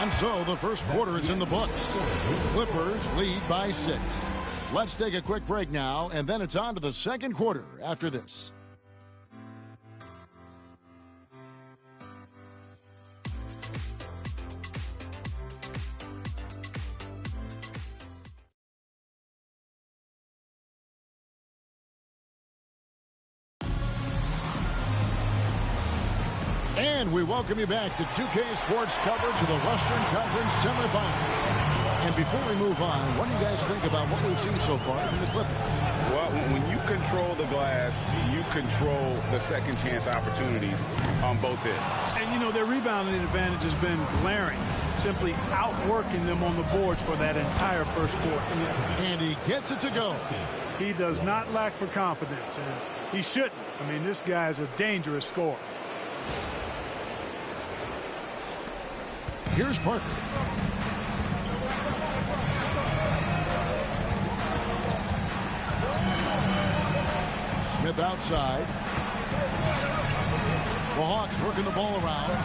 Speaker 1: And so the first quarter is in the books. Clippers lead by 6. Let's take a quick break now, and then it's on to the second quarter after this. And we welcome you back to 2K Sports coverage of the Western Conference semifinal. And before we move on, what do you guys think about what we've seen so far from the Clippers?
Speaker 3: Well, when you control the glass, you control the second chance opportunities on both ends.
Speaker 2: And, you know, their rebounding advantage has been glaring, simply outworking them on the boards for that entire first quarter.
Speaker 1: And he gets it to go.
Speaker 2: He does not lack for confidence, and he shouldn't. I mean, this guy is a dangerous scorer.
Speaker 1: Here's Parker. Smith outside. The Hawks working the ball around.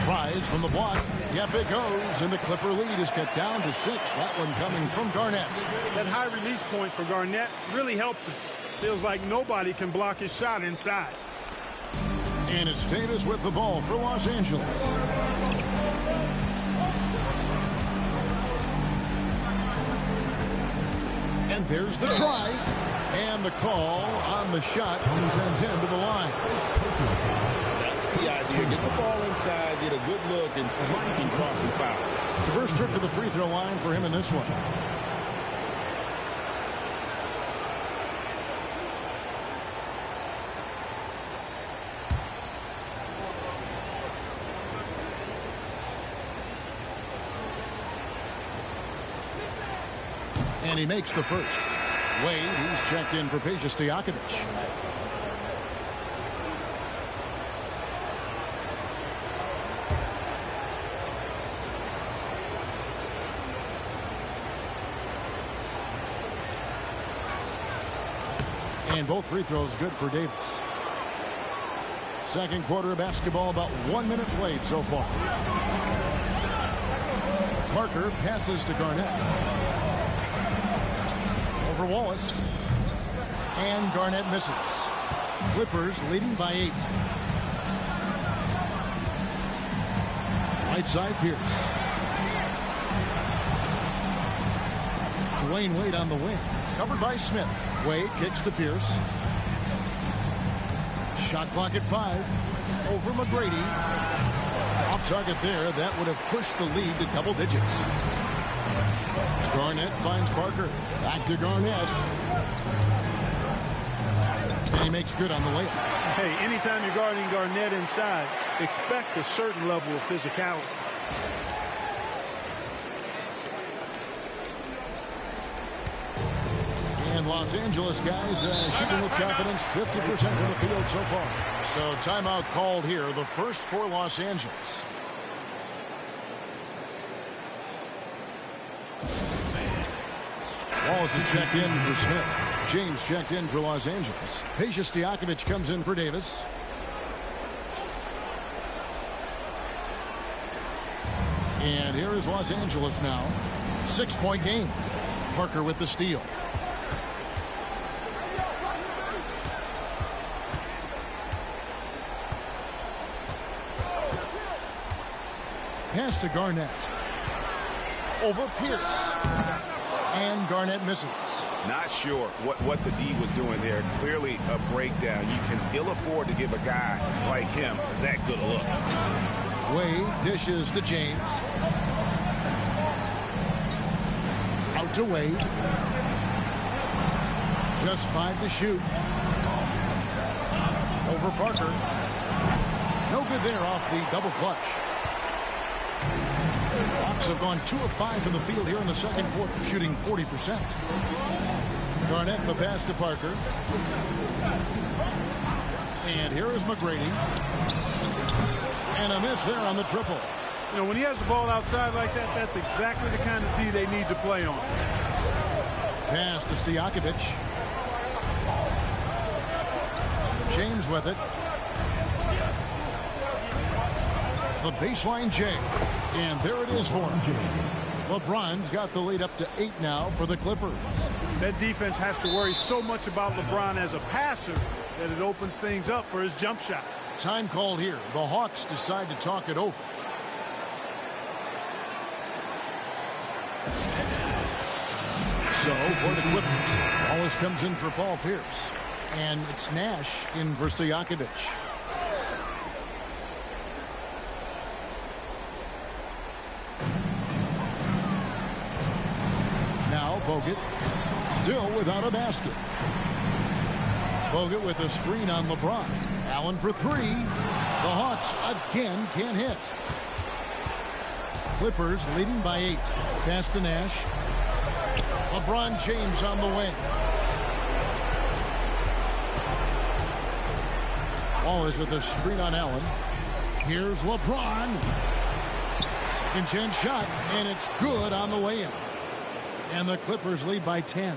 Speaker 1: Tries from the block. Yep, it goes. And the Clipper lead is cut down to 6. That one coming from Garnett.
Speaker 2: That high release point for Garnett really helps him. Feels like nobody can block his shot inside.
Speaker 1: And it's Davis with the ball for Los Angeles. And there's the drive. And the call on the shot and sends him to the line.
Speaker 6: That's the idea. Get the ball inside, get a good look, and see if you can cross and foul.
Speaker 1: The first trip to the free throw line for him in this one. And he makes the first. Wade, he's checked in for Peja Stojakovic. And both free throws good for Davis. Second quarter of basketball, about 1 minute played so far. Parker passes to Garnett. Over Wallace. And Garnett misses. Clippers leading by 8. Right side, Pierce. Dwayne Wade on the wing. Covered by Smith. Wade kicks to Pierce. Shot clock at 5. Over McGrady. Off target there. That would have pushed the lead to double digits. Garnett finds Parker. Back to Garnett. And he makes good on the layup.
Speaker 2: Hey, anytime you're guarding Garnett inside, expect a certain level of physicality.
Speaker 1: And Los Angeles guys shooting with confidence, 50% from the field so far. So timeout called here, the first for Los Angeles. Wallace is checked in for Smith. James checked in for Los Angeles. Peja Stojakovic comes in for Davis. And here is Los Angeles now. 6-point game. Parker with the steal. Pass to Garnett. Over Pierce. And Garnett misses.
Speaker 3: Not sure what the D was doing there. Clearly a breakdown. You can ill afford to give a guy like him that good a look.
Speaker 1: Wade dishes to James. Out to Wade. Just 5 to shoot. Over Parker. No good there off the double clutch. Hawks have gone 2 of 5 from the field here in the second quarter, shooting 40%. Garnett the pass to Parker. And here is McGrady. And a miss there on the triple.
Speaker 2: You know, when he has the ball outside like that, that's exactly the kind of D they need to play on.
Speaker 1: Pass to Stojakovic. James with it. The baseline J. And there it is for him. LeBron's got the lead up to 8 now for the Clippers.
Speaker 2: That defense has to worry so much about LeBron as a passer that it opens things up for his jump shot.
Speaker 1: Time called here. The Hawks decide to talk it over. So for the Clippers, Wallace comes in for Paul Pierce. And it's Nash in for Stojakovic. Now Bogut, still without a basket. Bogut with a screen on LeBron. Allen for 3. The Hawks again can't hit. Clippers leading by 8. Pass to Nash. LeBron James on the wing. Wallace with a screen on Allen. Here's LeBron. Second chance shot, and it's good on the way in. And the Clippers lead by 10.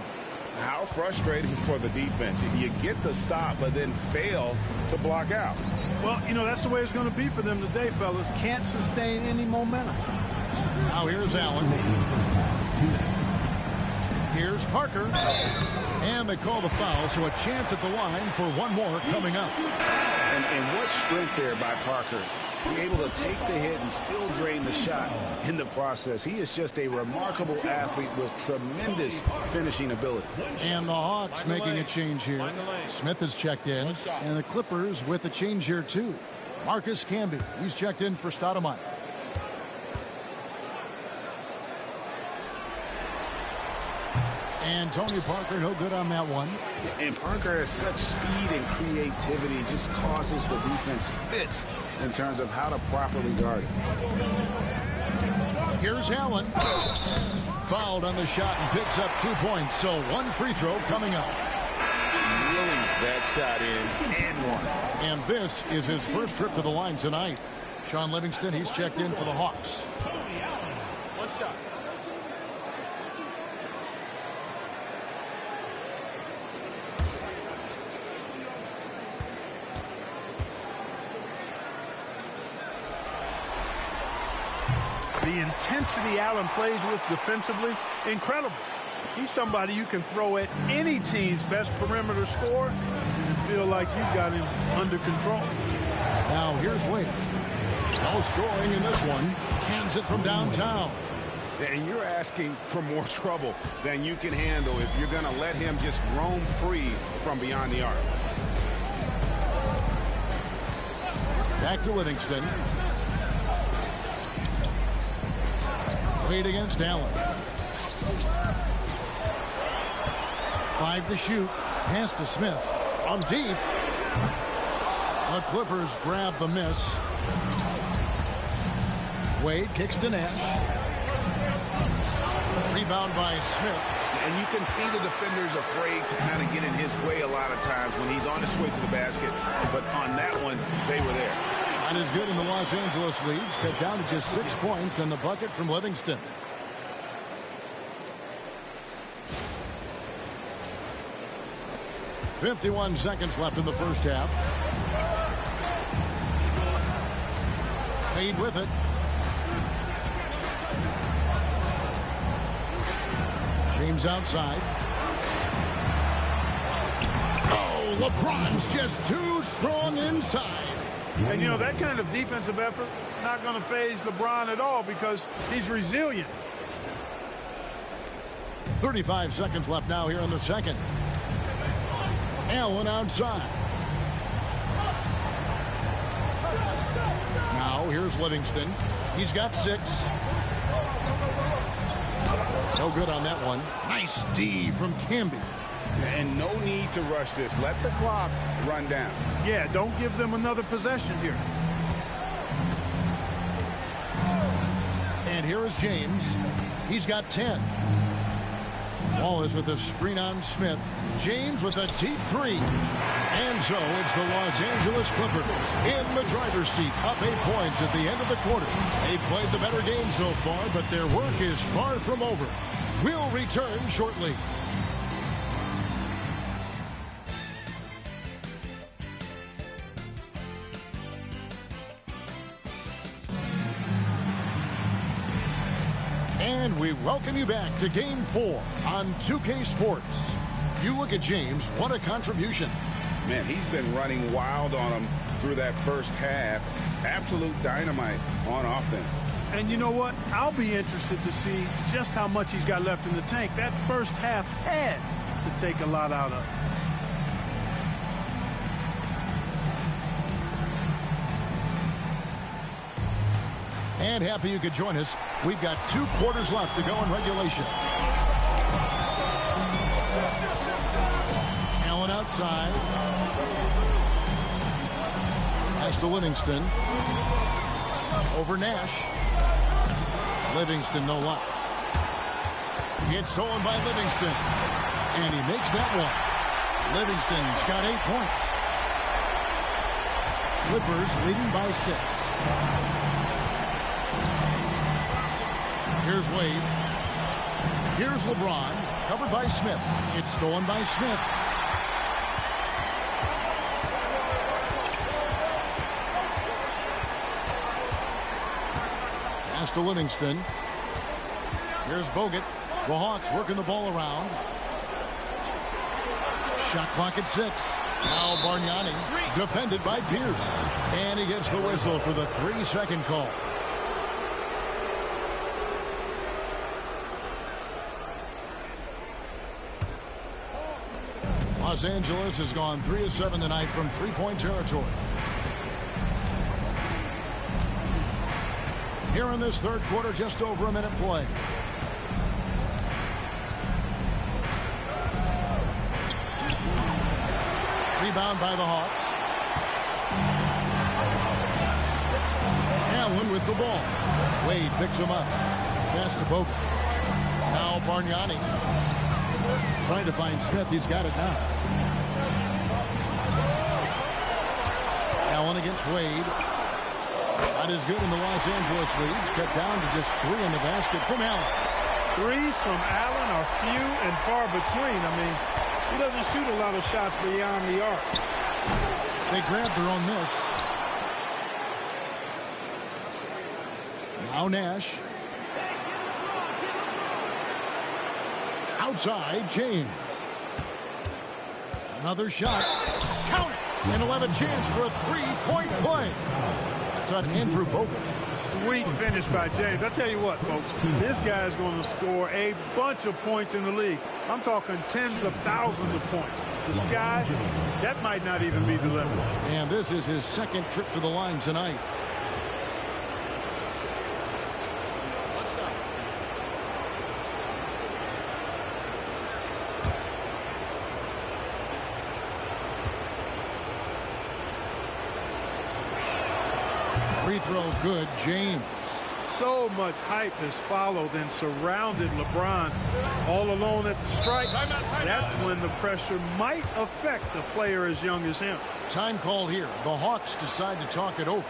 Speaker 3: How frustrating for the defense. You get the stop, but then fail to block out.
Speaker 2: Well, you know, that's the way it's going to be for them today, fellas. Can't sustain any momentum.
Speaker 1: Now here's Allen. Here's Parker. And they call the foul, so a chance at the line for one more coming up.
Speaker 3: And what strength there by Parker. Be able to take the hit and still drain the shot in the process. He is just a remarkable athlete with tremendous finishing ability.
Speaker 1: And the Hawks making a change here. Smith is checked in, and the Clippers with a change here too. Marcus Camby, he's checked in for Stoudemire. And Tony Parker, no good on that one.
Speaker 3: And Parker has such speed and creativity, just causes the defense fits in terms of how to properly guard it.
Speaker 1: Here's Allen. Fouled on the shot and picks up 2 points. So one free throw coming up.
Speaker 6: Really that shot in and one.
Speaker 1: And this is his first trip to the line tonight. Sean Livingston, he's checked in for the Hawks.
Speaker 7: One shot.
Speaker 2: The intensity Allen plays with defensively, incredible. He's somebody you can throw at any team's best perimeter scorer and feel like you've got him under control.
Speaker 1: Now here's Wade. No scoring in this one. Cans it from downtown.
Speaker 3: And you're asking for more trouble than you can handle if you're going to let him just roam free from beyond the arc.
Speaker 1: Back to Livingston. Wade against Allen. 5 to shoot. Pass to Smith. From deep. The Clippers grab the miss. Wade kicks to Nash. Rebound by Smith.
Speaker 3: And you can see the defenders afraid to kind of get in his way a lot of times when he's on his way to the basket. But on that one, they were there.
Speaker 1: Shot is good, and the Los Angeles leads cut down to just 6 points and the bucket from Livingston. .51 seconds left in the first half. Fade with it. James outside. Oh, LeBron's just too strong inside.
Speaker 2: And, you know, that kind of defensive effort not going to faze LeBron at all because he's resilient.
Speaker 1: 35 seconds left now here in the second. Allen outside. Now here's Livingston. He's got 6. No good on that one. Nice D from Camby.
Speaker 3: And no need to rush this. Let the clock run down.
Speaker 2: Yeah, don't give them another possession here.
Speaker 1: And here is James. He's got 10. Wallace with a screen on Smith. James with a deep 3. And so it's the Los Angeles Clippers in the driver's seat, up 8 points at the end of the quarter. They've played the better game so far, but their work is far from over. We'll return shortly. And we welcome you back to Game 4 on 2K Sports. You look at James, what a contribution.
Speaker 3: Man, he's been running wild on him through that first half. Absolute dynamite on offense.
Speaker 2: And you know what? I'll be interested to see just how much he's got left in the tank. That first half had to take a lot out of.
Speaker 1: And happy you could join us. We've got 2 quarters left to go in regulation. Allen outside. Pass to Livingston. Over Nash. Livingston no luck. It's stolen by Livingston. And he makes that one. Livingston's got 8 points. Clippers leading by 6. Here's Wade. Here's LeBron, covered by Smith. It's stolen by Smith. Pass to Livingston. Here's Bogut. The Hawks working the ball around. Shot clock at 6. Now Bargnani, defended by Pierce. And he gets the whistle for the 3-second call. Los Angeles has gone 3 of 7 tonight from 3-point territory. Here in this third quarter, just over a minute play. Rebound by the Hawks. Allen with the ball. Wade picks him up. Pass to Bogut. Now Bargnani. Trying to find Smith. He's got it now. Allen against Wade. Shot is good, and the Los Angeles leads cut down to just 3 in the basket from Allen.
Speaker 2: Threes from Allen are few and far between. I mean, he doesn't shoot a lot of shots beyond the arc.
Speaker 1: They grabbed their own miss. Now Nash. Outside, James. Another shot. Count it. And he'll have a chance for a 3-point play. That's on Andrew Bogut.
Speaker 2: Sweet finish by James. I tell you what, folks, this guy is going to score a bunch of points in the league. I'm talking tens of thousands of points. The sky, that might not even be the limit.
Speaker 1: And this is his second trip to the line tonight. Free throw good. James.
Speaker 2: so much hype has followed and surrounded LeBron all alone at the stripe. That's when the pressure might affect a player as young as him.
Speaker 1: Time call here. The Hawks decide to talk it over.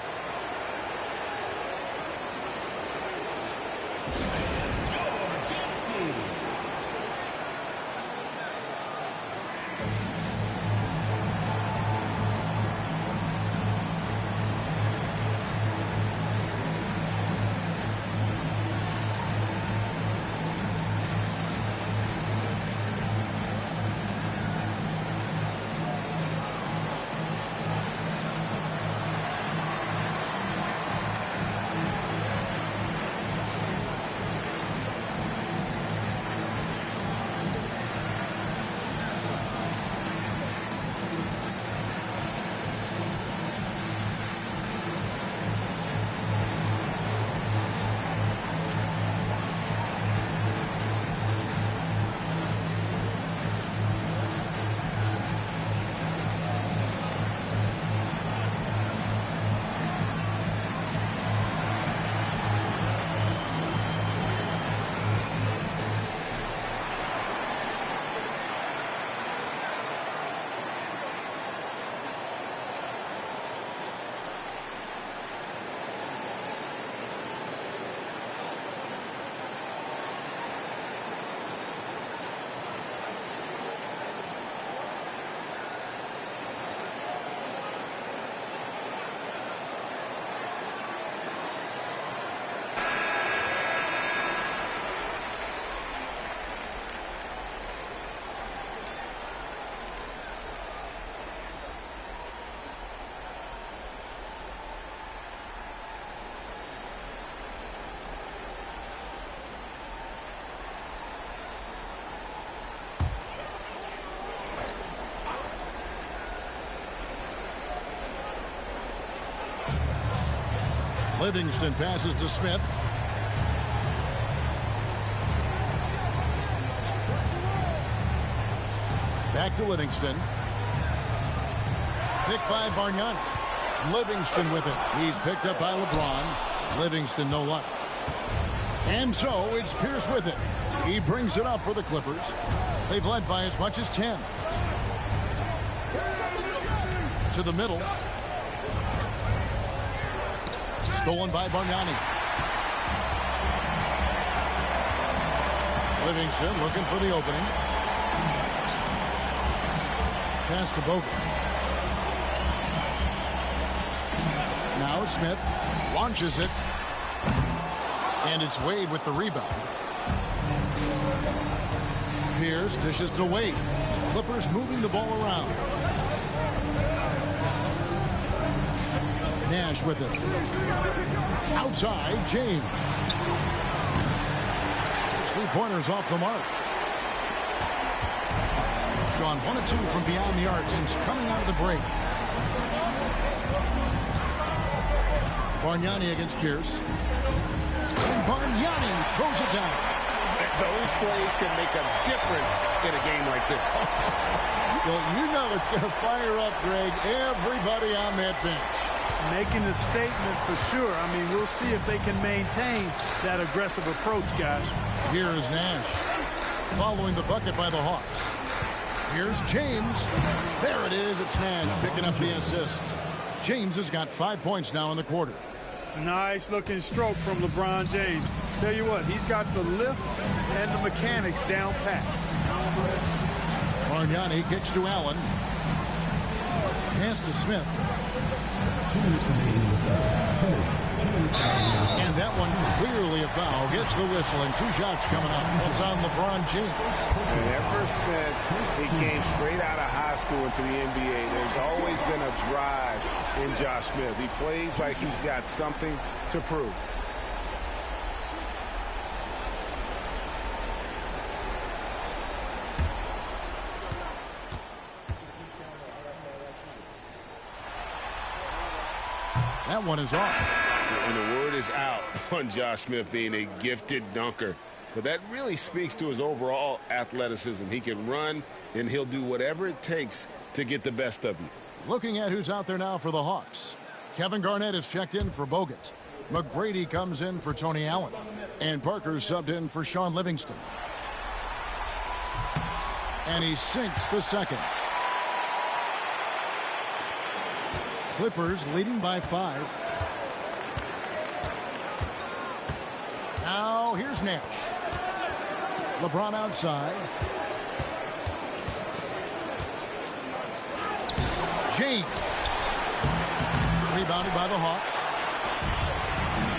Speaker 1: Livingston passes to Smith. Back to Livingston. Picked by Bargnani. Livingston with it. He's picked up by LeBron. Livingston no luck. And so it's Pierce with it. He brings it up for the Clippers. They've led by as much as 10. To the middle. Stolen by Bargnani. Livingston looking for the opening. Pass to Bogut. Now Smith launches it. And it's Wade with the rebound. Pierce dishes to Wade. Clippers moving the ball around. Nash with it. Outside, James. 3-pointers off the mark. Gone 1 of 2 from beyond the arc since coming out of the break. Bargnani against Pierce. And Bargnani throws it down.
Speaker 8: Those plays can make a difference in a game like this.
Speaker 1: Well, you know it's going to fire up, Greg, everybody on that bench.
Speaker 2: Making a statement for sure. I mean, we'll see if they can maintain that aggressive approach, guys.
Speaker 1: Here is Nash. Following the bucket by the Hawks. Here's James. There it is. It's Nash picking up the assist. James has got 5 points now in the quarter.
Speaker 2: Nice looking stroke from LeBron James. Tell you what, he's got the lift and the mechanics down pat.
Speaker 1: Bargnani kicks to Allen. Pass to Smith.
Speaker 5: 2 minutes remaining in the third. 2 minutes. 2 minutes.
Speaker 1: And that one clearly a foul. Gets the whistle and 2 shots coming up. That's on LeBron James.
Speaker 8: And ever since he came straight out of high school into the NBA, there's always been a drive in Josh Smith. He plays like he's got something to prove.
Speaker 1: That one is off.
Speaker 8: And the word is out on Josh Smith being a gifted dunker. But that really speaks to his overall athleticism. He can run, and he'll do whatever it takes to get the best of you.
Speaker 1: Looking at who's out there now for the Hawks. Kevin Garnett is checked in for Bogut. McGrady comes in for Tony Allen. And Parker subbed in for Sean Livingston. And he sinks the second. Clippers leading by 5. Now here's Nash. LeBron outside. James. Rebounded by the Hawks.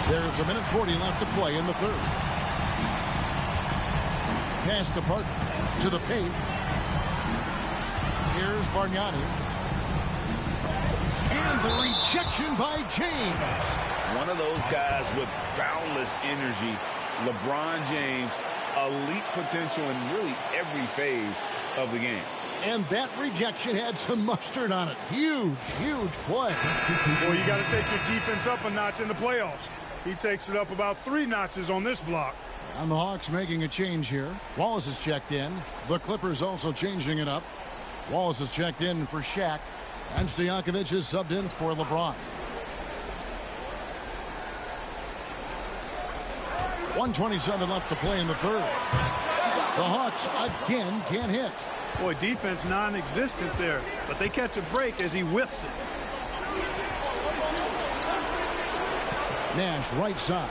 Speaker 1: There's 1:40 left to play in the third. Pass to Parker. To the paint. Here's Bargnani. And the rejection by James.
Speaker 3: One of those guys with boundless energy. LeBron James, elite potential in really every phase of the game.
Speaker 1: And that rejection had some mustard on it. Huge, huge play.
Speaker 2: Boy, you got to take your defense up a notch in the playoffs. He takes it up about 3 notches on this block.
Speaker 1: And the Hawks making a change here. Wallace is checked in. The Clippers also changing it up. Wallace is checked in for Shaq. And Stojakovic is subbed in for LeBron. 1:27 left to play in the third. The Hawks again can't hit.
Speaker 2: Boy, defense non-existent there, but they catch a break as he whiffs it.
Speaker 1: Nash right side.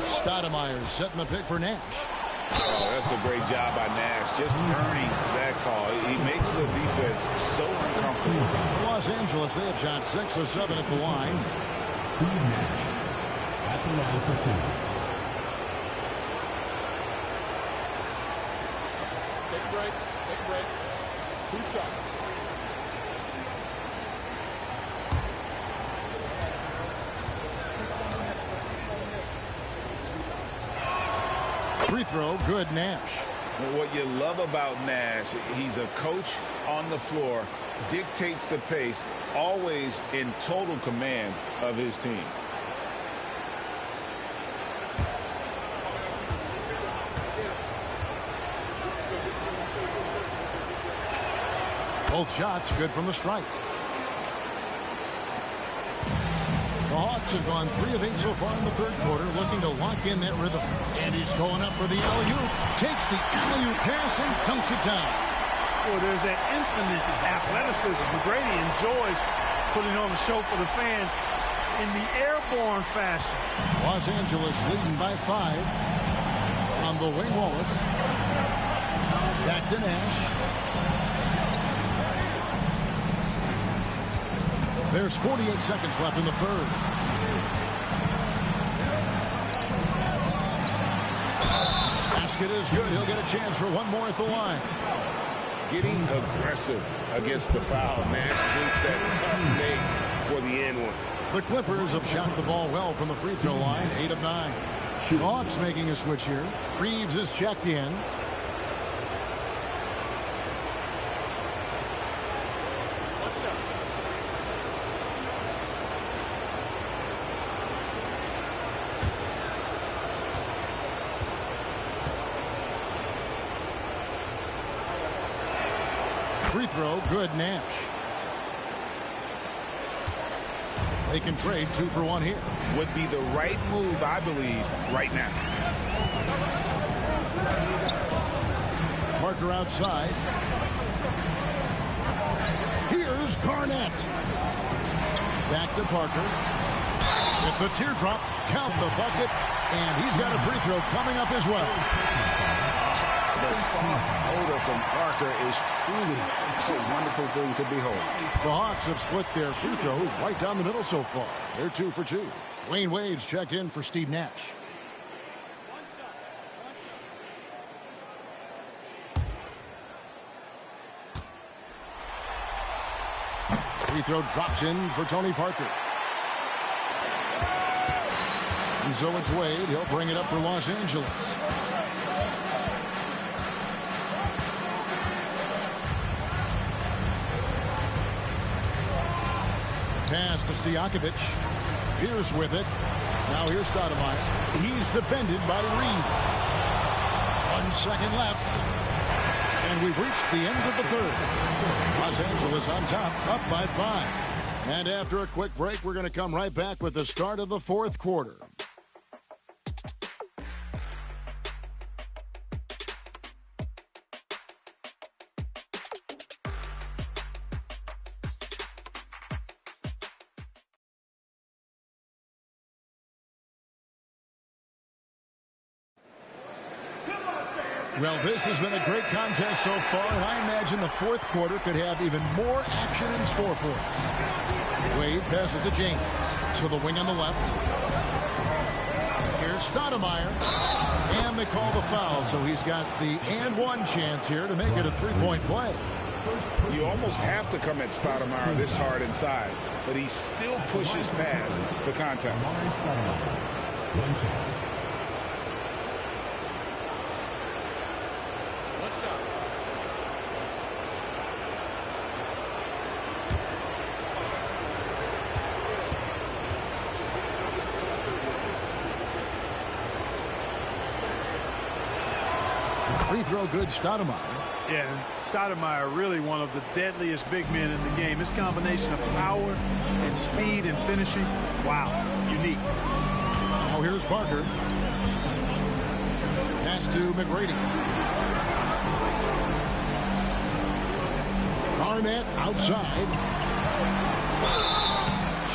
Speaker 1: Stoudemire setting the pick for Nash.
Speaker 3: Oh, that's a great job by Nash, just earning that call. He makes the defense so uncomfortable.
Speaker 1: Los Angeles, they have shot 6 of 7 at the line.
Speaker 5: Steve Nash at the line for 2.
Speaker 7: Take a break. Take a break. 2 shots.
Speaker 1: Free throw, good, Nash.
Speaker 3: What you love about Nash, he's a coach on the floor, dictates the pace, always in total command of his team.
Speaker 1: Both shots good from the strike. The Hawks have gone 3 of 8 so far in the third quarter, looking to lock in that rhythm. And he's going up for the alley-oop. Takes the alley-oop pass and dunks it down.
Speaker 2: Boy, there's that infinite athleticism. McGrady enjoys putting on a show for the fans in the airborne fashion.
Speaker 1: Los Angeles leading by 5. On the wing, Wallace. Back to Nash. There's 48 seconds left in the third. Basket is good. He'll get a chance for one more at the line.
Speaker 8: Getting aggressive against the foul. Nash thinks that tough make for the end one.
Speaker 1: The Clippers have shot the ball well from the free throw line, 8 of 9. The Hawks making a switch here. Reeves is checked in. Free throw, good, Nash. They can trade 2 for 1 here.
Speaker 3: Would be the right move, I believe, right now.
Speaker 1: Parker outside. Here's Garnett. Back to Parker. With the teardrop, count the bucket, and he's got a free throw coming up as well.
Speaker 3: The soft odor from Parker is truly a wonderful thing to behold.
Speaker 1: The Hawks have split their free throws right down the middle so far. They're 2 for 2. Wayne Wade's checked in for Steve Nash. Free throw drops in for Tony Parker. And so it's Wade. He'll bring it up for Los Angeles. Pass to Stojakovic. Pierce with it. Now here's Stoudemire. He's defended by Reed. 1 second left. And we've reached the end of the third. Los Angeles on top, up by 5. And after a quick break, we're going to come right back with the start of the fourth quarter. Well, this has been a great contest so far, and I imagine the fourth quarter could have even more action in store for us. Wade passes to James. To the wing on the left. Here's Stoudemire. And they call the foul, so he's got the and one chance here to make it a three-point play.
Speaker 6: You almost have to come at Stoudemire this hard inside, but he still pushes past the contact.
Speaker 5: One shot.
Speaker 1: Free throw good, Stoudemire.
Speaker 2: Yeah, Stoudemire really one of the deadliest big men in the game. His combination of power and speed and finishing, wow, unique.
Speaker 1: Now here's Parker. Pass to McGrady. Garnett outside.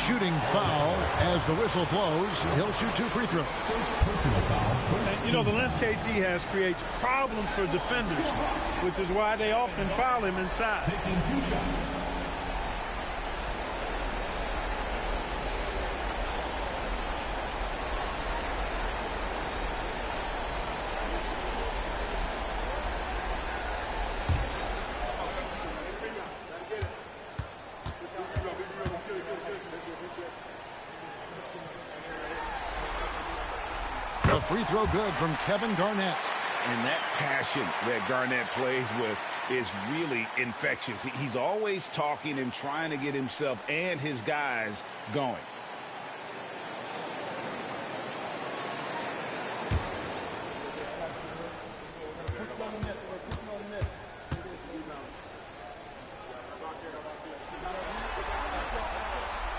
Speaker 1: Shooting foul as the whistle blows. He'll shoot 2 free throws.
Speaker 2: And, you know, the length KG has creates problems for defenders, which is why they often foul him inside.
Speaker 5: Taking 2 shots.
Speaker 1: The free throw good from Kevin Garnett.
Speaker 6: And that passion that Garnett plays with is really infectious. He's always talking and trying to get himself and his guys going.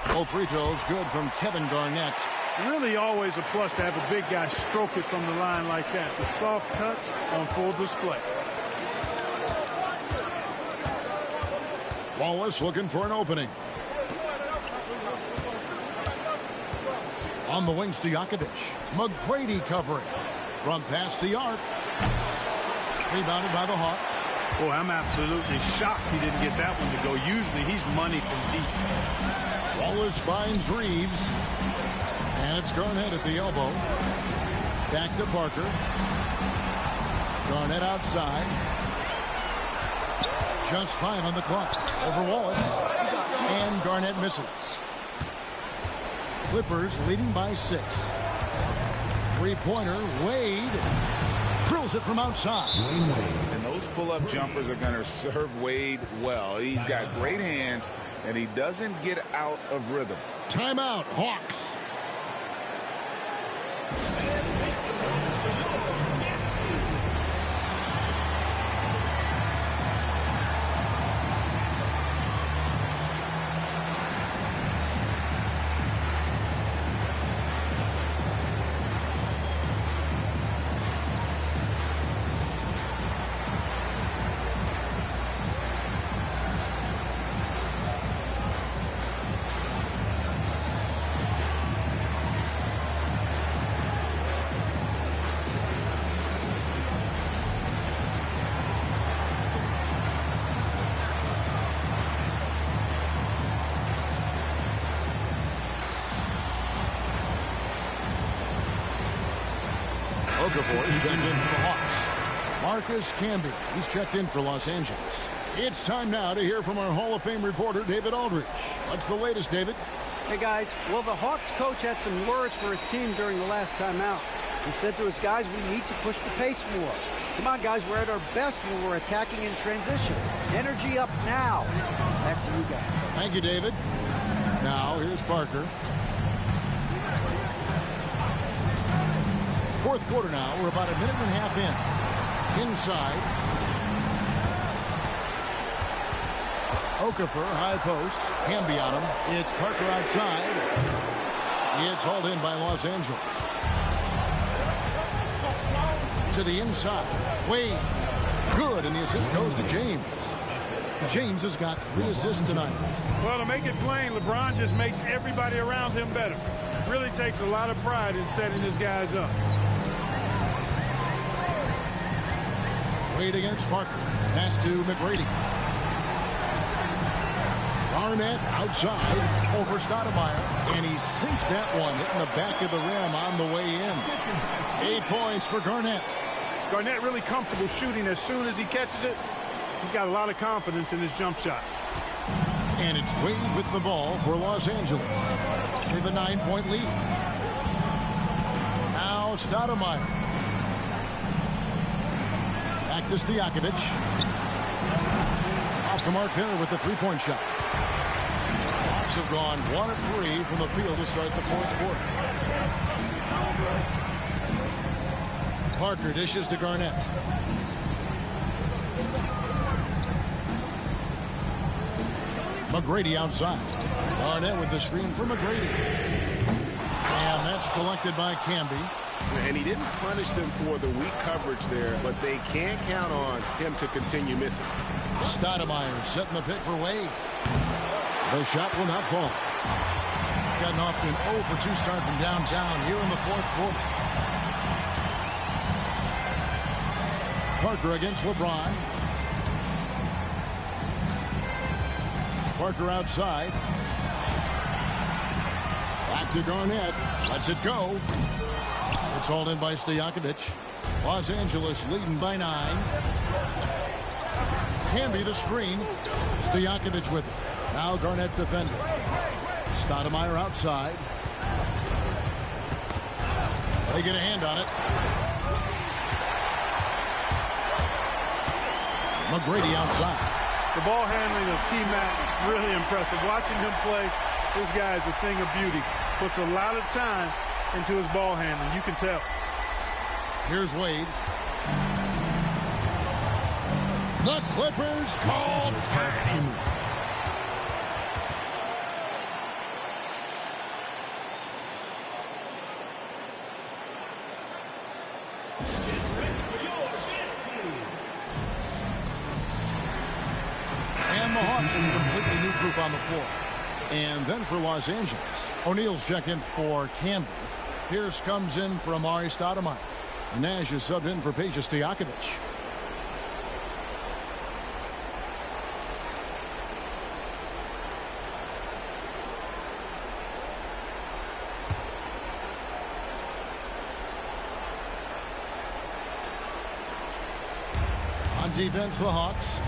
Speaker 1: Both free throws good from Kevin Garnett.
Speaker 2: Really always a plus to have a big guy stroke it from the line like that. The soft touch on full display.
Speaker 1: Wallace looking for an opening. On the wings, Stojakovic. McGrady covering. From past the arc. Rebounded by the Hawks.
Speaker 2: Boy, I'm absolutely shocked he didn't get that one to go. Usually he's money from deep.
Speaker 1: Wallace finds Reeves. And it's Garnett at the elbow. Back to Parker. Garnett outside. Just 5 on the clock. Over Wallace. And Garnett misses. Clippers leading by 6. Three-pointer. Wade drills it from outside.
Speaker 6: And those pull-up jumpers are going to serve Wade well. He's got great hands, and he doesn't get out of rhythm.
Speaker 1: Timeout, Hawks. Okafor is checked in for the Hawks. Marcus Camby, he's checked in for Los Angeles. It's time now to hear from our Hall of Fame reporter, David Aldridge. What's the latest, David?
Speaker 4: Hey, guys. Well, the Hawks coach had some words for his team during the last timeout. He said to his guys, we need to push the pace more. Come on, guys, we're at our best when we're attacking in transition. Energy up now. Back to you guys.
Speaker 1: Thank you, David. Now, here's Parker. Fourth quarter now. We're about a minute and a half in. Inside. Okafor, high post. Hamby on him. It's Parker outside. It's hauled in by Los Angeles. To the inside. Wade. Good, and the assist goes to James. James has got 3 assists tonight.
Speaker 2: Well, to make it plain, LeBron just makes everybody around him better. Really takes a lot of pride in setting his guys up.
Speaker 1: Wade against Parker. Pass to McGrady. Garnett outside over Stoudemire, and he sinks that one, hitting the back of the rim on the way in. 8 points for Garnett.
Speaker 2: Garnett really comfortable shooting as soon as he catches it. He's got a lot of confidence in his jump shot.
Speaker 1: And it's Wade with the ball for Los Angeles. They have a 9-point lead. Now Stoudemire. Back to Stojakovic. Off the mark there with the 3-point shot. Hawks have gone 1 of 3 from the field to start the 4th quarter. Parker dishes to Garnett. McGrady outside. Garnett with the screen for McGrady. And that's collected by Camby.
Speaker 8: And he didn't punish them for the weak coverage there, but they can't count on him to continue missing.
Speaker 1: Stoudemire setting the pick for Wade. The shot will not fall. Gotten off to an 0 for 2 start from downtown here in the 4th quarter. Parker against LeBron. Parker outside. Back to Garnett. Lets it go. It's hauled in by Stojakovic. Los Angeles leading by 9. Camby the screen. Stojakovic with it. Now Garnett defender. Stoudemire outside. They get a hand on it. McGrady outside.
Speaker 2: The ball handling of T-Mac, really impressive. Watching him play, this guy is a thing of beauty. Puts a lot of time into his ball handling. You can tell.
Speaker 1: Here's Wade. The Clippers call time. And the Hawks in a completely new group on the floor. And then for Los Angeles, O'Neal's checked in for Campbell. Pierce comes in for Amari Stoudemire. Nash is subbed in for Peja Stojakovic. On defense, the Hawks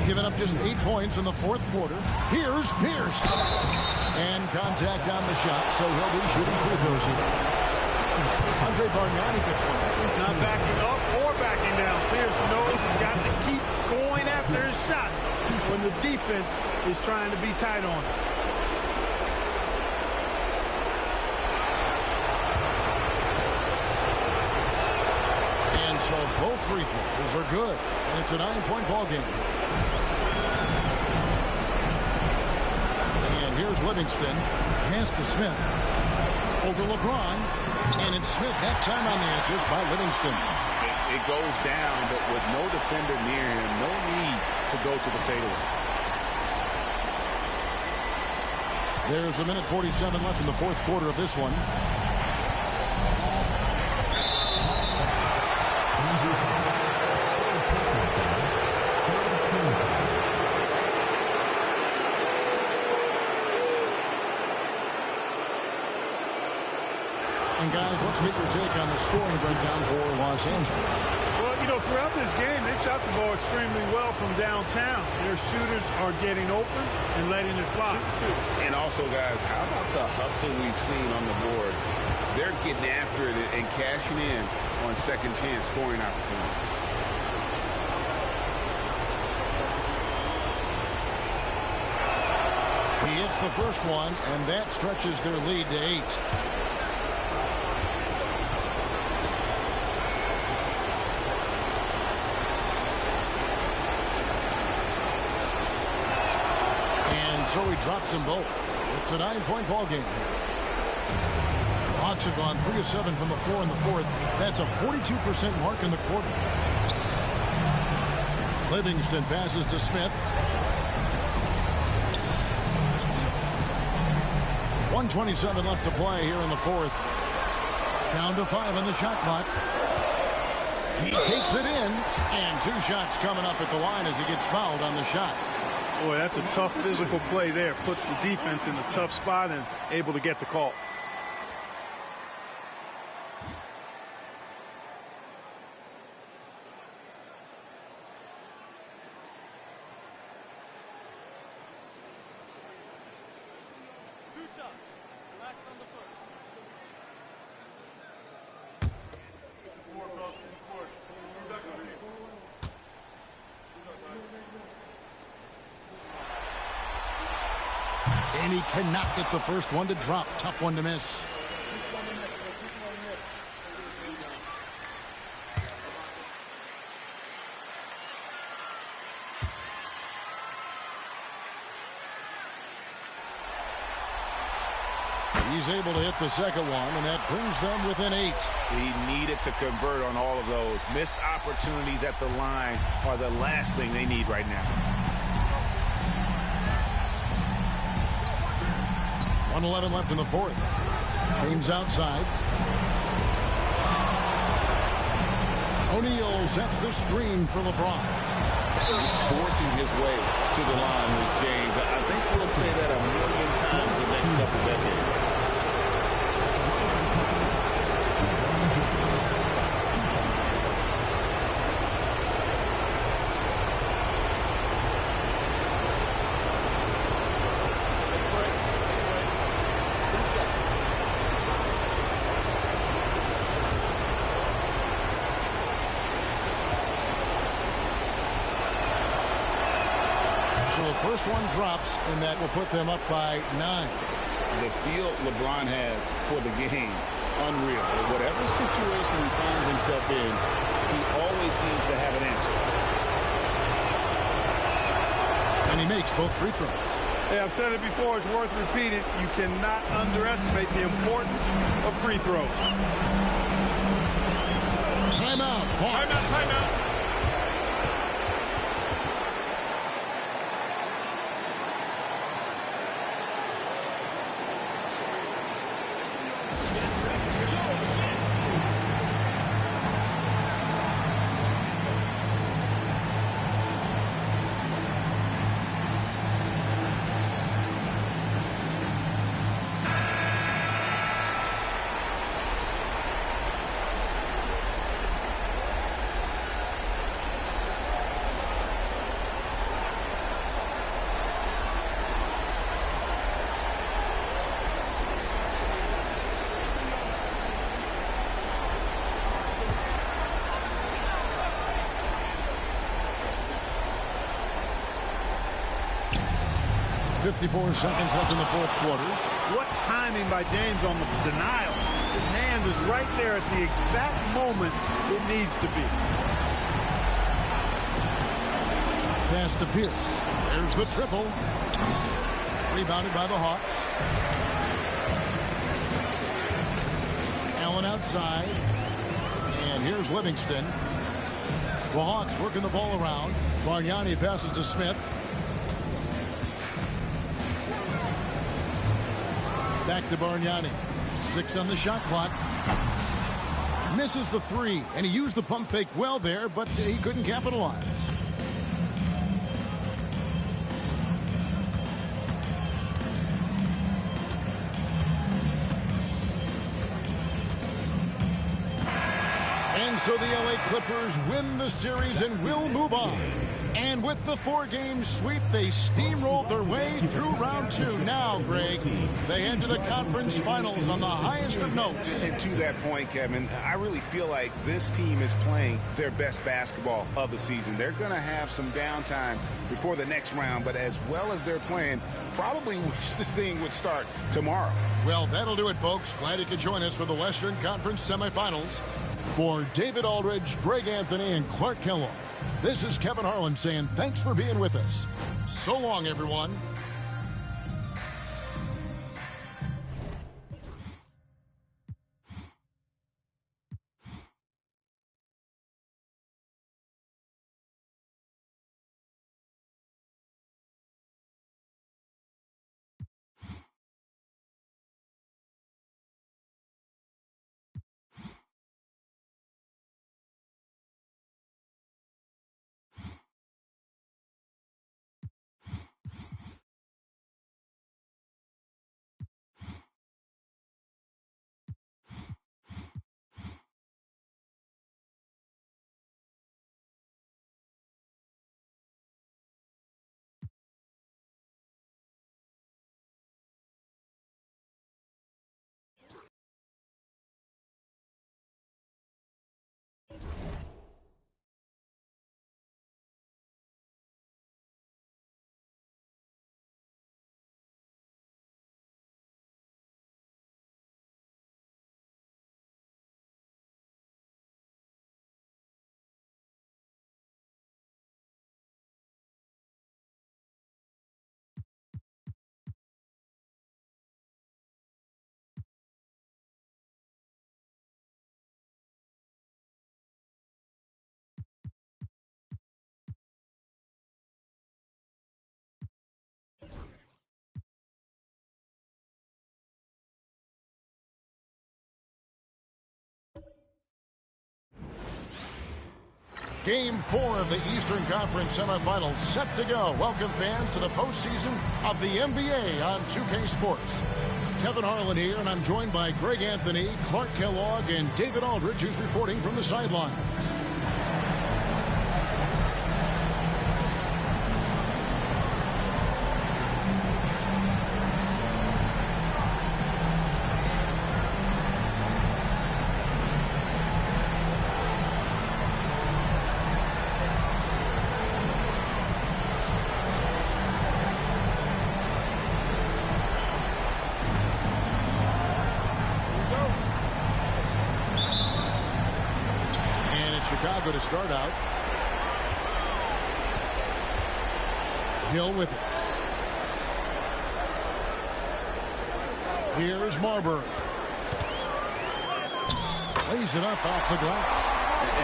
Speaker 1: giving up just 8 points in the 4th quarter. Here's Pierce. And contact on the shot, so he'll be shooting free throws here. Andre Bargnani gets one.
Speaker 2: Not backing up or backing down. Pierce knows he's got to keep going after his shot when the defense is trying to be tight on him.
Speaker 1: And so both free throws are good. And it's a 9-point ball game. And here's Livingston. Pass to Smith. Over LeBron. And it's Smith that time on the assist by Livingston.
Speaker 3: It goes down, but with no defender near him, no need to go to the fadeaway.
Speaker 1: There's a minute 47 left in the 4th quarter of this one. And guys, let's get your take on the scoring breakdown for Los Angeles.
Speaker 2: Well, you know, throughout this game, they've shot the ball extremely well from downtown. Their shooters are getting open and letting it fly.
Speaker 3: And also, guys, how about the hustle we've seen on the board? They're getting after it and cashing in on second chance scoring opportunities.
Speaker 1: He hits the first one, and that stretches their lead to 8. so he drops them both. It's a 9-point ball game here. Hawks have gone 3 of 7 from the floor in the fourth. That's a 42% mark in the quarter. Livingston passes to Smith. 1:27 left to play here in the fourth. Down to 5 on the shot clock. He takes it in, and 2 shots coming up at the line as he gets fouled on the shot.
Speaker 2: Boy, that's a tough physical play there. Puts the defense in a tough spot and able to get the call.
Speaker 1: And he cannot get the first one to drop. Tough one to miss. He's able to hit the second one, and that brings them within 8.
Speaker 3: He needed to convert on all of those. Missed opportunities at the line are the last thing they need right now.
Speaker 1: 1:11 left in the fourth. James outside. O'Neal sets the screen for LeBron.
Speaker 3: He's forcing his way to the line with James. I think we'll say that a million times the next couple decades.
Speaker 1: So the first one drops, and that will put them up by 9.
Speaker 3: The feel LeBron has for the game, unreal. Whatever situation he finds himself in, he always seems to have an answer.
Speaker 1: And he makes both free throws.
Speaker 2: Hey, I've said it before, it's worth repeating. You cannot underestimate the importance of free throws.
Speaker 1: Timeout.
Speaker 2: Timeout.
Speaker 1: .54 seconds left in the fourth quarter.
Speaker 2: What timing by James on the denial. His hand is right there at the exact moment it needs to be.
Speaker 1: Pass to Pierce. There's the triple. Rebounded by the Hawks. Allen outside. And here's Livingston. The Hawks working the ball around. Bargnani passes to Smith. Back to Bargnani. 6 on the shot clock. Misses the 3, and he used the pump fake well there, but he couldn't capitalize. And so the LA Clippers win the series and will move on. And with the 4-game sweep, they steamrolled their way through round 2. Now, Greg, they head to the conference finals on the highest of notes.
Speaker 3: And to that point, Kevin, I really feel like this team is playing their best basketball of the season. They're going to have some downtime before the next round, but as well as they're playing, probably wish this thing would start tomorrow.
Speaker 1: Well, that'll do it, folks. Glad you could join us for the Western Conference semifinals. For David Aldridge, Greg Anthony, and Clark Kellogg, this is Kevin Harlan saying thanks for being with us. So long, everyone. Game 4 of the Eastern Conference semifinals set to go. Welcome fans to the postseason of the NBA on 2K Sports. Kevin Harlan here, and I'm joined by Greg Anthony, Clark Kellogg, and David Aldridge, who's reporting from the sidelines. Chicago to start out. Hill with it. Here's Marbury. Lays it up off the glass.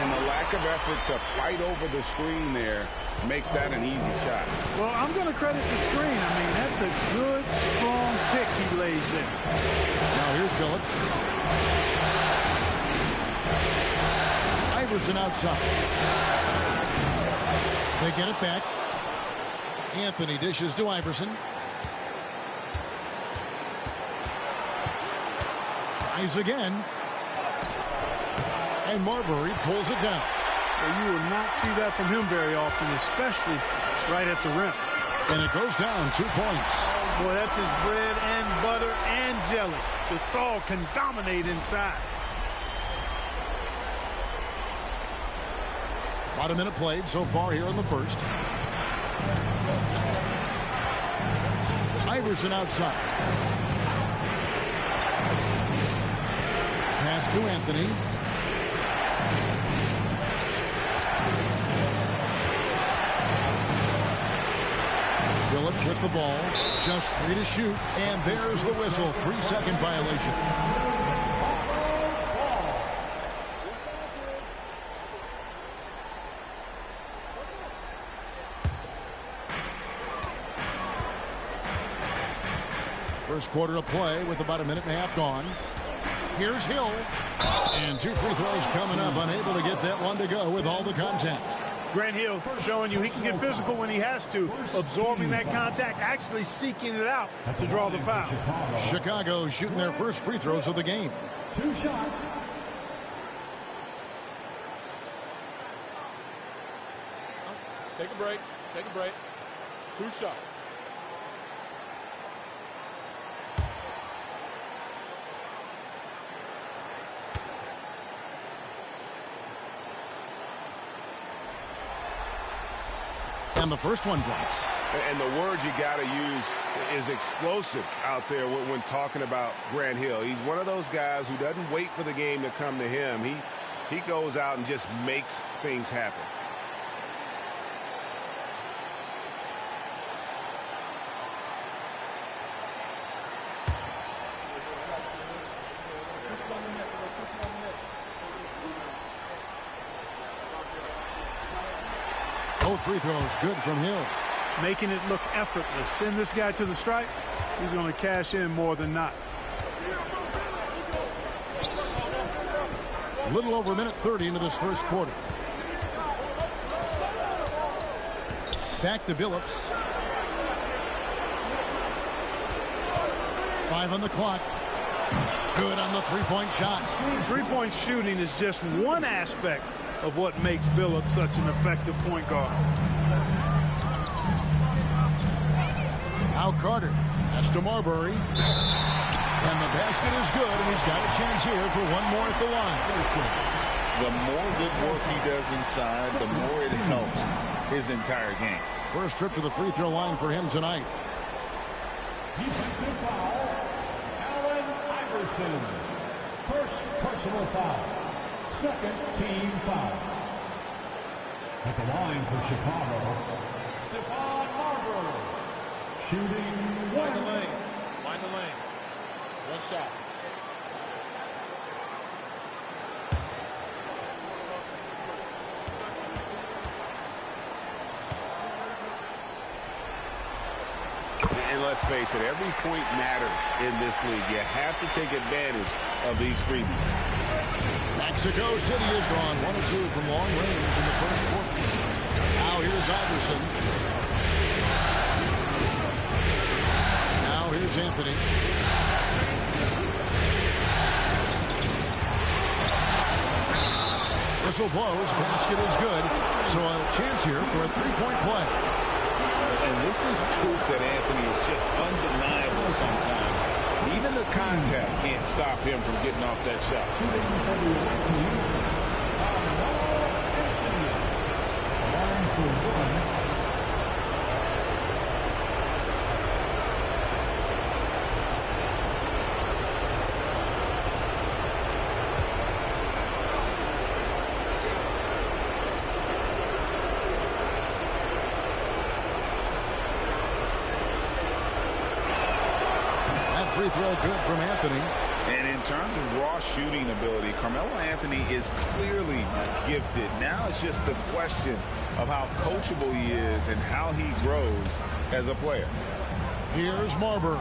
Speaker 3: And the lack of effort to fight over the screen there makes that an easy shot.
Speaker 2: Well, I'm going to credit the screen. I mean, that's a good, strong pick he lays there.
Speaker 1: Now here's Billups. Iverson outside. They get it back. Anthony dishes to Iverson. Tries again. And Marbury pulls it down.
Speaker 2: Well, you will not see that from him very often, especially right at the rim.
Speaker 1: And it goes down 2 points.
Speaker 2: Boy, that's his bread and butter and jelly. The Saul can dominate inside.
Speaker 1: About a minute played so far here in the first. Iverson outside. Pass to Anthony. Phillips with the ball. Just 3 to shoot. And there's the whistle. 3-second violation. First quarter of play with about a minute and a half gone. Here's Hill. And 2 free throws coming up. Unable to get that one to go with all the contact.
Speaker 2: Grant Hill showing you he can get physical when he has to. Absorbing that contact, actually seeking it out to draw the foul.
Speaker 1: Chicago shooting their first free throws of the game.
Speaker 5: 2 shots.
Speaker 7: Take a break. Take a break. 2 shots.
Speaker 1: And the first one drops.
Speaker 8: And the word you got to use is explosive out there when talking about Grant Hill. He's one of those guys who doesn't wait for the game to come to him. He goes out and just makes things happen.
Speaker 1: Both free throws good from Hill.
Speaker 2: Making it look effortless. Send this guy to the stripe. He's going to cash in more than not.
Speaker 1: A little over a minute 30 into this first quarter. Back to Billups. 5 on the clock. Good on the three-point shot.
Speaker 2: Three-point shooting is just one aspect of what makes Billups such an effective point guard.
Speaker 1: Now Carter. That's to Marbury. And the basket is good, and he's got a chance here for one more at the line.
Speaker 6: The more good work he does inside, the more it helps his entire game.
Speaker 1: First trip to the free throw line for him tonight.
Speaker 5: Defensive foul. Allen Iverson. First personal foul. Second team foul. At the line for Chicago, Stephon Marbury. Shooting
Speaker 7: Mind the
Speaker 5: one.
Speaker 7: lanes. Mind the lanes. 1 shot.
Speaker 8: And let's face it, every point matters in this league. You have to take advantage of these freebies.
Speaker 1: Mexico City is drawn 1-2 from long range in the first quarter. Now here's Iverson. Now here's Anthony. Whistle blows. Basket is good. So a chance here for a three-point play.
Speaker 6: And this is proof that Anthony is just undeniable sometimes. Even the contact can't stop him from getting off that shot.
Speaker 1: Free throw good from Anthony.
Speaker 6: And in terms of raw shooting ability, Carmelo Anthony is clearly gifted. Now it's just the question of how coachable he is and how he grows as a player.
Speaker 1: Here's Marbury.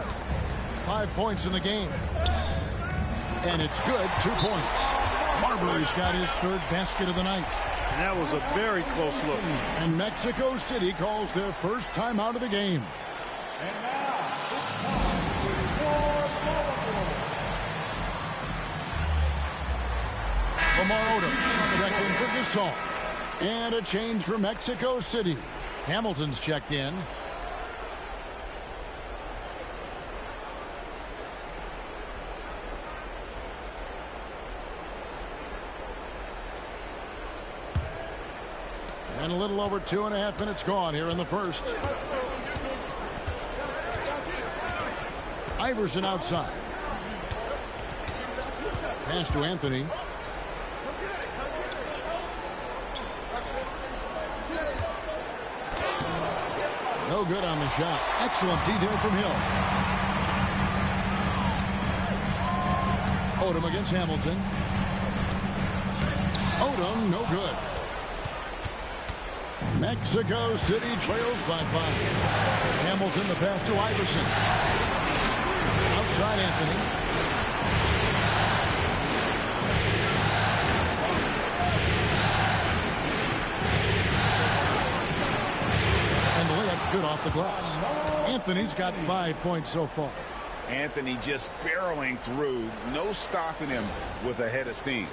Speaker 1: 5 points in the game. And it's good. 2 points. Marbury's got his third basket of the night.
Speaker 2: And that was a very close look.
Speaker 1: And Mexico City calls their first time out of the game. Lamar Odom is checked in for Gasol. And a change for Mexico City. Hamilton's checked in. And a little over 2.5 minutes gone here in the first. Iverson outside. Pass to Anthony. No good on the shot. Excellent D there from Hill. Odom against Hamilton. Odom, no good. Mexico City trails by 5. Hamilton, the pass to Iverson. Outside Anthony. Good off the glass. Anthony's got 5 points so far.
Speaker 6: Anthony just barreling through. No stopping him with a head of steam.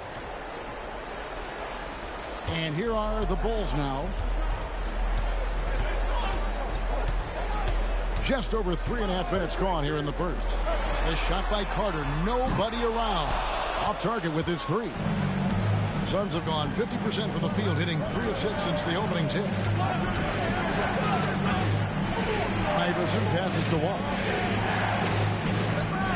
Speaker 1: And here are the Bulls now. Just over 3.5 minutes gone here in the first. The shot by Carter. Nobody around. Off target with his 3. The Suns have gone 50% from the field, hitting 3 of 6 since the opening tip. Iverson passes to Wallace.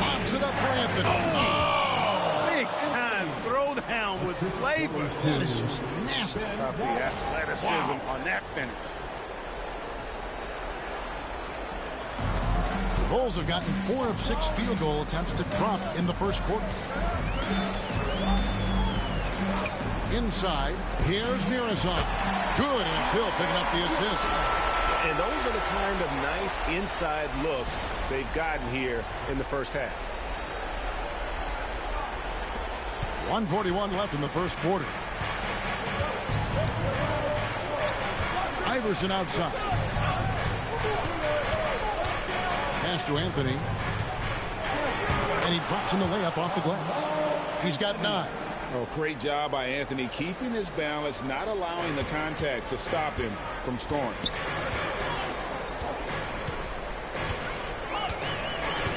Speaker 1: Pops it up for Anthony.
Speaker 2: Oh! Big time throwdown with flavor.
Speaker 1: That is just nasty.
Speaker 6: About the athleticism on that finish.
Speaker 1: The Bulls have gotten 4 of 6 field goal attempts to drop in the first quarter. Inside, here's Mirazon. Good, and it's Hill picking up the assist.
Speaker 8: And those are the kind of nice inside looks they've gotten here in the first half.
Speaker 1: 1:41 left in the first quarter. Iverson outside. Pass to Anthony. And he drops in the layup off the glass. He's got 9.
Speaker 6: Oh, great job by Anthony keeping his balance, not allowing the contact to stop him from scoring.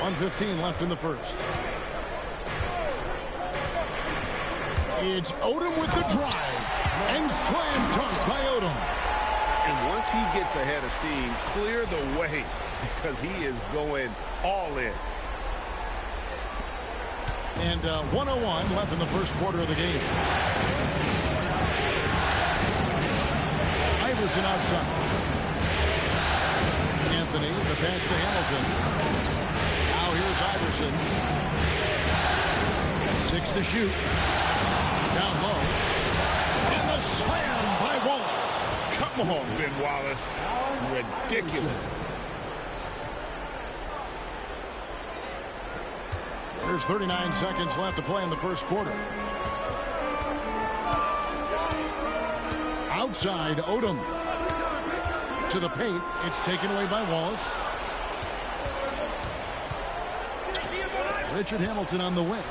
Speaker 1: 1:15 left in the first. It's Odom with the drive. And slam dunk by Odom.
Speaker 3: And once he gets ahead of steam, clear the way because he is going all in.
Speaker 1: And 1:01 left in the first quarter of the game. Iverson outside. Anthony, the pass to Hamilton. Now here's Iverson. 6 to shoot. Down low. And the slam by Wallace.
Speaker 6: Come on, Ben Wallace. Ridiculous.
Speaker 1: There's 39 seconds left to play in the first quarter. Outside, Odom. To the paint. It's taken away by Wallace. Richard Hamilton on the wing.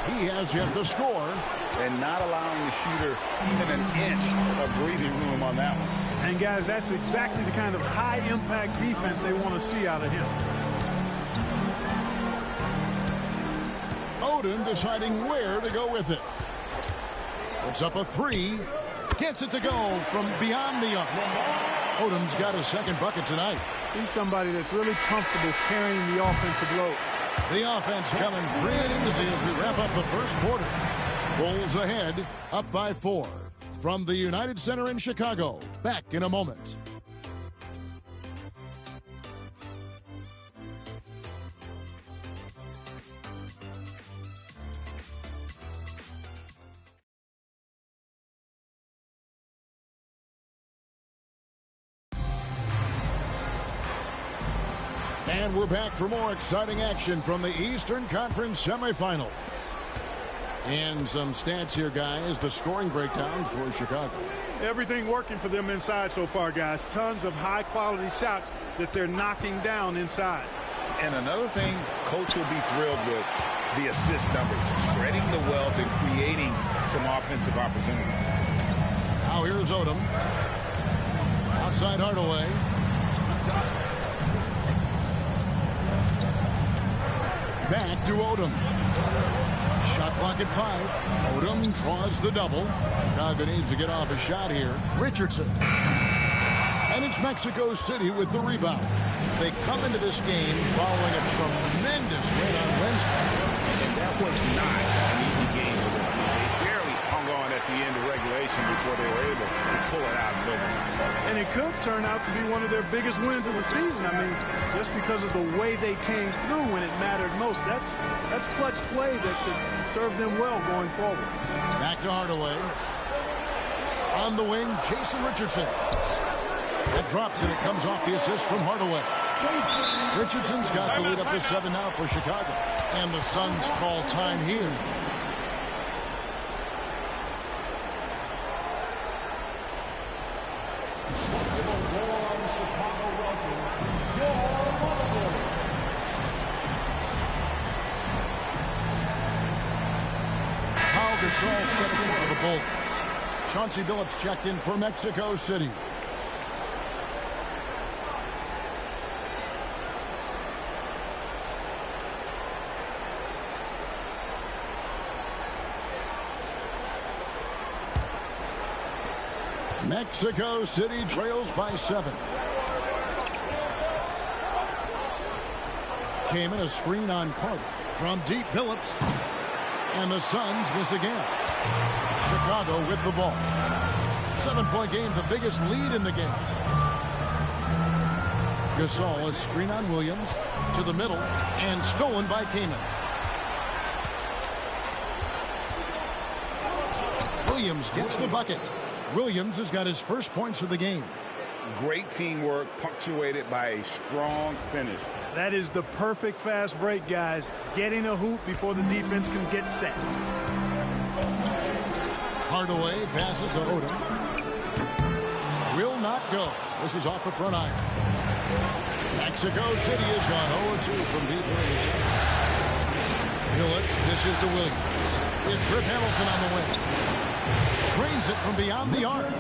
Speaker 1: He has yet to score.
Speaker 3: And not allowing the shooter even an inch of breathing room on that one.
Speaker 2: And, guys, that's exactly the kind of high-impact defense they want to see out of him.
Speaker 1: Odom deciding where to go with it. Puts up a three. Gets it to go from beyond the arc. Odom's got his second bucket tonight.
Speaker 2: He's somebody that's really comfortable carrying the offensive load.
Speaker 1: The offense coming 3 innings as we wrap up the first quarter. Bulls ahead, up by 4. From the United Center in Chicago. Back in a moment. And we're back for more exciting action from the Eastern Conference semifinals. And some stats here, guys. The scoring breakdown for Chicago.
Speaker 2: Everything working for them inside so far, guys. Tons of high-quality shots that they're knocking down inside.
Speaker 3: And another thing, Coach will be thrilled with the assist numbers, spreading the wealth and creating some offensive opportunities.
Speaker 1: Now here's Odom. Outside Hardaway. Back to Odom. Shot clock at 5. Odom draws the double. Chicago needs to get off a shot here. Richardson. And it's Mexico City with the rebound. They come into this game following a tremendous win on Wednesday.
Speaker 3: And that was not an easy game for them. They barely hung on at the end of regulation before they were able to pull it out in overtime.
Speaker 2: And it could turn out to be one of their biggest wins of the season. I mean, just because of the way they came through when it mattered most. That's clutch play that could serve them well going forward.
Speaker 1: Back to Hardaway. On the wing, Jason Richardson. That drops and it comes off the assist from Hardaway. Richardson's got the lead up to 7 now for Chicago. And the Suns call time here. Gasol's checked in for the Bulls. Chauncey Billups checked in for Mexico City. Mexico City trails by 7. Came in a screen on Carter. From deep, Billups. And the Suns miss again. Chicago with the ball. 7-point game, the biggest lead in the game. Gasol, a screen on Williams. To the middle. And stolen by Kaman. Williams gets the bucket. Williams has got his first points of the game.
Speaker 3: Great teamwork, punctuated by a strong finish.
Speaker 2: That is the perfect fast break, guys. Getting a hoop before the defense can get set.
Speaker 1: Hardaway passes to Odom. Will not go. This is off the front iron. Mexico City has gone 0-2 from deep in the center. Billups dishes to Williams. It's Rip Hamilton on the wing. Drains it from beyond the arc.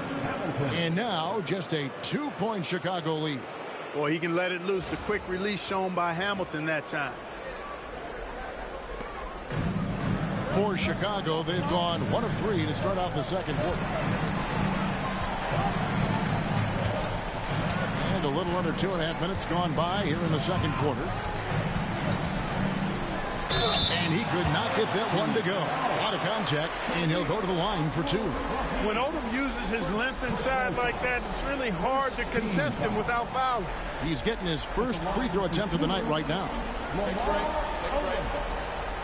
Speaker 1: And now just a 2-point Chicago lead.
Speaker 2: Boy, he can let it loose. The quick release shown by Hamilton that time.
Speaker 1: For Chicago, they've gone 1 of 3 to start out the second quarter. And a little under 2.5 minutes gone by here in the second quarter. And he could not get that one to go. Out of contact, and he'll go to the line for 2.
Speaker 2: When Odom uses his length inside like that, it's really hard to contest him without fouling.
Speaker 1: He's getting his first free throw attempt of the night right now.
Speaker 7: Take a break. Take a break.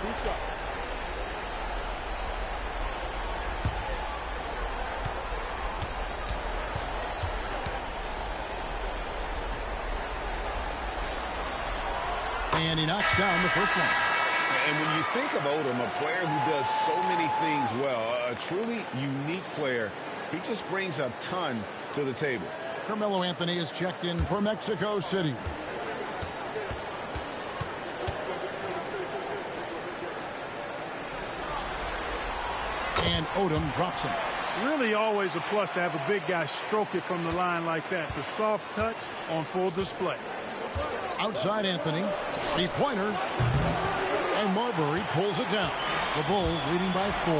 Speaker 7: 2 shots.
Speaker 1: And he knocks down the first one.
Speaker 3: And when you think of Odom, a player who does so many things well, a truly unique player, He just brings a ton to the table.
Speaker 1: Carmelo Anthony is checked in for Mexico City. And Odom drops him.
Speaker 2: Really always a plus to have a big guy stroke it from the line like that. The soft touch on full display.
Speaker 1: Outside Anthony. Three-pointer. And Marbury pulls it down. The Bulls leading by 4.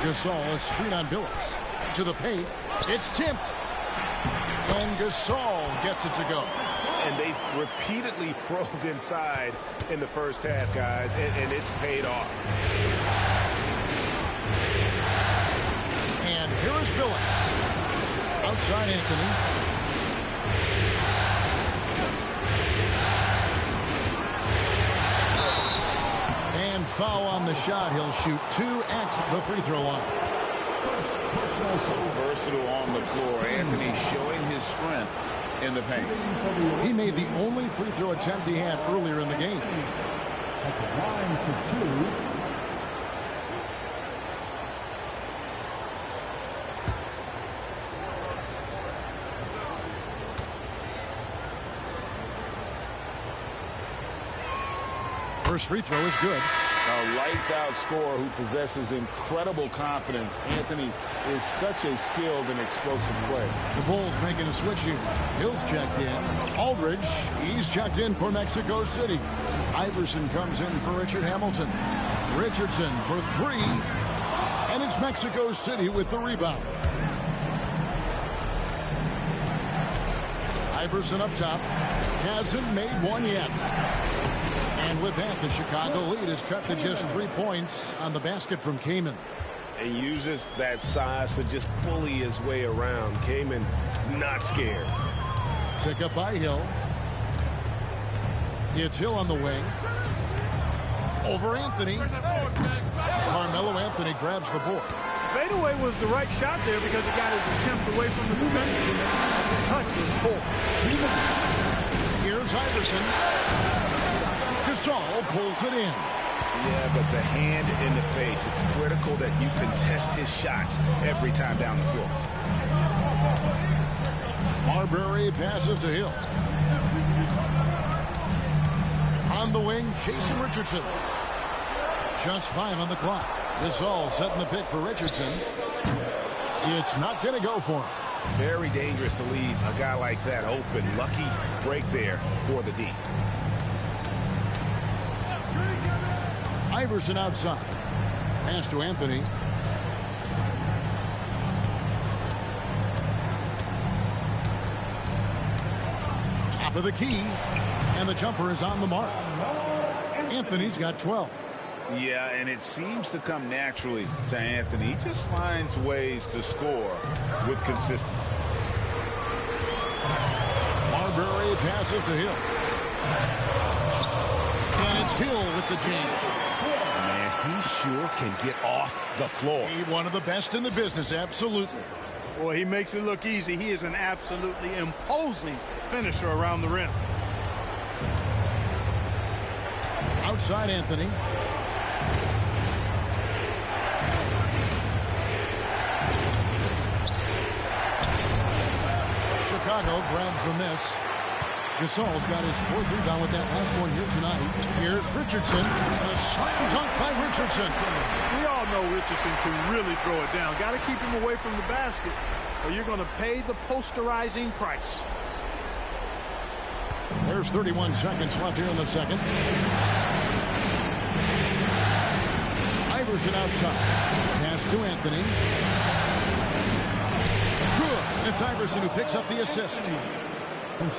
Speaker 1: Gasol is screen on Billups. To the paint. It's tipped. And Gasol gets it to go.
Speaker 3: And they've repeatedly probed inside in the first half, guys, and it's paid off.
Speaker 1: And here is Billups. Outside Anthony. And foul on the shot. He'll shoot 2 at the free throw line.
Speaker 6: So versatile on the floor. Anthony showing his strength in the paint.
Speaker 1: He made the only free throw attempt he had earlier in the game.
Speaker 5: At the line for 2.
Speaker 1: First free throw is good.
Speaker 6: A lights-out scorer who possesses incredible confidence. Anthony is such a skilled and explosive player.
Speaker 1: The Bulls making a switch here. Hill's checked in. Aldridge, he's checked in for Mexico City. Iverson comes in for Richard Hamilton. Richardson for 3. And it's Mexico City with the rebound. Iverson up top. Hasn't made one yet. And with that, the Chicago lead is cut to just 3 points on the basket from Kaman.
Speaker 8: And uses that size to just bully his way around. Kaman not scared.
Speaker 1: Pick up by Hill. It's Hill on the wing. Over Anthony. Carmelo Anthony grabs the board.
Speaker 2: Fadeaway was the right shot there because it got his attempt away from the defender. The touch was poor.
Speaker 1: Here's Iverson. Gasol pulls it in.
Speaker 3: Yeah, but the hand in the face. It's critical that you contest his shots every time down the floor.
Speaker 1: Marbury passes to Hill. On the wing, Jason Richardson. Just 5 on the clock. Gasol setting the pick for Richardson. It's not going to go for him.
Speaker 3: Very dangerous to leave a guy like that open. Lucky break there for the D.
Speaker 1: Iverson outside. Pass to Anthony. Top of the key. And the jumper is on the mark. Anthony's got 12.
Speaker 3: Yeah, and it seems to come naturally to Anthony. He just finds ways to score with consistency.
Speaker 1: Marbury passes to Hill. And it's Hill with the jam.
Speaker 3: Man, he sure can get off the floor.
Speaker 1: He's one of the best in the business, absolutely.
Speaker 2: Boy, he makes it look easy. He is an absolutely imposing finisher around the rim.
Speaker 1: Outside Anthony. Chicago grabs the miss. Gasol's got his 4th rebound with that last one here tonight. Here's Richardson. A slam dunk by Richardson.
Speaker 2: We all know Richardson can really throw it down. Got to keep him away from the basket, or you're going to pay the posterizing price.
Speaker 1: There's 31 seconds left here in the second. Iverson outside. Pass to Anthony. Good. It's Iverson who picks up the assist.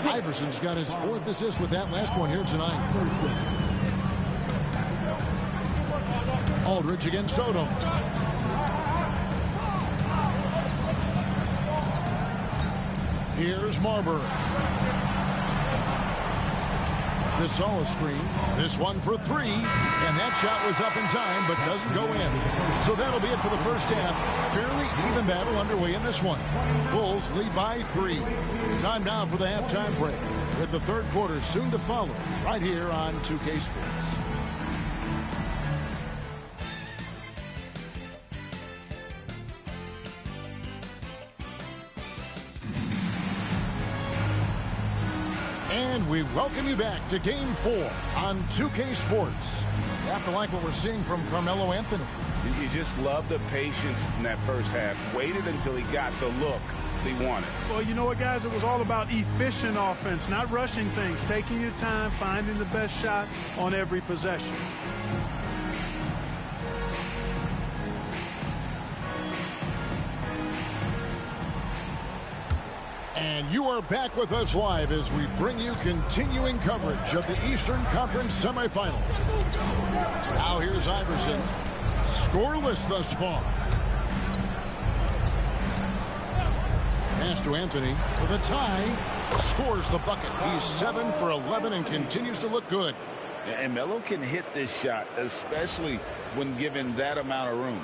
Speaker 1: Iverson's got his 4th assist with that last one here tonight. Aldridge against Odom. Here's Marbury. Gasol screen. This one for 3. And that shot was up in time, but doesn't go in. So that'll be it for the first half. Fairly even battle underway in this one. Bulls lead by 3. Time now for the halftime break, with the third quarter soon to follow, right here on 2K Sports. And we welcome you back to Game 4 on 2K Sports. You have to like what we're seeing from Carmelo Anthony.
Speaker 3: You just love the patience in that first half. Waited until he got the look he wanted.
Speaker 2: Well, you know what, guys? It was all about efficient offense, not rushing things, taking your time, finding the best shot on every possession.
Speaker 1: And you are back with us live as we bring you continuing coverage of the Eastern Conference semifinals. Now here's Iverson. Scoreless thus far. Pass to Anthony for the tie. Scores the bucket. He's 7 for 11 and continues to look good.
Speaker 3: And Melo can hit this shot, especially when given that amount of room.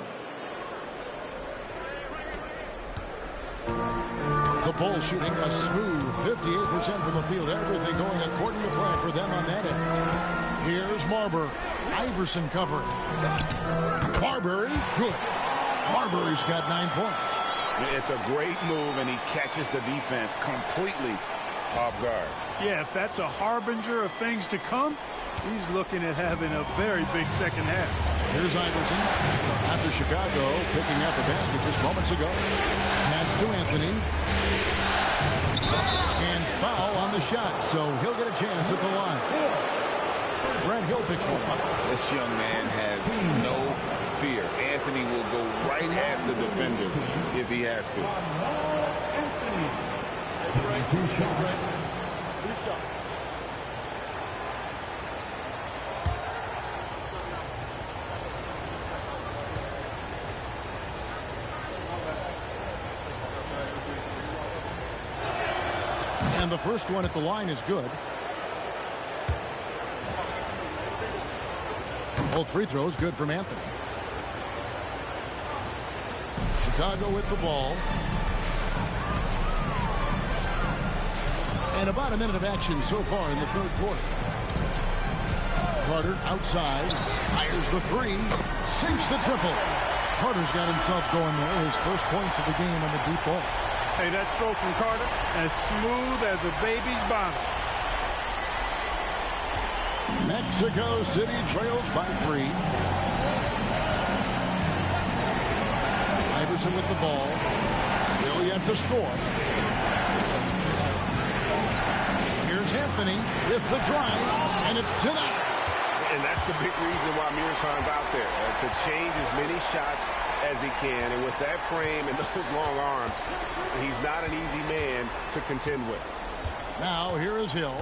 Speaker 1: The Bulls shooting a smooth 58% from the field. Everything going according to plan for them on that end. Here's Marbury. Iverson covering. Marbury, good. Marbury's got 9 points.
Speaker 3: It's a great move, and he catches the defense completely off guard.
Speaker 2: Yeah, if that's a harbinger of things to come, he's looking at having a very big second half.
Speaker 1: Here's Iverson after Chicago picking up the basket just moments ago. Pass to Anthony. And foul on the shot, so he'll get a chance at the line. Grant Hill picks one up.
Speaker 3: This young man has no fear. Anthony will go right at the defender if he has to.
Speaker 7: Two shots.
Speaker 1: And the first one at the line is good. Both free throws good from Anthony. Chicago with the ball. And about a minute of action so far in the third quarter. Carter outside. Fires the three. Sinks the triple. Carter's got himself going there. His first points of the game on the deep ball.
Speaker 2: Hey, that stroke from Carter, as smooth as a baby's bottom.
Speaker 1: Mexico City trails by 3. Iverson with the ball. Still yet to score. Here's Anthony with the drive, and it's denied.
Speaker 8: And that's the big reason why Mirsan's out there, to change as many shots as he can. And with that frame and those long arms, he's not an easy man to contend with.
Speaker 1: Now here is Hill.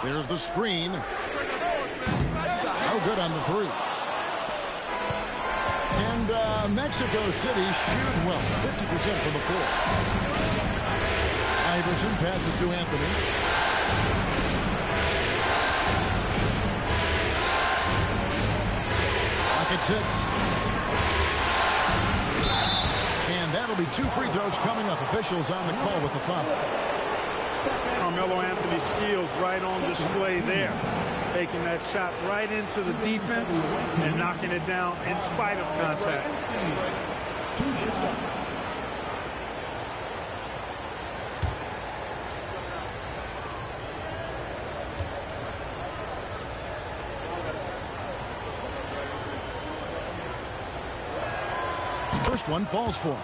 Speaker 1: There's the screen. No good on the 3. And Mexico City shooting well, 50% from the floor. Iverson passes to Anthony. At 6. And that'll be 2 free throws coming up. Officials on the call with the foul.
Speaker 2: Carmelo Anthony's skills right on display there. Taking that shot right into the defense and knocking it down in spite of contact.
Speaker 1: First one falls for him.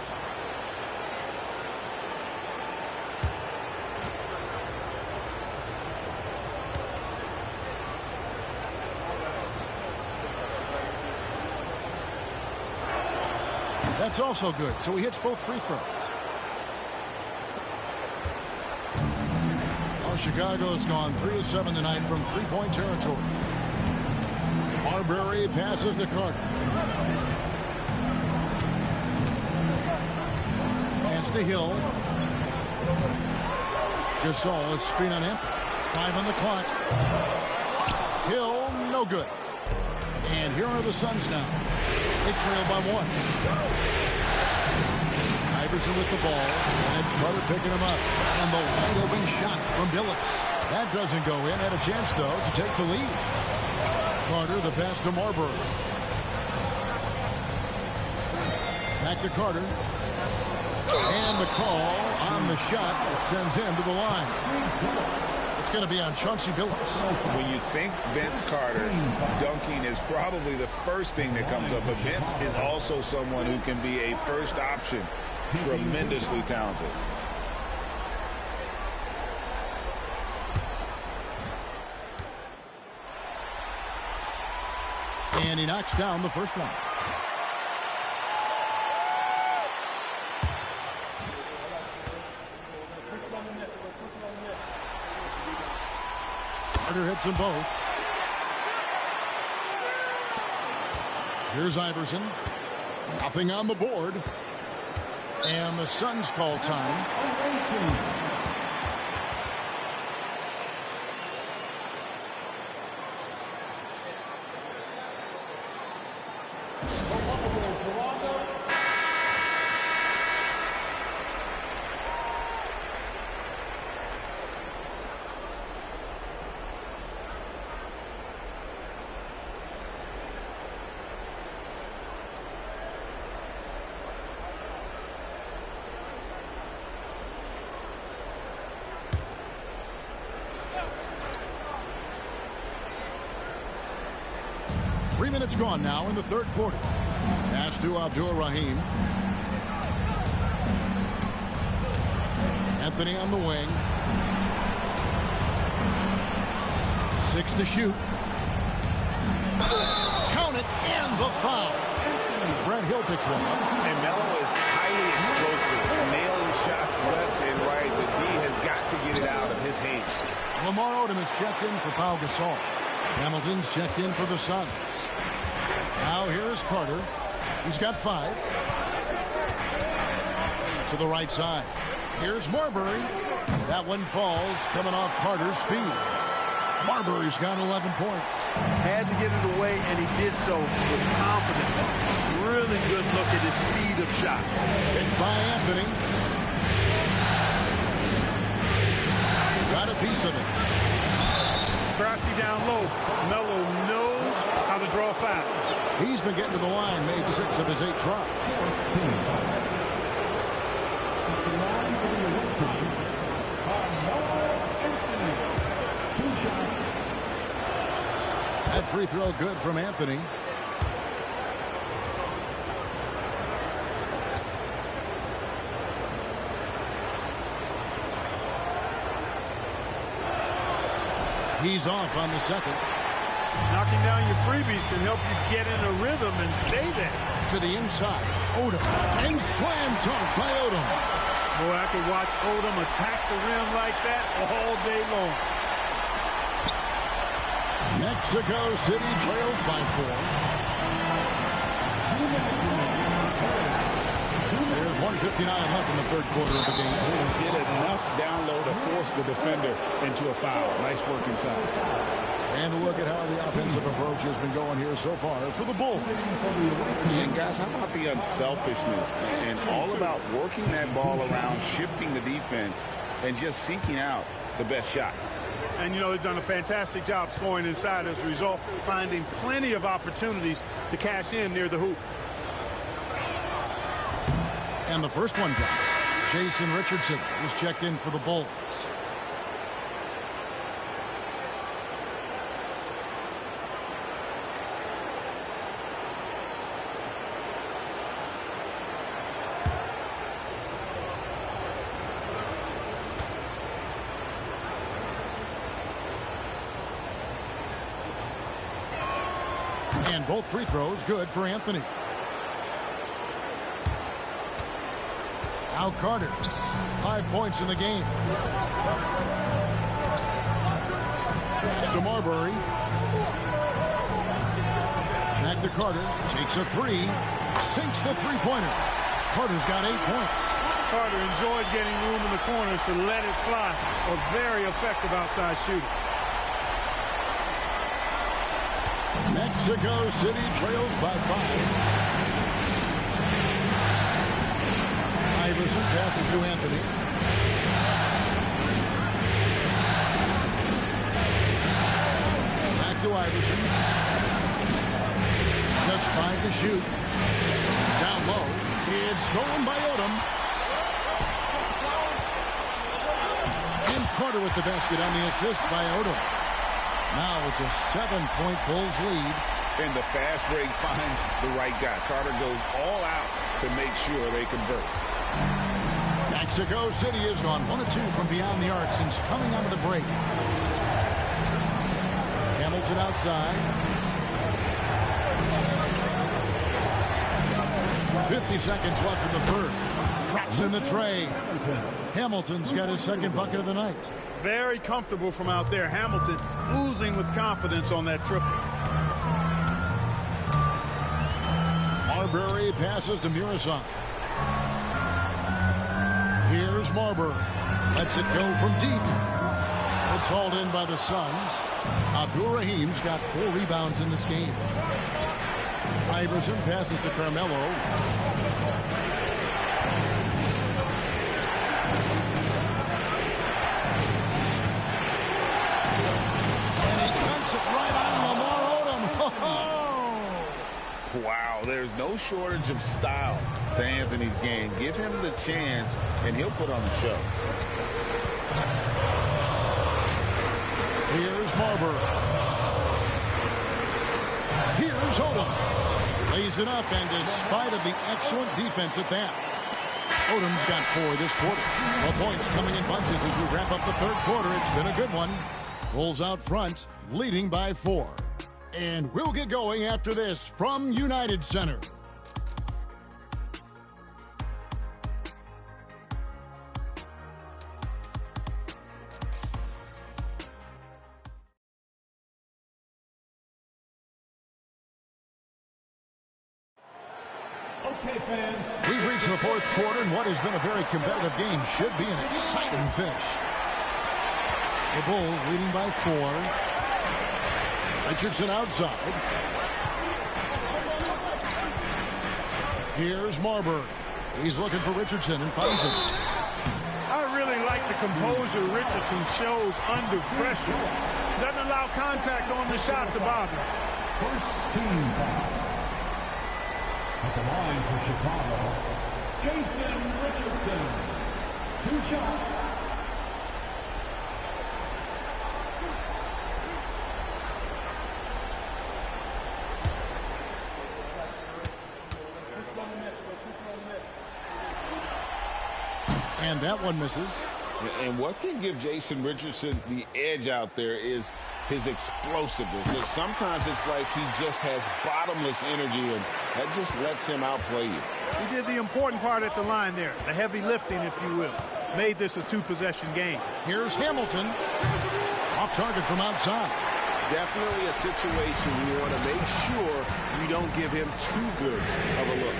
Speaker 1: That's also good, so he hits both free throws. Oh, Chicago's gone 3 of 7 tonight from three-point territory. Marbury passes to Carter. To Hill. Gasol is screen on Anthony. 5 on the clock. Hill, no good. And here are the Suns now. They trail by 1. Iverson with the ball. And it's Carter picking him up. And the wide open shot from Billups. That doesn't go in. Had a chance, though, to take the lead. Carter, the pass to Marbury. Back to Carter. And the call on the shot that sends him to the line. It's going to be on Chauncey Billups.
Speaker 6: When you think Vince Carter, dunking is probably the first thing that comes up. But Vince is also someone who can be a first option. Tremendously talented.
Speaker 1: And he knocks down the first one. Carter hits them both. Here's Iverson. Nothing on the board. And the Suns call time. Three minutes gone now in the third quarter. Pass to Abdul-Rahim. Anthony on the wing. 6 to shoot. Count it, and the foul. Brett Hill picks one up.
Speaker 3: And Melo is highly explosive, nailing shots left and right. The D has got to get it out of his hands.
Speaker 1: Lamar Odom is checked in for Pau Gasol. Hamilton's checked in for the Suns. Now here's Carter. He's got 5. To the right side. Here's Marbury. That one falls coming off Carter's feet. Marbury's got 11 points.
Speaker 2: Had to get it away, and he did so with confidence. Really good look at his speed of shot.
Speaker 1: Hit by Anthony. Got a piece of it.
Speaker 2: Crafty down low. Melo knows how to draw fouls.
Speaker 1: He's been getting to the line, made 6 of his 8 tries. That free throw good from Anthony. He's off on the second.
Speaker 2: Knocking down your freebies can help you get in a rhythm and stay there.
Speaker 1: To the inside. Odom. And slam dunk by Odom.
Speaker 2: Boy, I could watch Odom attack the rim like that all day long.
Speaker 1: Mexico City trails by 4. There's 1:59 left in the third quarter of the game.
Speaker 3: Did enough down low to force the defender into a foul. Nice work inside.
Speaker 1: And look at how the offensive approach has been going here so far for the Bulls.
Speaker 3: And guys, how about the unselfishness and all about working that ball around, shifting the defense, and just seeking out the best shot.
Speaker 2: And, you know, they've done a fantastic job scoring inside as a result, finding plenty of opportunities to cash in near the hoop.
Speaker 1: And the first one drops. Jason Richardson is checked in for the Bulls. And both free throws good for Anthony. Now Carter, 5 points in the game. To Marbury. Back to Carter, takes a 3, sinks the three-pointer. Carter's got 8 points.
Speaker 2: Carter enjoys getting room in the corners to let it fly. A very effective outside shooter.
Speaker 1: Mexico City trails by 5. Iverson passes to Anthony. Back to Iverson. Just 5 to shoot. Down low. It's stolen by Odom. And Carter with the basket on the assist by Odom. Now it's a 7-point Bulls lead.
Speaker 3: And the fast break finds the right guy. Carter goes all out to make sure they convert.
Speaker 1: Mexico City has gone 1 of 2 from beyond the arc since coming out of the break. Hamilton outside. 50 seconds left in the third. Drops in the tray. Hamilton's got his second bucket of the night.
Speaker 2: Very comfortable from out there. Hamilton oozing with confidence on that triple.
Speaker 1: Marbury passes to Murasov. Here's Marbury. Lets it go from deep. It's hauled in by the Suns. Abdul-Rahim's got 4 rebounds in this game. Iverson passes to Carmelo.
Speaker 3: Wow, there's no shortage of style to Anthony's game. Give him the chance, and he'll put on the show.
Speaker 1: Here's Marbury. Here's Odom. Lays it up, and despite of the excellent defense at that, Odom's got 4 this quarter. The points coming in bunches as we wrap up the third quarter. It's been a good one. Bulls out front, leading by 4. And we'll get going after this from United Center.
Speaker 5: Okay, fans.
Speaker 1: We've reached the fourth quarter, and what has been a very competitive game should be an exciting finish. The Bulls leading by 4. Richardson outside. Here's Marbury. He's looking for Richardson and finds him.
Speaker 2: I really like the composure Richardson shows under pressure. Doesn't allow contact on the shot to bother.
Speaker 5: First team foul. At the line for Chicago, Jason Richardson. 2 shots.
Speaker 1: And that one misses.
Speaker 3: And what can give Jason Richardson the edge out there is his explosiveness. But sometimes it's like he just has bottomless energy, and that just lets him outplay you.
Speaker 2: He did the important part at the line there, the heavy lifting, if you will. Made this a 2-possession game.
Speaker 1: Here's Hamilton. Off target from outside.
Speaker 3: Definitely a situation you want to make sure you don't give him too good of a look.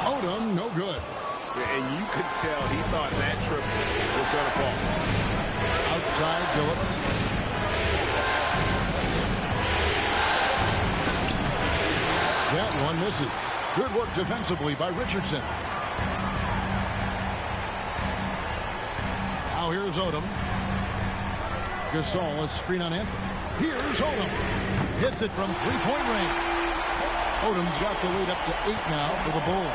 Speaker 1: Odom, no good.
Speaker 3: And you could tell he thought that triple was going to fall.
Speaker 1: Outside, Phillips. That one misses. Good work defensively by Richardson. Now here's Odom. Gasol, a screen on Anthony. Here's Odom. Hits it from 3-point range. Odom's got the lead up to 8 now for the Bulls.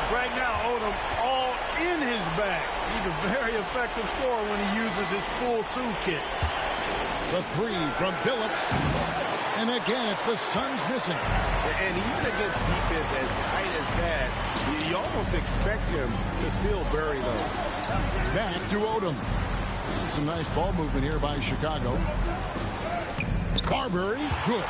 Speaker 2: Right now, Odom all in his bag. He's a very effective scorer when he uses his full toolkit.
Speaker 1: The 3 from Phillips. And again, it's the Suns missing.
Speaker 3: And even against defense as tight as that, you almost expect him to still bury those.
Speaker 1: Back to Odom. Some nice ball movement here by Chicago. Marbury, good.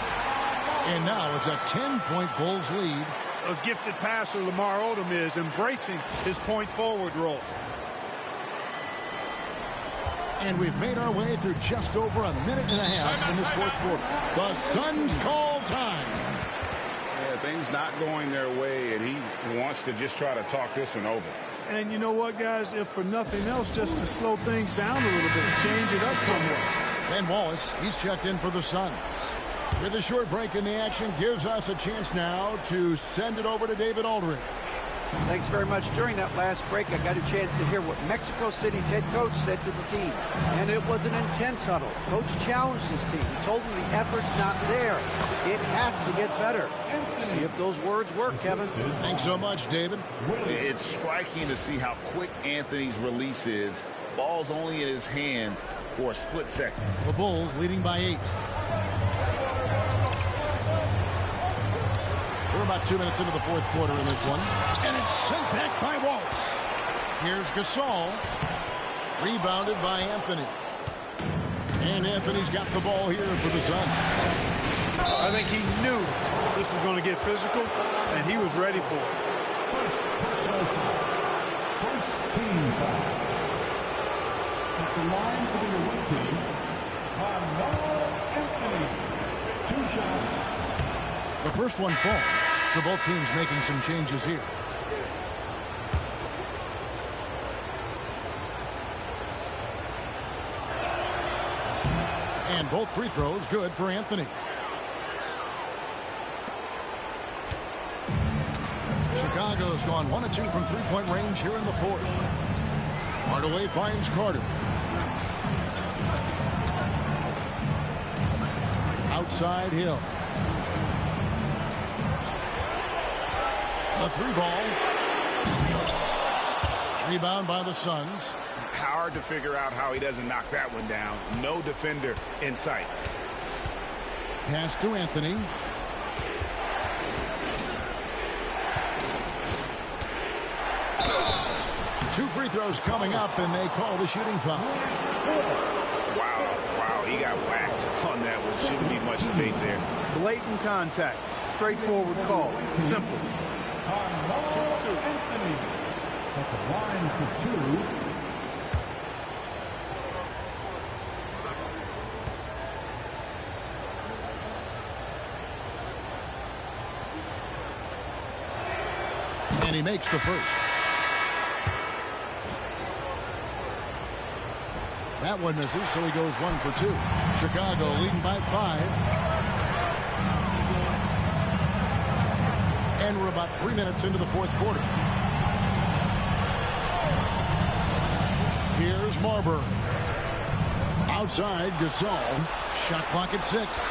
Speaker 1: And now it's a 10-point Bulls lead.
Speaker 2: A gifted passer Lamar Odom is, embracing his point forward role.
Speaker 1: And we've made our way through just over a minute and a half in this fourth quarter. The Suns call time.
Speaker 3: Yeah, things not going their way, and he wants to just try to talk this one over.
Speaker 2: And you know what, guys? If for nothing else, just to slow things down a little bit, change it up somewhat.
Speaker 1: Ben Wallace, he's checked in for the Suns. With a short break in the action, gives us a chance now to send it over to David Aldridge.
Speaker 4: Thanks very much. During that last break, I got a chance to hear what Mexico City's head coach said to the team. And it was an intense huddle. Coach challenged his team. He told them the effort's not there. It has to get better. See if those words work, Kevin.
Speaker 1: Thanks so much, David.
Speaker 3: It's striking to see how quick Anthony's release is Ball's only in his hands for a split second.
Speaker 1: The Bulls leading by 8. We're about 2 minutes into the fourth quarter in this one. And it's sent back by Wallace. Here's Gasol. Rebounded by Anthony. And Anthony's got the ball here for the Suns.
Speaker 2: I think he knew this was going to get physical, and he was ready for it.
Speaker 5: First personal foul. First team foul. At the line for the away team, Carmelo Anthony. 2 shots.
Speaker 1: The first one falls, so both teams making some changes here. And both free throws good for Anthony. Chicago's gone 1 of 2 from three-point range here in the fourth. Hardaway finds Carter. Outside Hill. A 3-ball. Rebound by the Suns.
Speaker 3: Hard to figure out how he doesn't knock that one down. No defender in sight.
Speaker 1: Pass to Anthony. Two free throws coming up, and they call the shooting foul.
Speaker 3: Wow, he got whacked on that one. Shouldn't be much debate there.
Speaker 2: Blatant contact. Straightforward call. Simple.
Speaker 5: Carmelo Anthony. At the line for 2.
Speaker 1: And he makes the first. That one misses, so he goes 1 for 2. Chicago leading by 5. And we're about 3 minutes into the fourth quarter. Here's Marbury. Outside, Gasol. Shot clock at 6.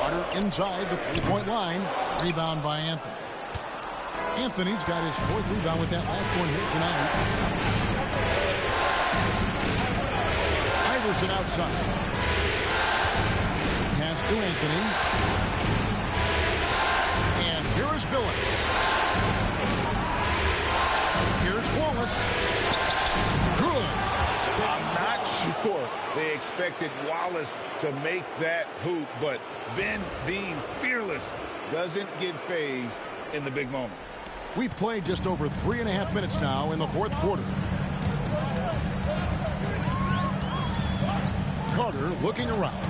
Speaker 1: Carter inside the three-point line. Rebound by Anthony. Anthony's got his 4th rebound with that last one here tonight. Iverson outside. Pass to Anthony. And here is Billups. Here's Wallace. Good.
Speaker 6: I'm not sure they expected Wallace to make that hoop, but Ben, being fearless, doesn't get phased in the big moment.
Speaker 1: We've played just over 3.5 minutes now in the fourth quarter. Carter looking around.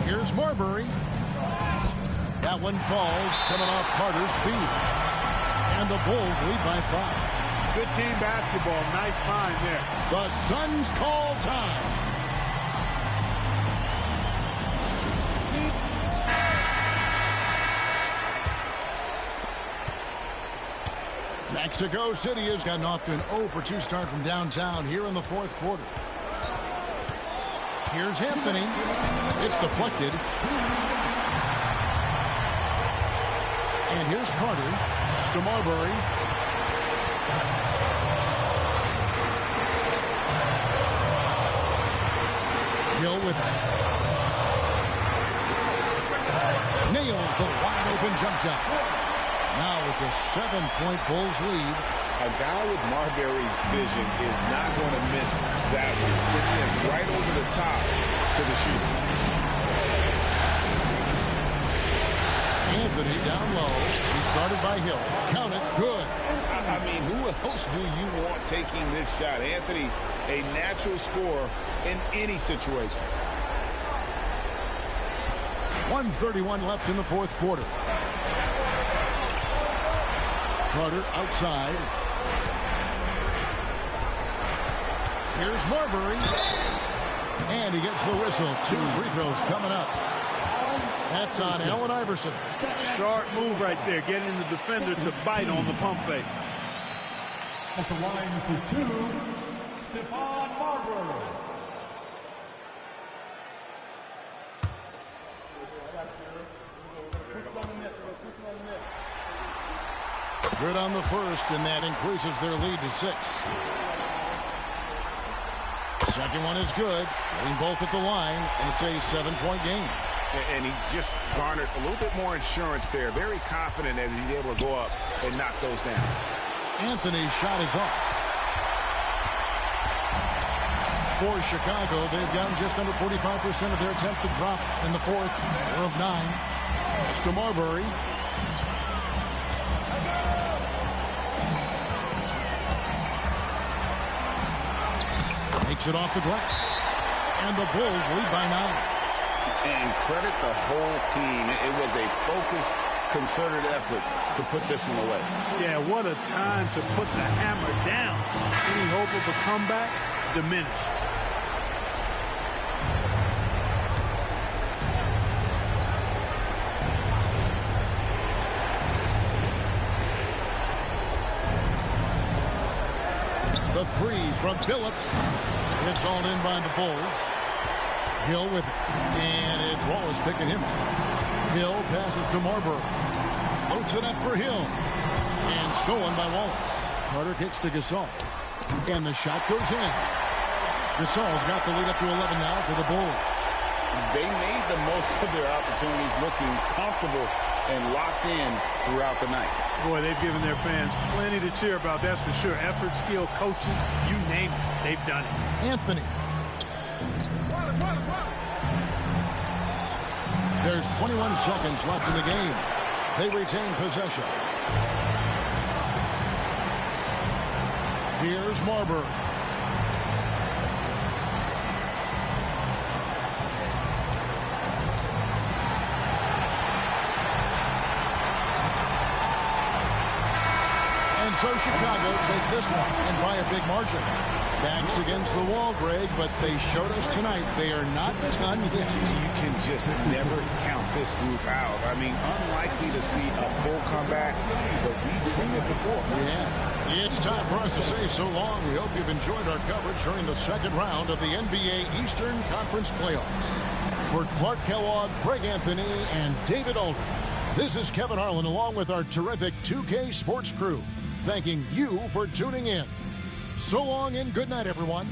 Speaker 1: Here's Marbury. That one falls, coming off Carter's feet. And the Bulls lead by 5.
Speaker 2: Good team basketball. Nice find there.
Speaker 1: The Suns call time. Mexico City has gotten off to an 0 for 2 start from downtown here in the fourth quarter. Here's Anthony. It's deflected. And here's Carter. To Marbury. Hill with it. Nails the wide open jump shot. Now it's a 7-point Bulls lead.
Speaker 3: A guy with Marbury's vision is not going to miss that one. Sitting it right over the top to the shooter.
Speaker 1: Anthony down low. He started by Hill. Count it. Good.
Speaker 3: I mean, who else do you want taking this shot? Anthony, a natural scorer in any situation.
Speaker 1: 1:31 left in the fourth quarter. Carter outside. Here's Marbury. And he gets the whistle. 2 free throws coming up. That's on Allen Iverson.
Speaker 2: Sharp move right there, getting the defender to bite on the pump fake.
Speaker 5: At the line for 2, Stephon Marbury.
Speaker 1: Good on the first, and that increases their lead to 6. Second one is good. Getting both at the line, and it's a 7-point game.
Speaker 3: And he just garnered a little bit more insurance there. Very confident as he's able to go up and knock those down.
Speaker 1: Anthony's shot is off. For Chicago, they've gotten just under 45% of their attempts to drop in the fourth. They're of 9. It's to Marbury. Takes it off the glass. And the Bulls lead by 9.
Speaker 3: And credit the whole team. It was a focused, concerted effort to put this one away.
Speaker 2: Yeah, what a time to put the hammer down. Any hope of a comeback diminished.
Speaker 1: The three from Phillips. It's all in by the Bulls. Hill with it. And it's Wallace picking him up. Hill passes to Marbury. Floats it up for Hill. And stolen by Wallace. Carter kicks to Gasol. And the shot goes in. Gasol's got the lead up to 11 now for the Bulls.
Speaker 3: They made the most of their opportunities, looking comfortable and locked in throughout the night.
Speaker 2: Boy, they've given their fans plenty to cheer about, that's for sure. Effort, skill, coaching, you name it, they've done it.
Speaker 1: Anthony. There's 21 seconds left in the game. They retain possession. Here's Marbury. And so Chicago takes this one, and by a big margin. Backs against the wall, Greg, but they showed us tonight they are not done yet.
Speaker 3: You can just never count this group out. I mean, unlikely to see a full comeback, but we've seen it before.
Speaker 1: Yeah. It's time for us to say so long. We hope you've enjoyed our coverage during the second round of the NBA Eastern Conference Playoffs. For Clark Kellogg, Greg Anthony, and David Aldridge, this is Kevin Harlan along with our terrific 2K Sports crew, thanking you for tuning in. So long and good night, everyone.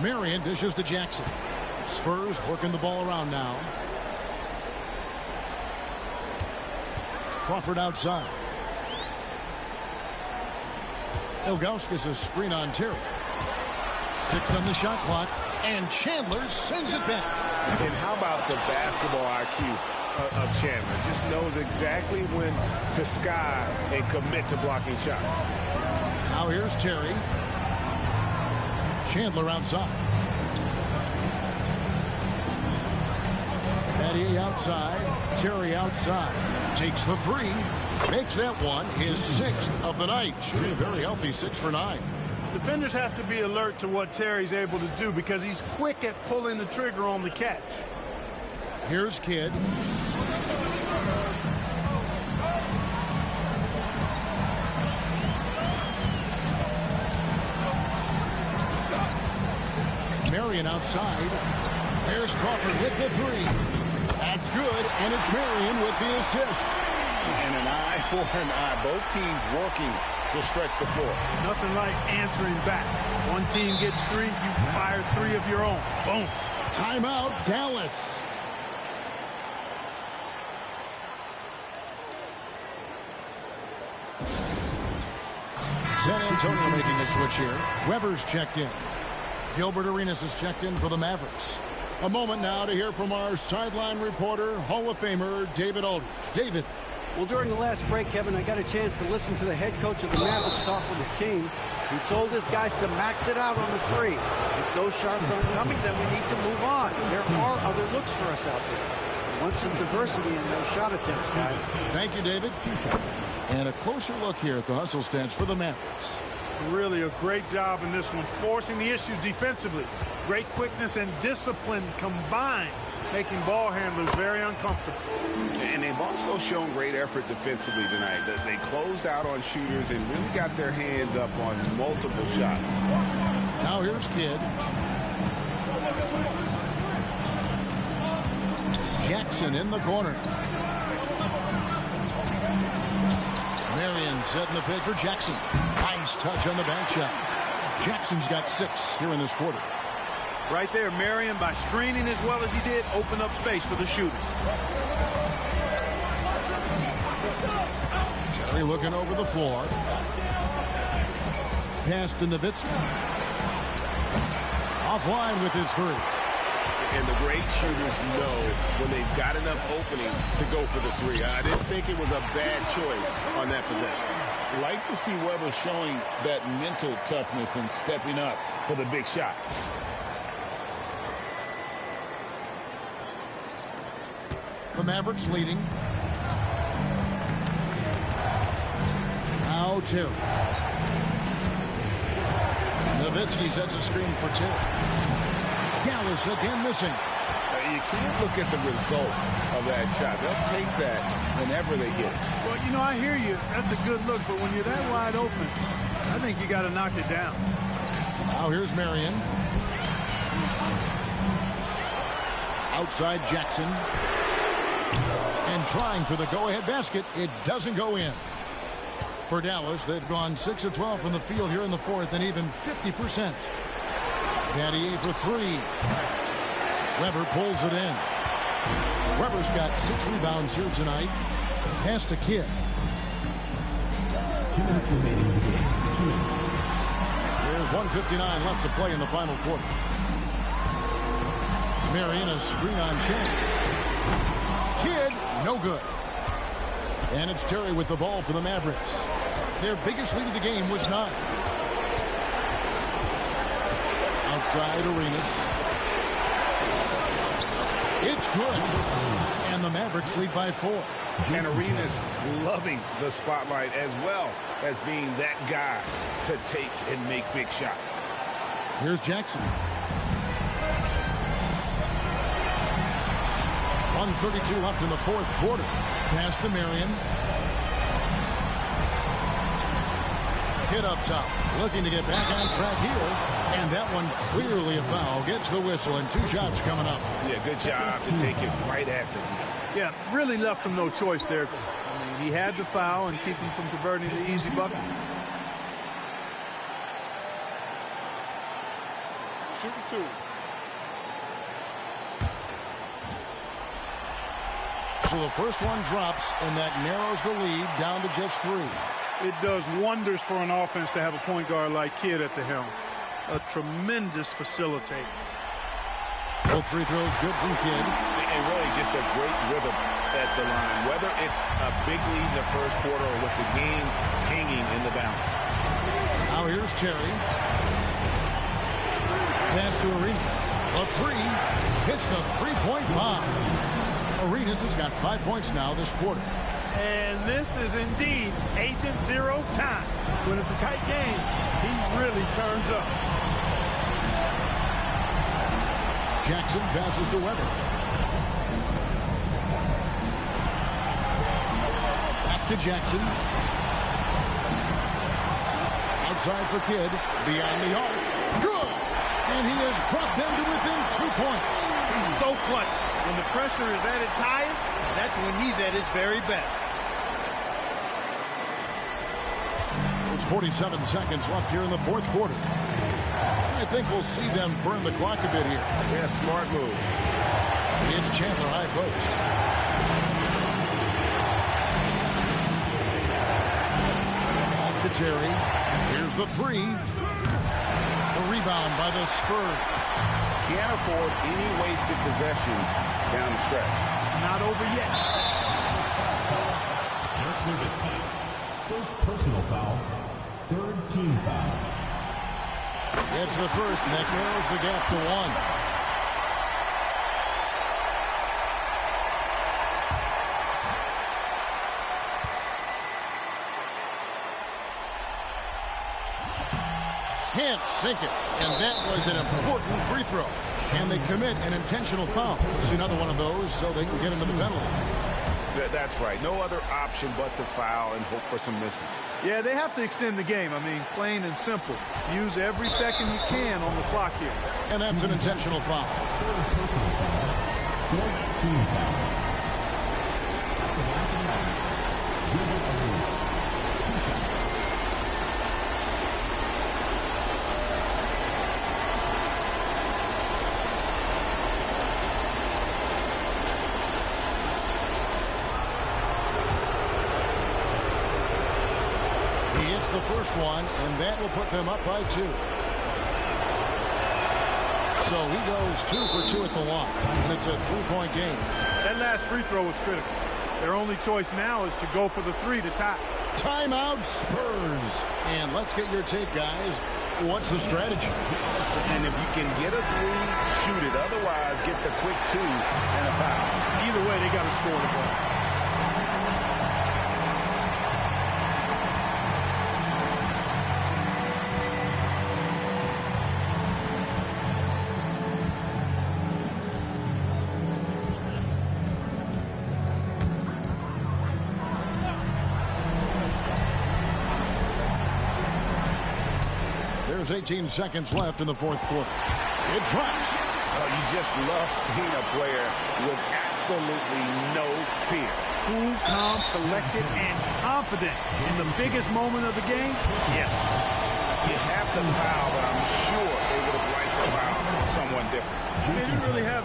Speaker 1: Marion dishes to Jackson. Spurs working the ball around now. Crawford outside. Ilgauskas' screen on Terry. 6 on the shot clock, and Chandler sends it back.
Speaker 8: And how about the basketball IQ of Chandler? Just knows exactly when to sky and commit to blocking shots.
Speaker 1: Now here's Terry. Chandler outside. Mattier outside. Terry outside. Takes the three. Makes that one his 6th of the night. Shooting a very healthy 6 for 9.
Speaker 2: Defenders have to be alert to what Terry's able to do because he's quick at pulling the trigger on the catch.
Speaker 1: Here's Kidd. Marion outside. There's Crawford with the three. That's good, and it's Marion with the assist.
Speaker 3: And an eye for an eye. Both teams working to stretch the floor.
Speaker 2: Nothing like answering back. One team gets 3, you fire 3 of your own. Boom.
Speaker 1: Timeout, Dallas. San Antonio making a switch here. Weber's checked in. Gilbert Arenas is checked in for the Mavericks. A moment now to hear from our sideline reporter, Hall of Famer David Aldridge. David.
Speaker 4: Well, during the last break, Kevin, I got a chance to listen to the head coach of the Mavericks talk with his team. He's told his guys to max it out on the 3. If those shots aren't coming, then we need to move on. There are other looks for us out there. We want some diversity in those shot attempts, guys.
Speaker 1: Thank you, David. And a closer look here at the hustle stance for the Mavericks.
Speaker 2: Really a great job in this one, forcing the issues defensively. Great quickness and discipline combined, making ball handlers very uncomfortable.
Speaker 3: And they've also shown great effort defensively tonight. They closed out on shooters and really got their hands up on multiple shots.
Speaker 1: Now here's Kidd. Jackson in the corner. Marion setting the pick for Jackson. Nice touch on the bank shot. Jackson's got 6 here in this quarter.
Speaker 2: Right there, Marion, by screening as well as he did, open up space for the shooter.
Speaker 1: Terry looking over the floor. Pass to Nowitzki. Offline with his 3.
Speaker 8: And the great shooters know when they've got enough opening to go for the 3. I didn't think it was a bad choice on that possession.
Speaker 3: Like to see Weber showing that mental toughness and stepping up for the big shot.
Speaker 1: The Mavericks leading. Now Terry. Nowitzki sets a screen for Terry. Dallas again missing.
Speaker 3: You can't look at the result of that shot. They'll take that whenever they get it.
Speaker 2: Well, you know, I hear you. That's a good look, but when you're that wide open, I think you got to knock it down.
Speaker 1: Now here's Marion. Outside Jackson. And trying for the go-ahead basket. It doesn't go in. For Dallas, they've gone 6 of 12 from the field here in the 4th and even 50%. Mattier for 3. Weber pulls it in. Weber's got 6 rebounds here tonight. Pass to Kidd.
Speaker 5: 2 minutes remaining in the game. 2 minutes.
Speaker 1: There's 1:59 left to play in the final quarter. Marion a screen on Chandler. Kidd, no good. And it's Terry with the ball for the Mavericks. Their biggest lead of the game was 9. Outside Arenas. It's good. And the Mavericks lead by 4.
Speaker 3: And Arenas loving the spotlight as well as being that guy to take and make big shots.
Speaker 1: Here's Jackson. 1:32 left in the 4th quarter. Pass to Marion. Hit up top. Looking to get back on track heels. And that one clearly a foul. Gets the whistle and 2 shots coming up.
Speaker 3: Yeah, good job to take it right at the knee.
Speaker 2: Yeah, really left him no choice there. I mean, he had to foul and keep him from converting the easy bucket. shooting 2.
Speaker 1: So the first one drops, and that narrows the lead down to just 3.
Speaker 2: It does wonders for an offense to have a point guard like Kidd at the helm. A tremendous facilitator.
Speaker 1: Both free throws good from Kidd.
Speaker 3: And really just a great rhythm at the line. Whether it's a big lead in the first quarter or with the game hanging in the balance.
Speaker 1: Now here's Terry. Pass to Arenas. A 3. Hits the three-point bomb. Arenas has got 5 points now this quarter.
Speaker 2: And this is indeed Agent Zero's time. When it's a tight game, he really turns up.
Speaker 1: Jackson passes to Weber. Back to Jackson. Outside for Kidd. Beyond the arc. Good! And he has brought them to within 2 points.
Speaker 2: He's so clutch. When the pressure is at its highest, that's when he's at his very best.
Speaker 1: There's 47 seconds left here in the fourth quarter. I think we'll see them burn the clock a bit here.
Speaker 8: Yeah, smart move.
Speaker 1: It's Chandler high post. Back to Terry. Here's the 3. The rebound by the Spurs.
Speaker 3: Can't afford any wasted possessions down the stretch.
Speaker 2: It's not over yet.
Speaker 5: First personal foul, third team foul.
Speaker 1: It's the first, and that narrows the gap to 1. Can't sink it, and that was an important free throw. And they commit an intentional foul. It's another one of those so they can get into the penalty.
Speaker 3: That's right. No other option but to foul and hope for some misses.
Speaker 2: Yeah, they have to extend the game. I mean, plain and simple. Use every second you can on the clock here.
Speaker 1: And that's an intentional foul.
Speaker 5: Personal foul, fourth team foul.
Speaker 1: The first one, and that will put them up by 2. So he goes 2 for 2 at the line, and it's a 3-point game.
Speaker 2: That last free throw was critical. Their only choice now is to go for the 3 to tie.
Speaker 1: Timeout Spurs. And let's get your take, guys. What's the strategy?
Speaker 3: And if you can get a 3, shoot it. Otherwise, get the quick 2 and a foul.
Speaker 2: Either way, they got to score the ball.
Speaker 1: There's 18 seconds left in the fourth quarter. It drops.
Speaker 3: Oh, you just love seeing a player with absolutely no fear.
Speaker 2: Cool, calm, collected, and confident in the biggest moment of the game. Yes.
Speaker 3: You have to foul, but I'm sure they would have liked to foul someone different.
Speaker 2: They didn't really have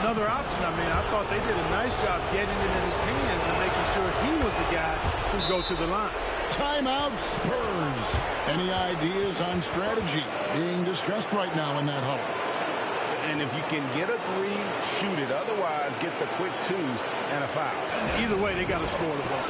Speaker 2: another option. I mean, I thought they did a nice job getting it in his hands and making sure he was the guy who'd go to the line.
Speaker 1: Timeout Spurs. Any ideas on strategy being discussed right now in that huddle?
Speaker 3: And if you can get a 3, shoot it. Otherwise, get the quick 2 and a foul.
Speaker 2: Either way, they got to score the ball.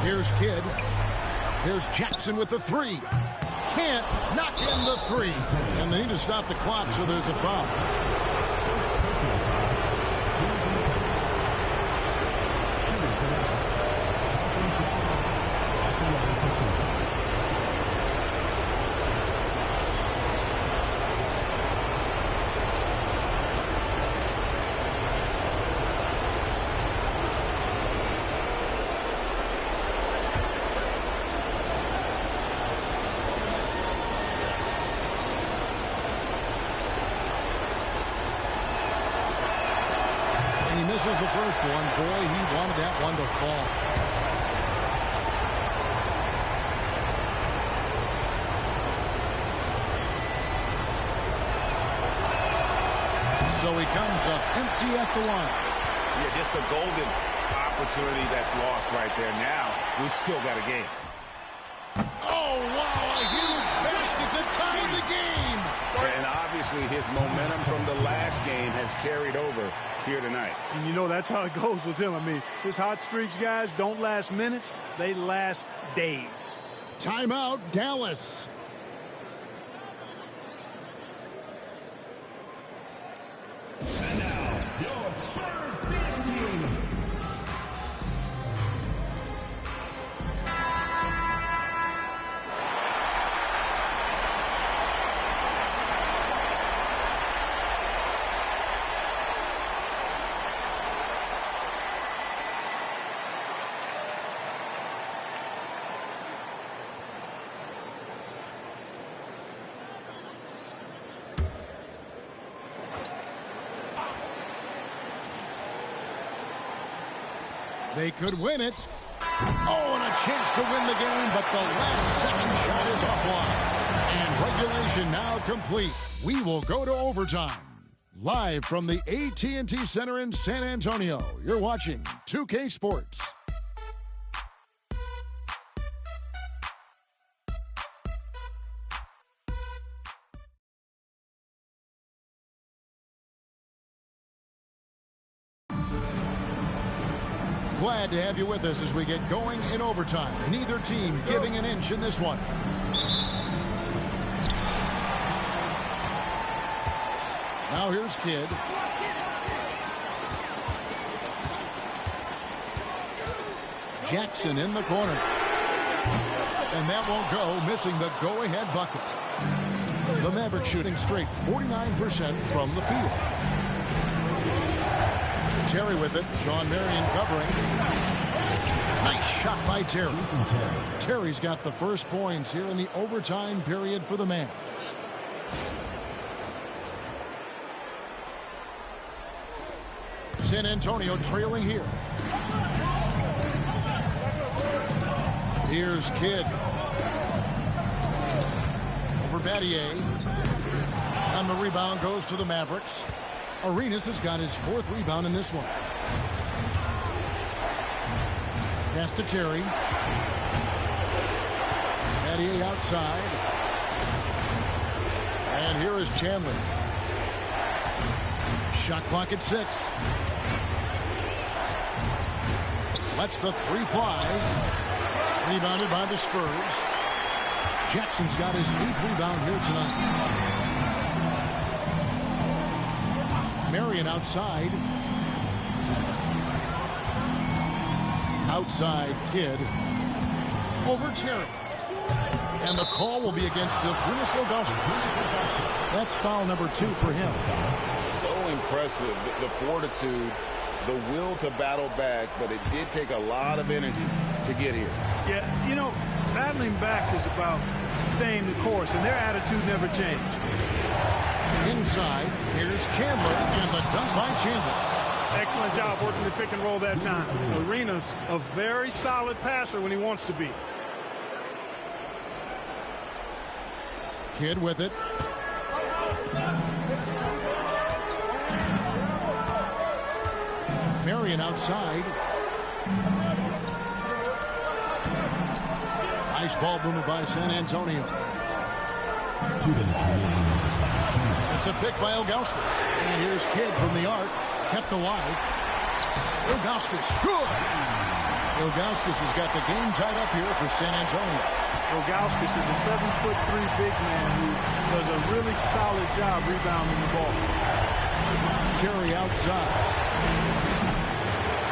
Speaker 1: Here's Kidd. Here's Jackson with the 3. Can't knock in the 3. And they need to stop the clock, so there's a foul. misses the first one. Boy, he wanted that one to fall. So he comes up empty at the line.
Speaker 3: Yeah, just a golden opportunity that's lost right there. Now, we still got a game.
Speaker 1: Oh, wow, a huge basket to tie the game.
Speaker 3: And obviously his momentum from the last game has carried over here tonight.
Speaker 2: And you know that's how it goes with him. I mean, his hot streaks, guys, don't last minutes. They last days.
Speaker 1: Timeout, Dallas.
Speaker 5: And now, your Spurs Dance Team.
Speaker 1: They could win it. Oh, and a chance to win the game, but the last second shot is offline. And regulation now complete. We will go to overtime. Live from the AT&T Center in San Antonio, you're watching 2K Sports. Glad to have you with us as we get going in overtime. Neither team giving an inch in this one. Now here's Kidd. Jackson in the corner. And that won't go, missing the go-ahead bucket. The Mavericks shooting straight 49% from the field. Terry with it. Sean Marion covering. Nice shot by Terry. Terry's got the first points here in the overtime period for the Mavs. San Antonio trailing here. Here's Kidd. Over Battier. And the rebound goes to the Mavericks. Arenas has got his fourth rebound in this one. Pass to Terry. Battier outside. And here is Chandler. Shot clock at 6. Lets the three fly. Rebounded by the Spurs. Jackson's got his 8th rebound here tonight. Marion outside. Outside Kidd. Over Terry. And the call will be against Ilgauskas. That's foul number 2 for him.
Speaker 3: So impressive, the fortitude, the will to battle back, but it did take a lot of energy to get here.
Speaker 2: Yeah, you know, battling back is about staying the course, and their attitude never changed.
Speaker 1: Inside, here's Chandler, and the dunk by Chandler.
Speaker 2: Excellent job working the pick and roll that time. Arenas a very solid passer when he wants to be.
Speaker 1: Kidd with it. Marion outside. Nice ball movement by San Antonio. It's a pick by Ilgauskas. And here's Kidd from the arc. Kept alive. Ilgauskas. Good. Ilgauskas has got the game tied up here for San Antonio.
Speaker 2: Ilgauskas is a 7'3" big man who does a really solid job rebounding the ball.
Speaker 1: Terry outside.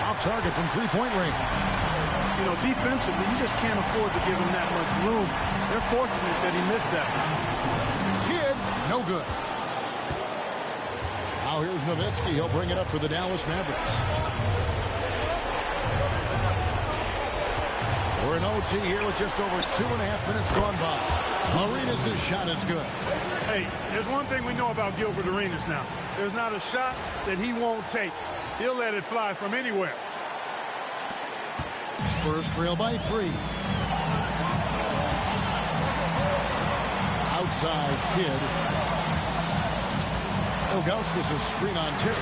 Speaker 1: Off target from three-point range.
Speaker 2: You know, defensively, you just can't afford to give him that much room. They're fortunate that he missed that.
Speaker 1: Kidd, no good. Now here's Nowitzki. He'll bring it up for the Dallas Mavericks. We're in OT here with just over 2.5 minutes gone by. Arenas' shot is good.
Speaker 2: Hey, there's one thing we know about Gilbert Arenas now. There's not a shot that he won't take. he'll let it fly from anywhere.
Speaker 1: Spurs trail by 3. Outside Kidd. Ilgauskas a screen on Terry.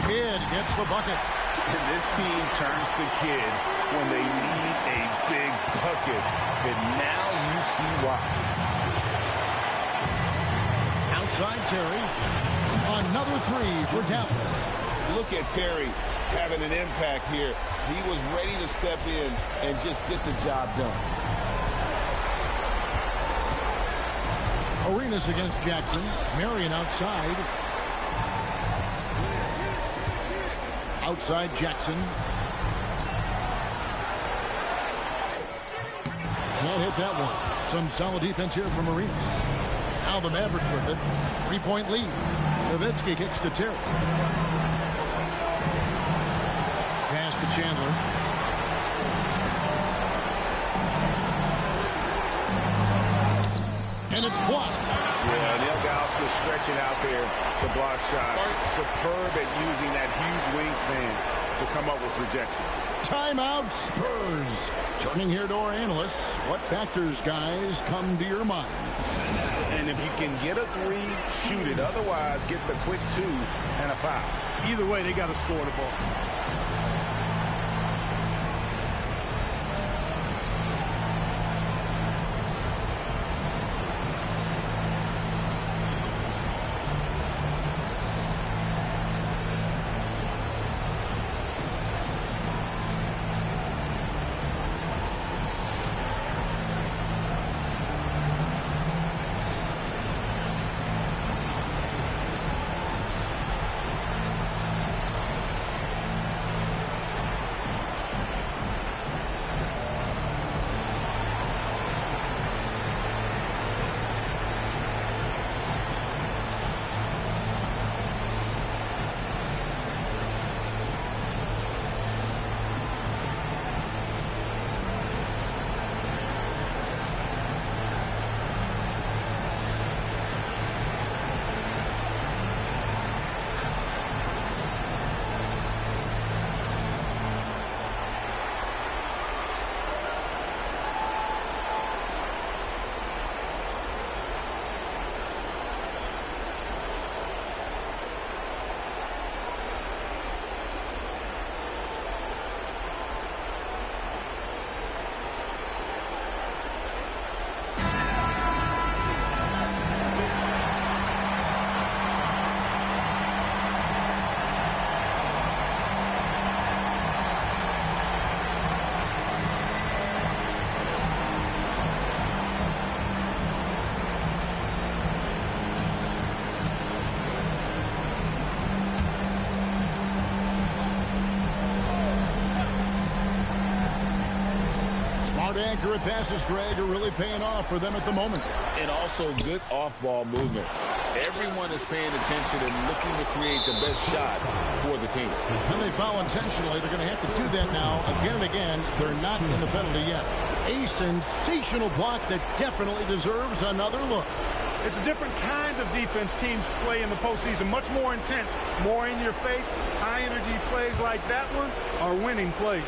Speaker 1: Kidd gets the bucket.
Speaker 3: And this team turns to Kidd when they need a big bucket. And now you see why.
Speaker 1: Outside Terry. Another 3 for Dallas.
Speaker 3: Look at Terry having an impact here. He was ready to step in and just get the job done.
Speaker 1: Arenas against Jackson. Marion outside. Outside Jackson. Can't hit that one. Some solid defense here from Arenas. Now the Mavericks with it. 3-point lead. Nowitzki kicks to Terry. Pass to Chandler. And it's blocked.
Speaker 3: Yeah, Ilgauskas stretching out there to block shots. Superb at using that huge wingspan to come up with rejections.
Speaker 1: Timeout Spurs. Turning here to our analysts. What factors, guys, come to your mind?
Speaker 3: And if you can get a 3, shoot it. Otherwise, get the quick 2 and a foul.
Speaker 2: Either way, they got to score the ball.
Speaker 1: Accurate passes, Greg, are really paying off for them at the moment.
Speaker 3: And also good off-ball movement. Everyone is paying attention and looking to create the best shot for the team.
Speaker 1: When they foul intentionally, they're going to have to do that now again and again. They're not in the penalty yet. A sensational block that definitely deserves another look.
Speaker 2: It's a different kind of defense teams play in the postseason. Much more intense, more in your face. High-energy plays like that one are winning plays.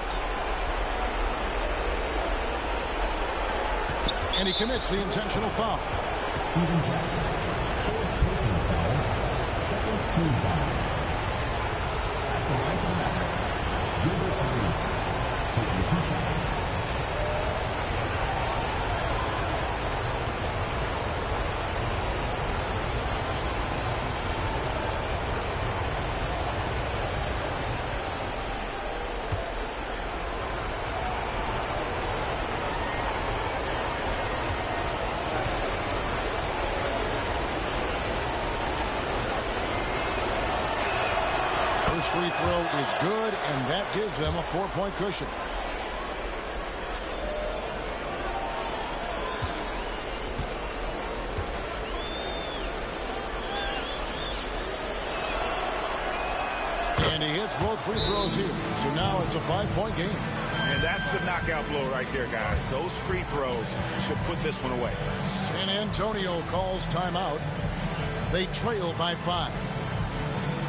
Speaker 1: And he commits the intentional foul.
Speaker 5: Steven Jackson, 4th personal foul, 2nd team foul. At the line for the Mavericks, Gilbert Arenas, taking 2 shots.
Speaker 1: First free throw is good, and that gives them a 4-point cushion. And he hits both free throws here. So now it's a 5-point game.
Speaker 3: And that's the knockout blow right there, guys. Those free throws should put this one away.
Speaker 1: San Antonio calls timeout. They trail by 5.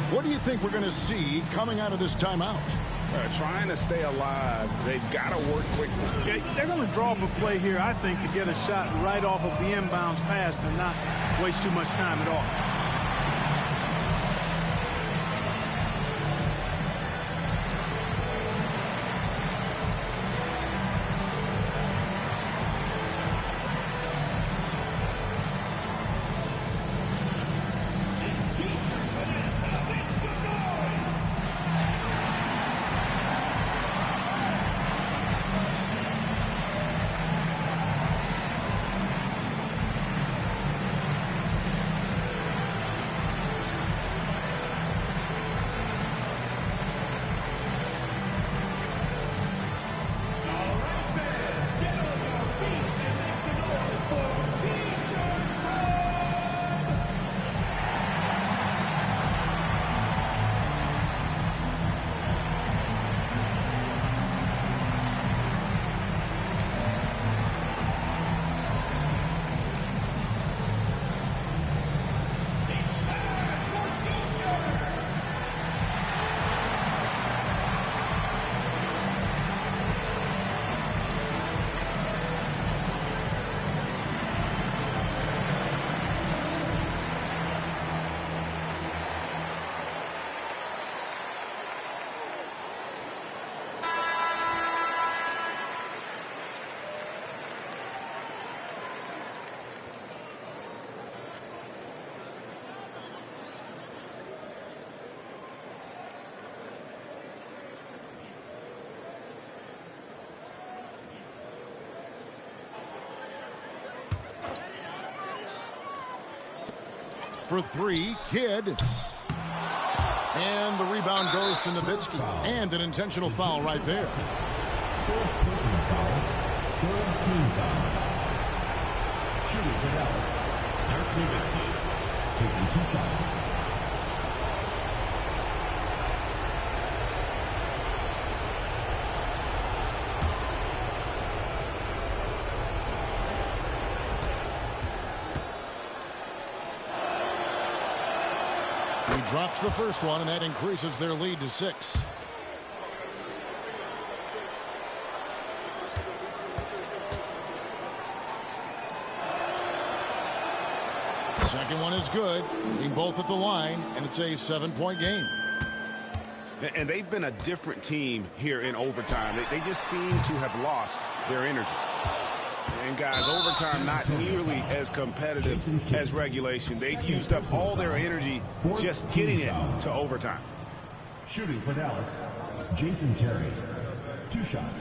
Speaker 1: What do you think we're going to see coming out of this timeout?
Speaker 3: Trying to stay alive. They've got to work quickly.
Speaker 2: They're going to draw up a play here, I think, to get a shot right off of the inbounds pass to not waste too much time at all.
Speaker 1: For three, Kidd. And the rebound goes to Nowitzki. And an intentional foul right there.
Speaker 5: Fourth personal foul. Third team foul. Shooting for Dallas. Dirk Nowitzki. Taking 2 shots.
Speaker 1: He drops the first one, and that increases their lead to 6. Second one is good. Hitting both at the line, and it's a 7-point game.
Speaker 3: And they've been a different team here in overtime. They just seem to have lost their energy. And guys, overtime not nearly as competitive as regulation. They've used up all their energy just getting it to overtime.
Speaker 5: Shooting for Dallas, Jason Terry. 2 shots.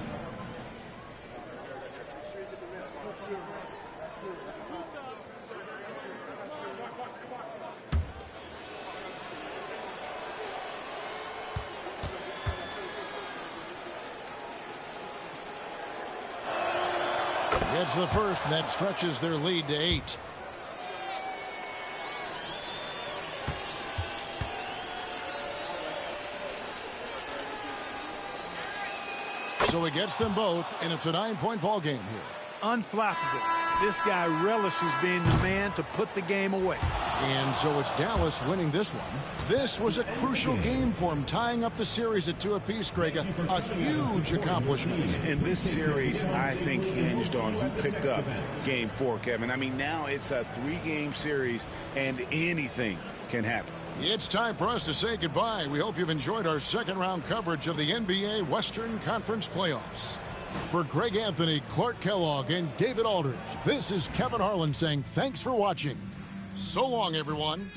Speaker 1: Gets the first, and that stretches their lead to 8. So he gets them both, and it's a 9-point ball game here.
Speaker 2: Unflappable. This guy relishes being the man to put the game away.
Speaker 1: And so it's Dallas winning this one. This was a crucial game for him, tying up the series at 2 apiece, Greg. A huge accomplishment.
Speaker 3: And this series, I think, hinged on who picked up Game 4, Kevin. I mean, now it's a 3-game series, and anything can happen.
Speaker 1: It's time for us to say goodbye. We hope you've enjoyed our second-round coverage of the NBA Western Conference Playoffs. For Greg Anthony, Clark Kellogg, and David Aldridge, this is Kevin Harlan saying thanks for watching. So long, everyone.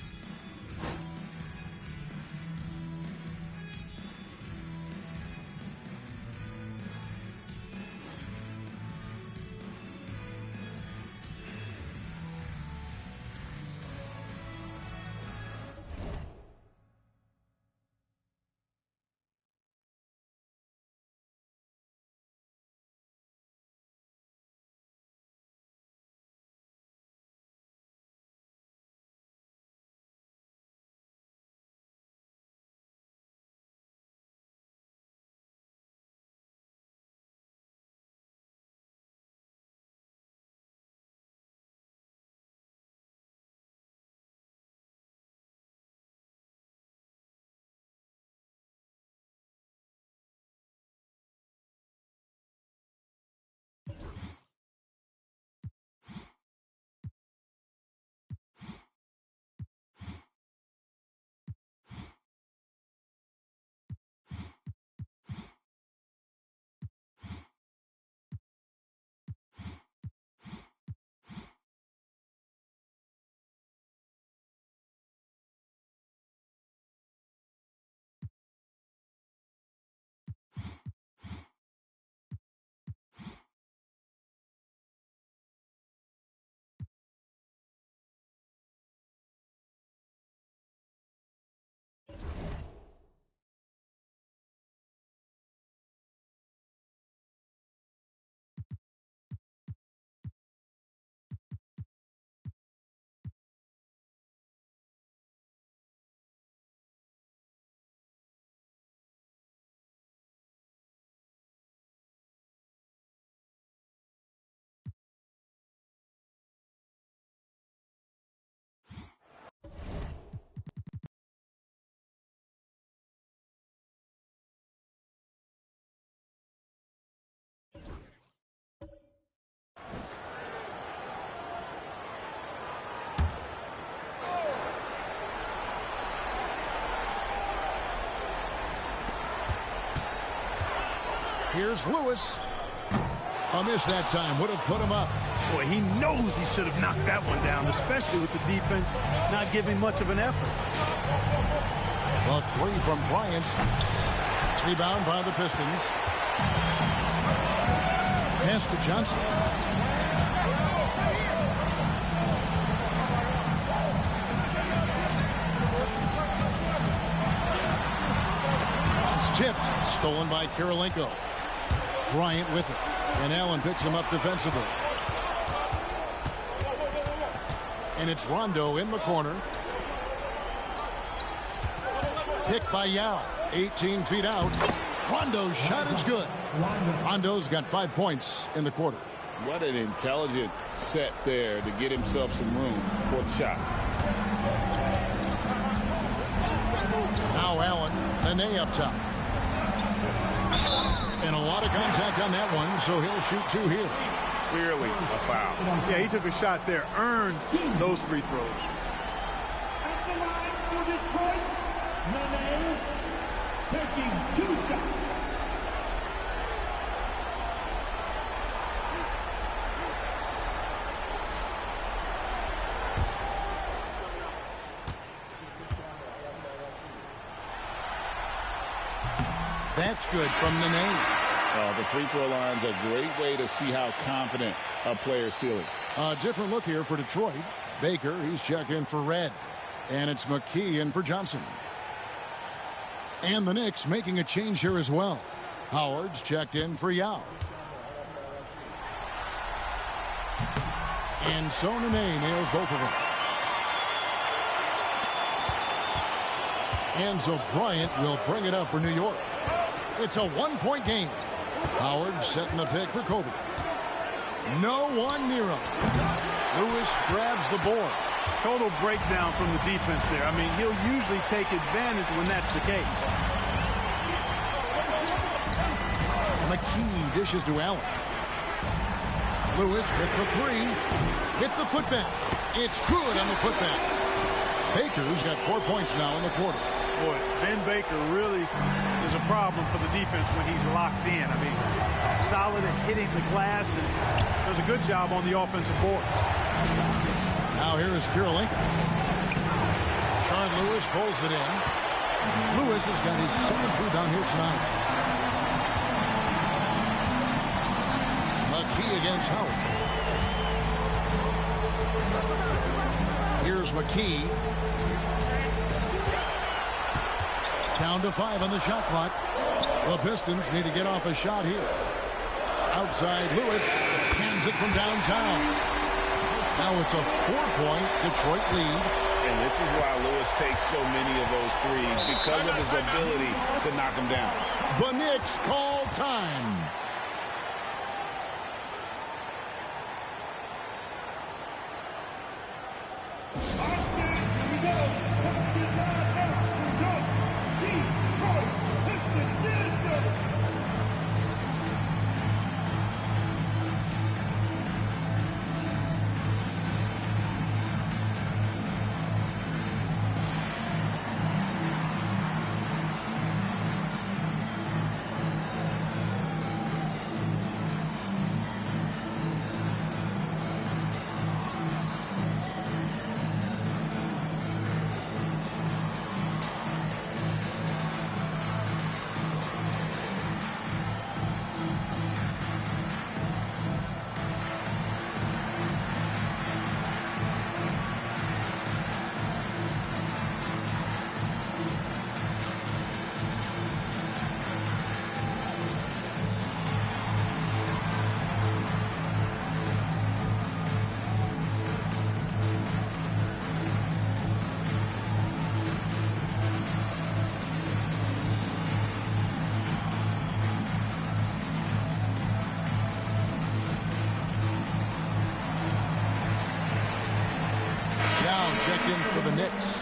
Speaker 1: Here's Lewis. A miss that time would have put him up.
Speaker 2: Boy, he knows he should have knocked that one down, especially with the defense not giving much of an effort.
Speaker 1: The three from Bryant. Rebound by the Pistons. Pass to Johnson. It's tipped. Stolen by Kirilenko. Bryant with it. And Allen picks him up defensively. And it's Rondo in the corner. Picked by Yao. 18 feet out. Rondo's shot is good. Rondo's got 5 points in the quarter.
Speaker 6: What an intelligent set there to get himself some room for the shot.
Speaker 1: Now Allen. Nene up top. And a lot of contact on that one, so he'll shoot 2 here.
Speaker 6: Clearly a foul.
Speaker 2: Yeah, he took a shot there, earned those free throws.
Speaker 5: At the line for Detroit, Nene taking 2 shots.
Speaker 1: That's good from Nene.
Speaker 6: The free throw line's a great way to see how confident a player's feeling.
Speaker 1: A different look here for Detroit. Baker, he's checked in for Red. And it's McKee in for Johnson. And the Knicks making a change here as well. Howard's checked in for Yao. And so Nene nails both of them. And so Bryant will bring it up for New York. It's a 1-point game. Howard setting the pick for Kobe. No one near him. Lewis grabs the board.
Speaker 2: Total breakdown from the defense there. I mean, he'll usually take advantage when that's the case.
Speaker 1: McKee dishes to Allen. Lewis with the 3. With the putback. It's good on the putback. Baker's got 4 points now in the quarter.
Speaker 2: Boy, Ben Baker really is a problem for the defense when he's locked in. I mean, solid at hitting the glass and does a good job on the offensive boards.
Speaker 1: Now here is Kirilenko. Sean Lewis pulls it in. Lewis has got his 7th rebound here tonight. McKee against Howard. Here's McKee. Down to 5 on the shot clock. The Pistons need to get off a shot here. Outside, Lewis hands it from downtown. Now it's a 4-point Detroit lead.
Speaker 6: And this is why Lewis takes so many of those threes, because of his ability to knock them down.
Speaker 1: The Knicks call time. Checked in for the Knicks.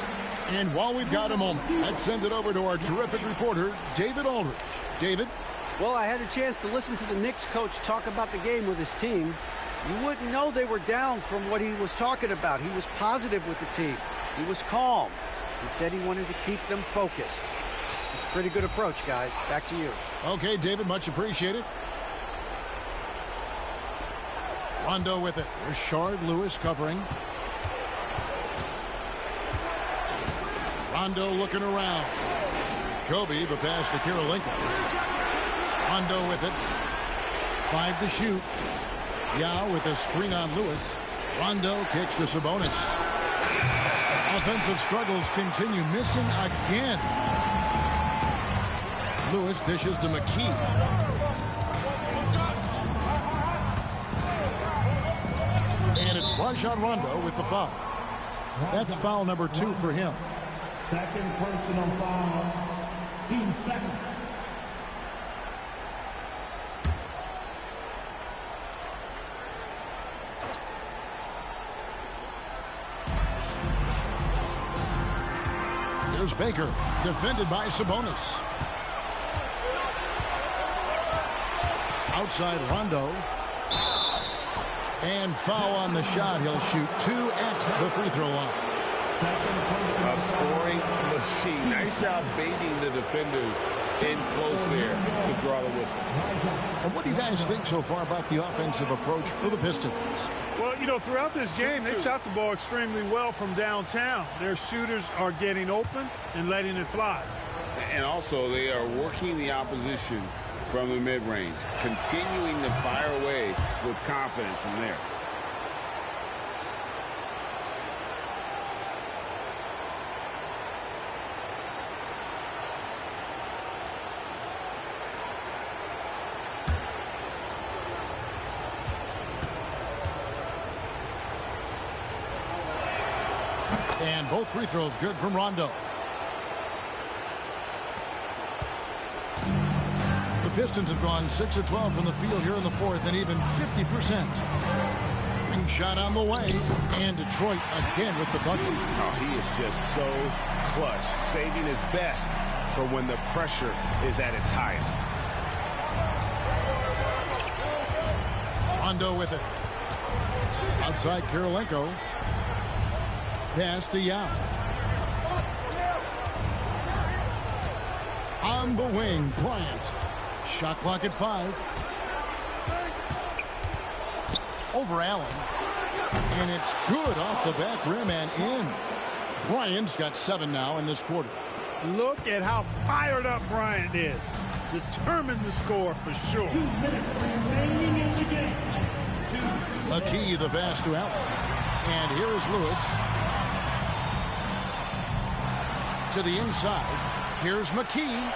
Speaker 1: And while we've got a moment, let's send it over to our terrific reporter, David Aldridge. David?
Speaker 4: Well, I had a chance to listen to the Knicks coach talk about the game with his team. You wouldn't know they were down from what he was talking about. He was positive with the team. He was calm. He said he wanted to keep them focused. It's a pretty good approach, guys. Back to you.
Speaker 1: Okay, David, much appreciated. Rondo with it. Rashard Lewis covering. Rondo looking around. Kobe, the pass to Kirilenko. Rondo with it. 5 to shoot. Yao with a screen on Lewis. Rondo kicks to Sabonis. Offensive struggles continue. Missing again. Lewis dishes to McKee. And it's Rajon Rondo with the foul. That's foul number 2 for him.
Speaker 5: Second personal foul. Team second.
Speaker 1: Here's Baker, defended by Sabonis. Outside Rondo. And foul on the shot. He'll shoot 2 at the free throw line.
Speaker 8: A scoring machine. Nice job baiting the defenders in close there to draw the whistle.
Speaker 1: And what do you guys think so far about the offensive approach for the Pistons?
Speaker 2: Well, you know, throughout this game, they've shot the ball extremely well from downtown. Their shooters are getting open and letting it fly.
Speaker 8: And also, they are working the opposition from the mid-range, continuing to fire away with confidence from there.
Speaker 1: And both free throws good from Rondo. The Pistons have gone 6 of 12 from the field here in the fourth and even 50%. Ring shot on the way. And Detroit again with the bucket.
Speaker 8: Oh, he is just so clutch, saving his best for when the pressure is at its highest.
Speaker 1: Rondo with it. Outside Kirilenko. Pass to Yao. On the wing, Bryant. Shot clock at 5. Over Allen. And it's good off the back rim and in. Bryant's got 7 now in this quarter.
Speaker 2: Look at how fired up Bryant is. Determined to score for sure.
Speaker 5: 2 minutes remaining in the game.
Speaker 1: McKee the pass to Allen. And here is Lewis. To the inside. Here's McKee.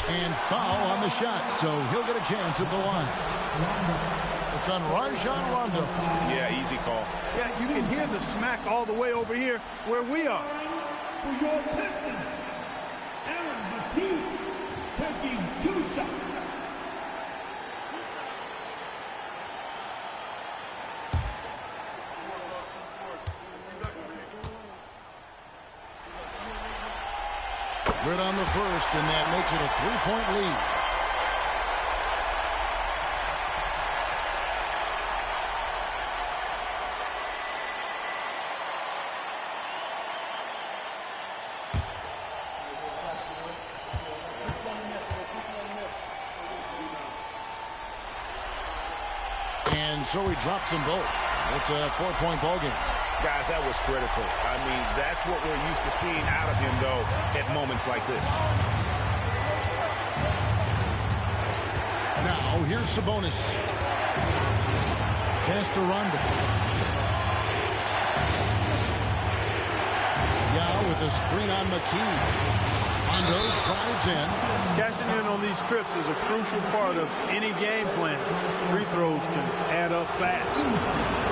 Speaker 1: And foul on the shot. So he'll get a chance at the line. It's on Rajon Rondo.
Speaker 8: Yeah, easy call.
Speaker 2: Yeah, you can hear the smack all the way over here where we are.
Speaker 5: For your Pistons, Aaron McKee taking 2 shots.
Speaker 1: Good on the first, and that makes it a 3-point lead. And so he drops them both. It's a 4-point ball game.
Speaker 8: Guys, that was critical. I mean, that's what we're used to seeing out of him, though, at moments like this.
Speaker 1: Now, here's Sabonis. Pass to Rondo. Yao with a screen on McKee. Rondo drives in.
Speaker 2: Cashing in on these trips is a crucial part of any game plan. Free throws can add up fast.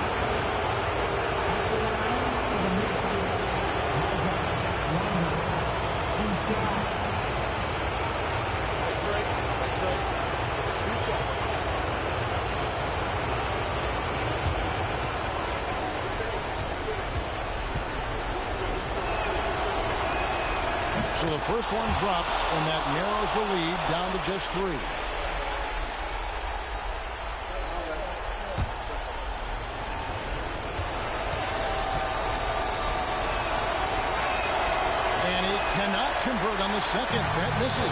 Speaker 1: So the first one drops, and that narrows the lead down to just 3. And he cannot convert on the second. That misses.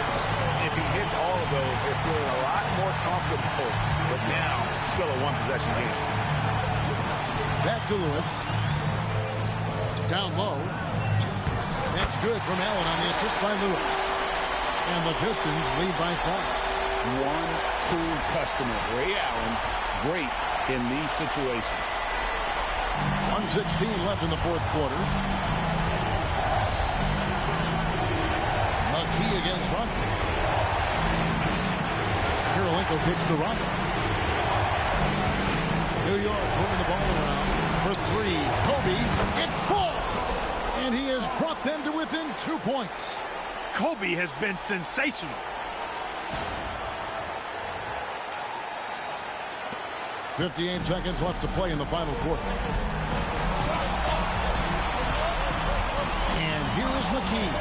Speaker 3: If he hits all of those, they're feeling a lot more comfortable. But now, still a one-possession game.
Speaker 1: Back to Lewis. Down low. That's good from Allen on the assist by Lewis. And the Pistons lead by 5.
Speaker 3: One cool customer, Ray Allen, great in these situations.
Speaker 1: 1:16 left in the fourth quarter. McKee against Rondo. Kirilenko kicks to Rondo. New York moving the ball around for 3. Kobe, it falls! And he has brought them to within 2 points.
Speaker 2: Kobe has been sensational.
Speaker 1: .58 seconds left to play in the final quarter. And here is McKee.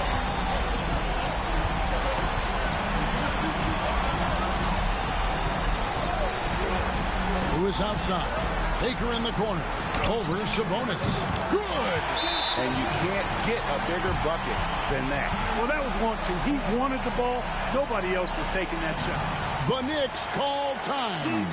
Speaker 1: Lewis outside. Baker in the corner. Over Sabonis. Good!
Speaker 3: And you can't get a bigger bucket than that.
Speaker 2: Well, that was 1-2. He wanted the ball. Nobody else was taking that shot.
Speaker 1: The Knicks call time.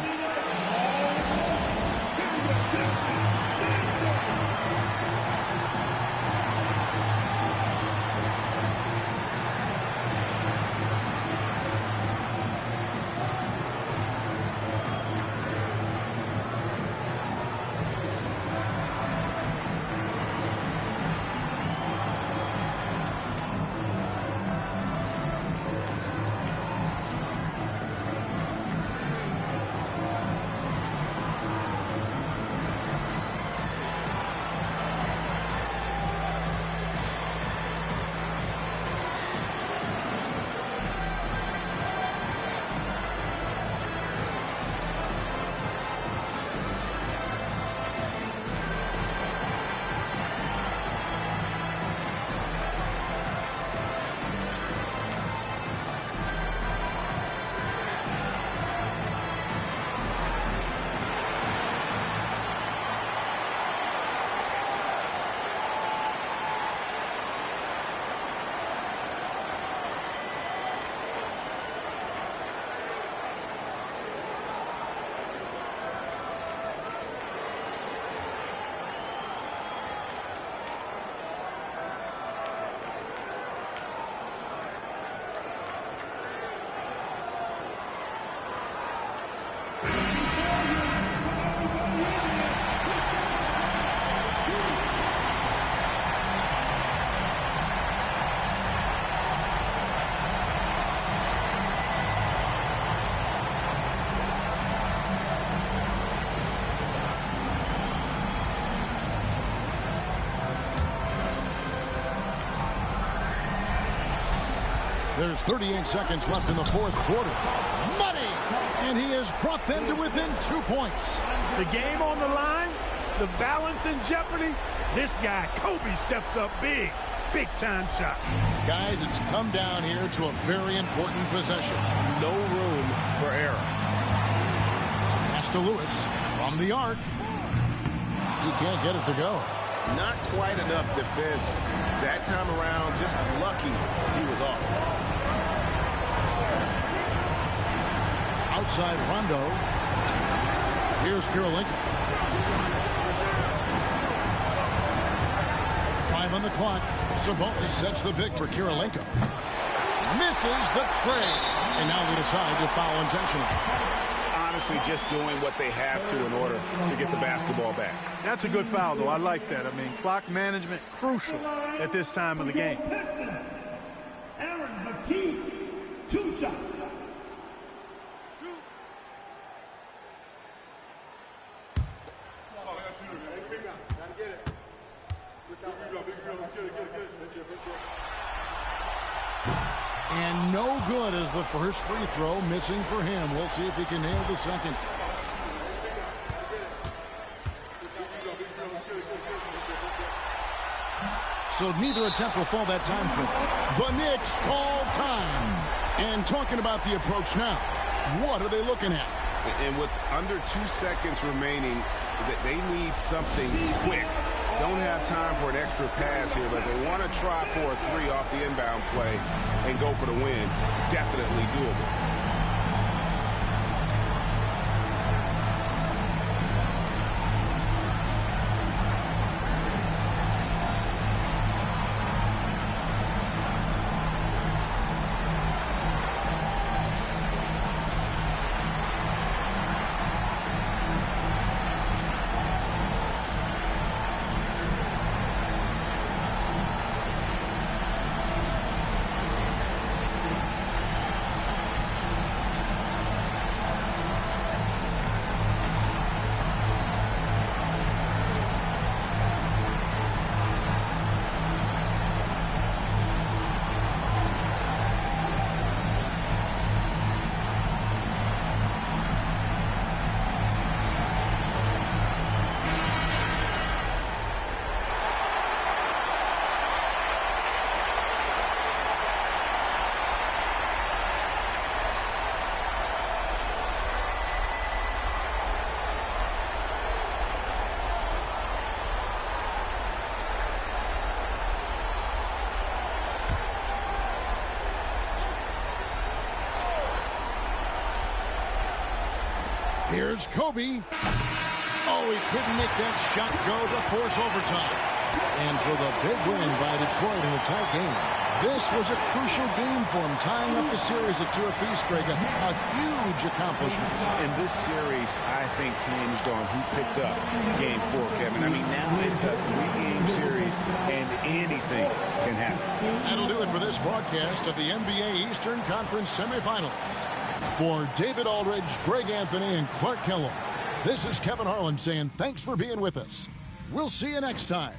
Speaker 1: There's 38 seconds left in the fourth quarter. Money! And he has brought them to within 2 points.
Speaker 2: The game on the line, the balance in jeopardy. This guy, Kobe, steps up big. Big-time shot.
Speaker 1: Guys, it's come down here to a very important possession.
Speaker 3: No room for error.
Speaker 1: Pass to Lewis from the arc. He can't get it to go.
Speaker 8: Not quite enough defense. That time around, just lucky he was off.
Speaker 1: Outside Rondo. Here's Kirilenko. 5 on the clock. Sabonis sets the pick for Kirilenko. Misses the trade. And now they decide to foul intentionally.
Speaker 3: Honestly, just doing what they have to in order to get the basketball back.
Speaker 2: That's a good foul, though. I like that. I mean, clock management crucial at this time of the game.
Speaker 5: Aaron McKee, 2 shots.
Speaker 1: And no good as the first free throw, missing for him. We'll see if he can nail the second. So neither attempt will fall that time frame. The Knicks call time. And talking about the approach now, what are they looking at?
Speaker 8: And with under 2 seconds remaining, they need something quick don't have time for an extra pass here, but they want to try for a 3 off the inbound play and go for the win. Definitely doable.
Speaker 1: Here's Kobe. Oh, he couldn't make that shot go to force overtime. And so the big win by Detroit in a tight game. This was a crucial game for him, tying up the series at 2 apiece, Greg. A huge accomplishment.
Speaker 3: And this series, I think, hinged on who picked up Game 4, Kevin. I mean, now it's a 3-game series, and anything can happen.
Speaker 1: That'll do it for this broadcast of the NBA Eastern Conference semifinals. For David Aldridge, Greg Anthony, and Clark Kellogg, this is Kevin Harlan saying thanks for being with us. We'll see you next time.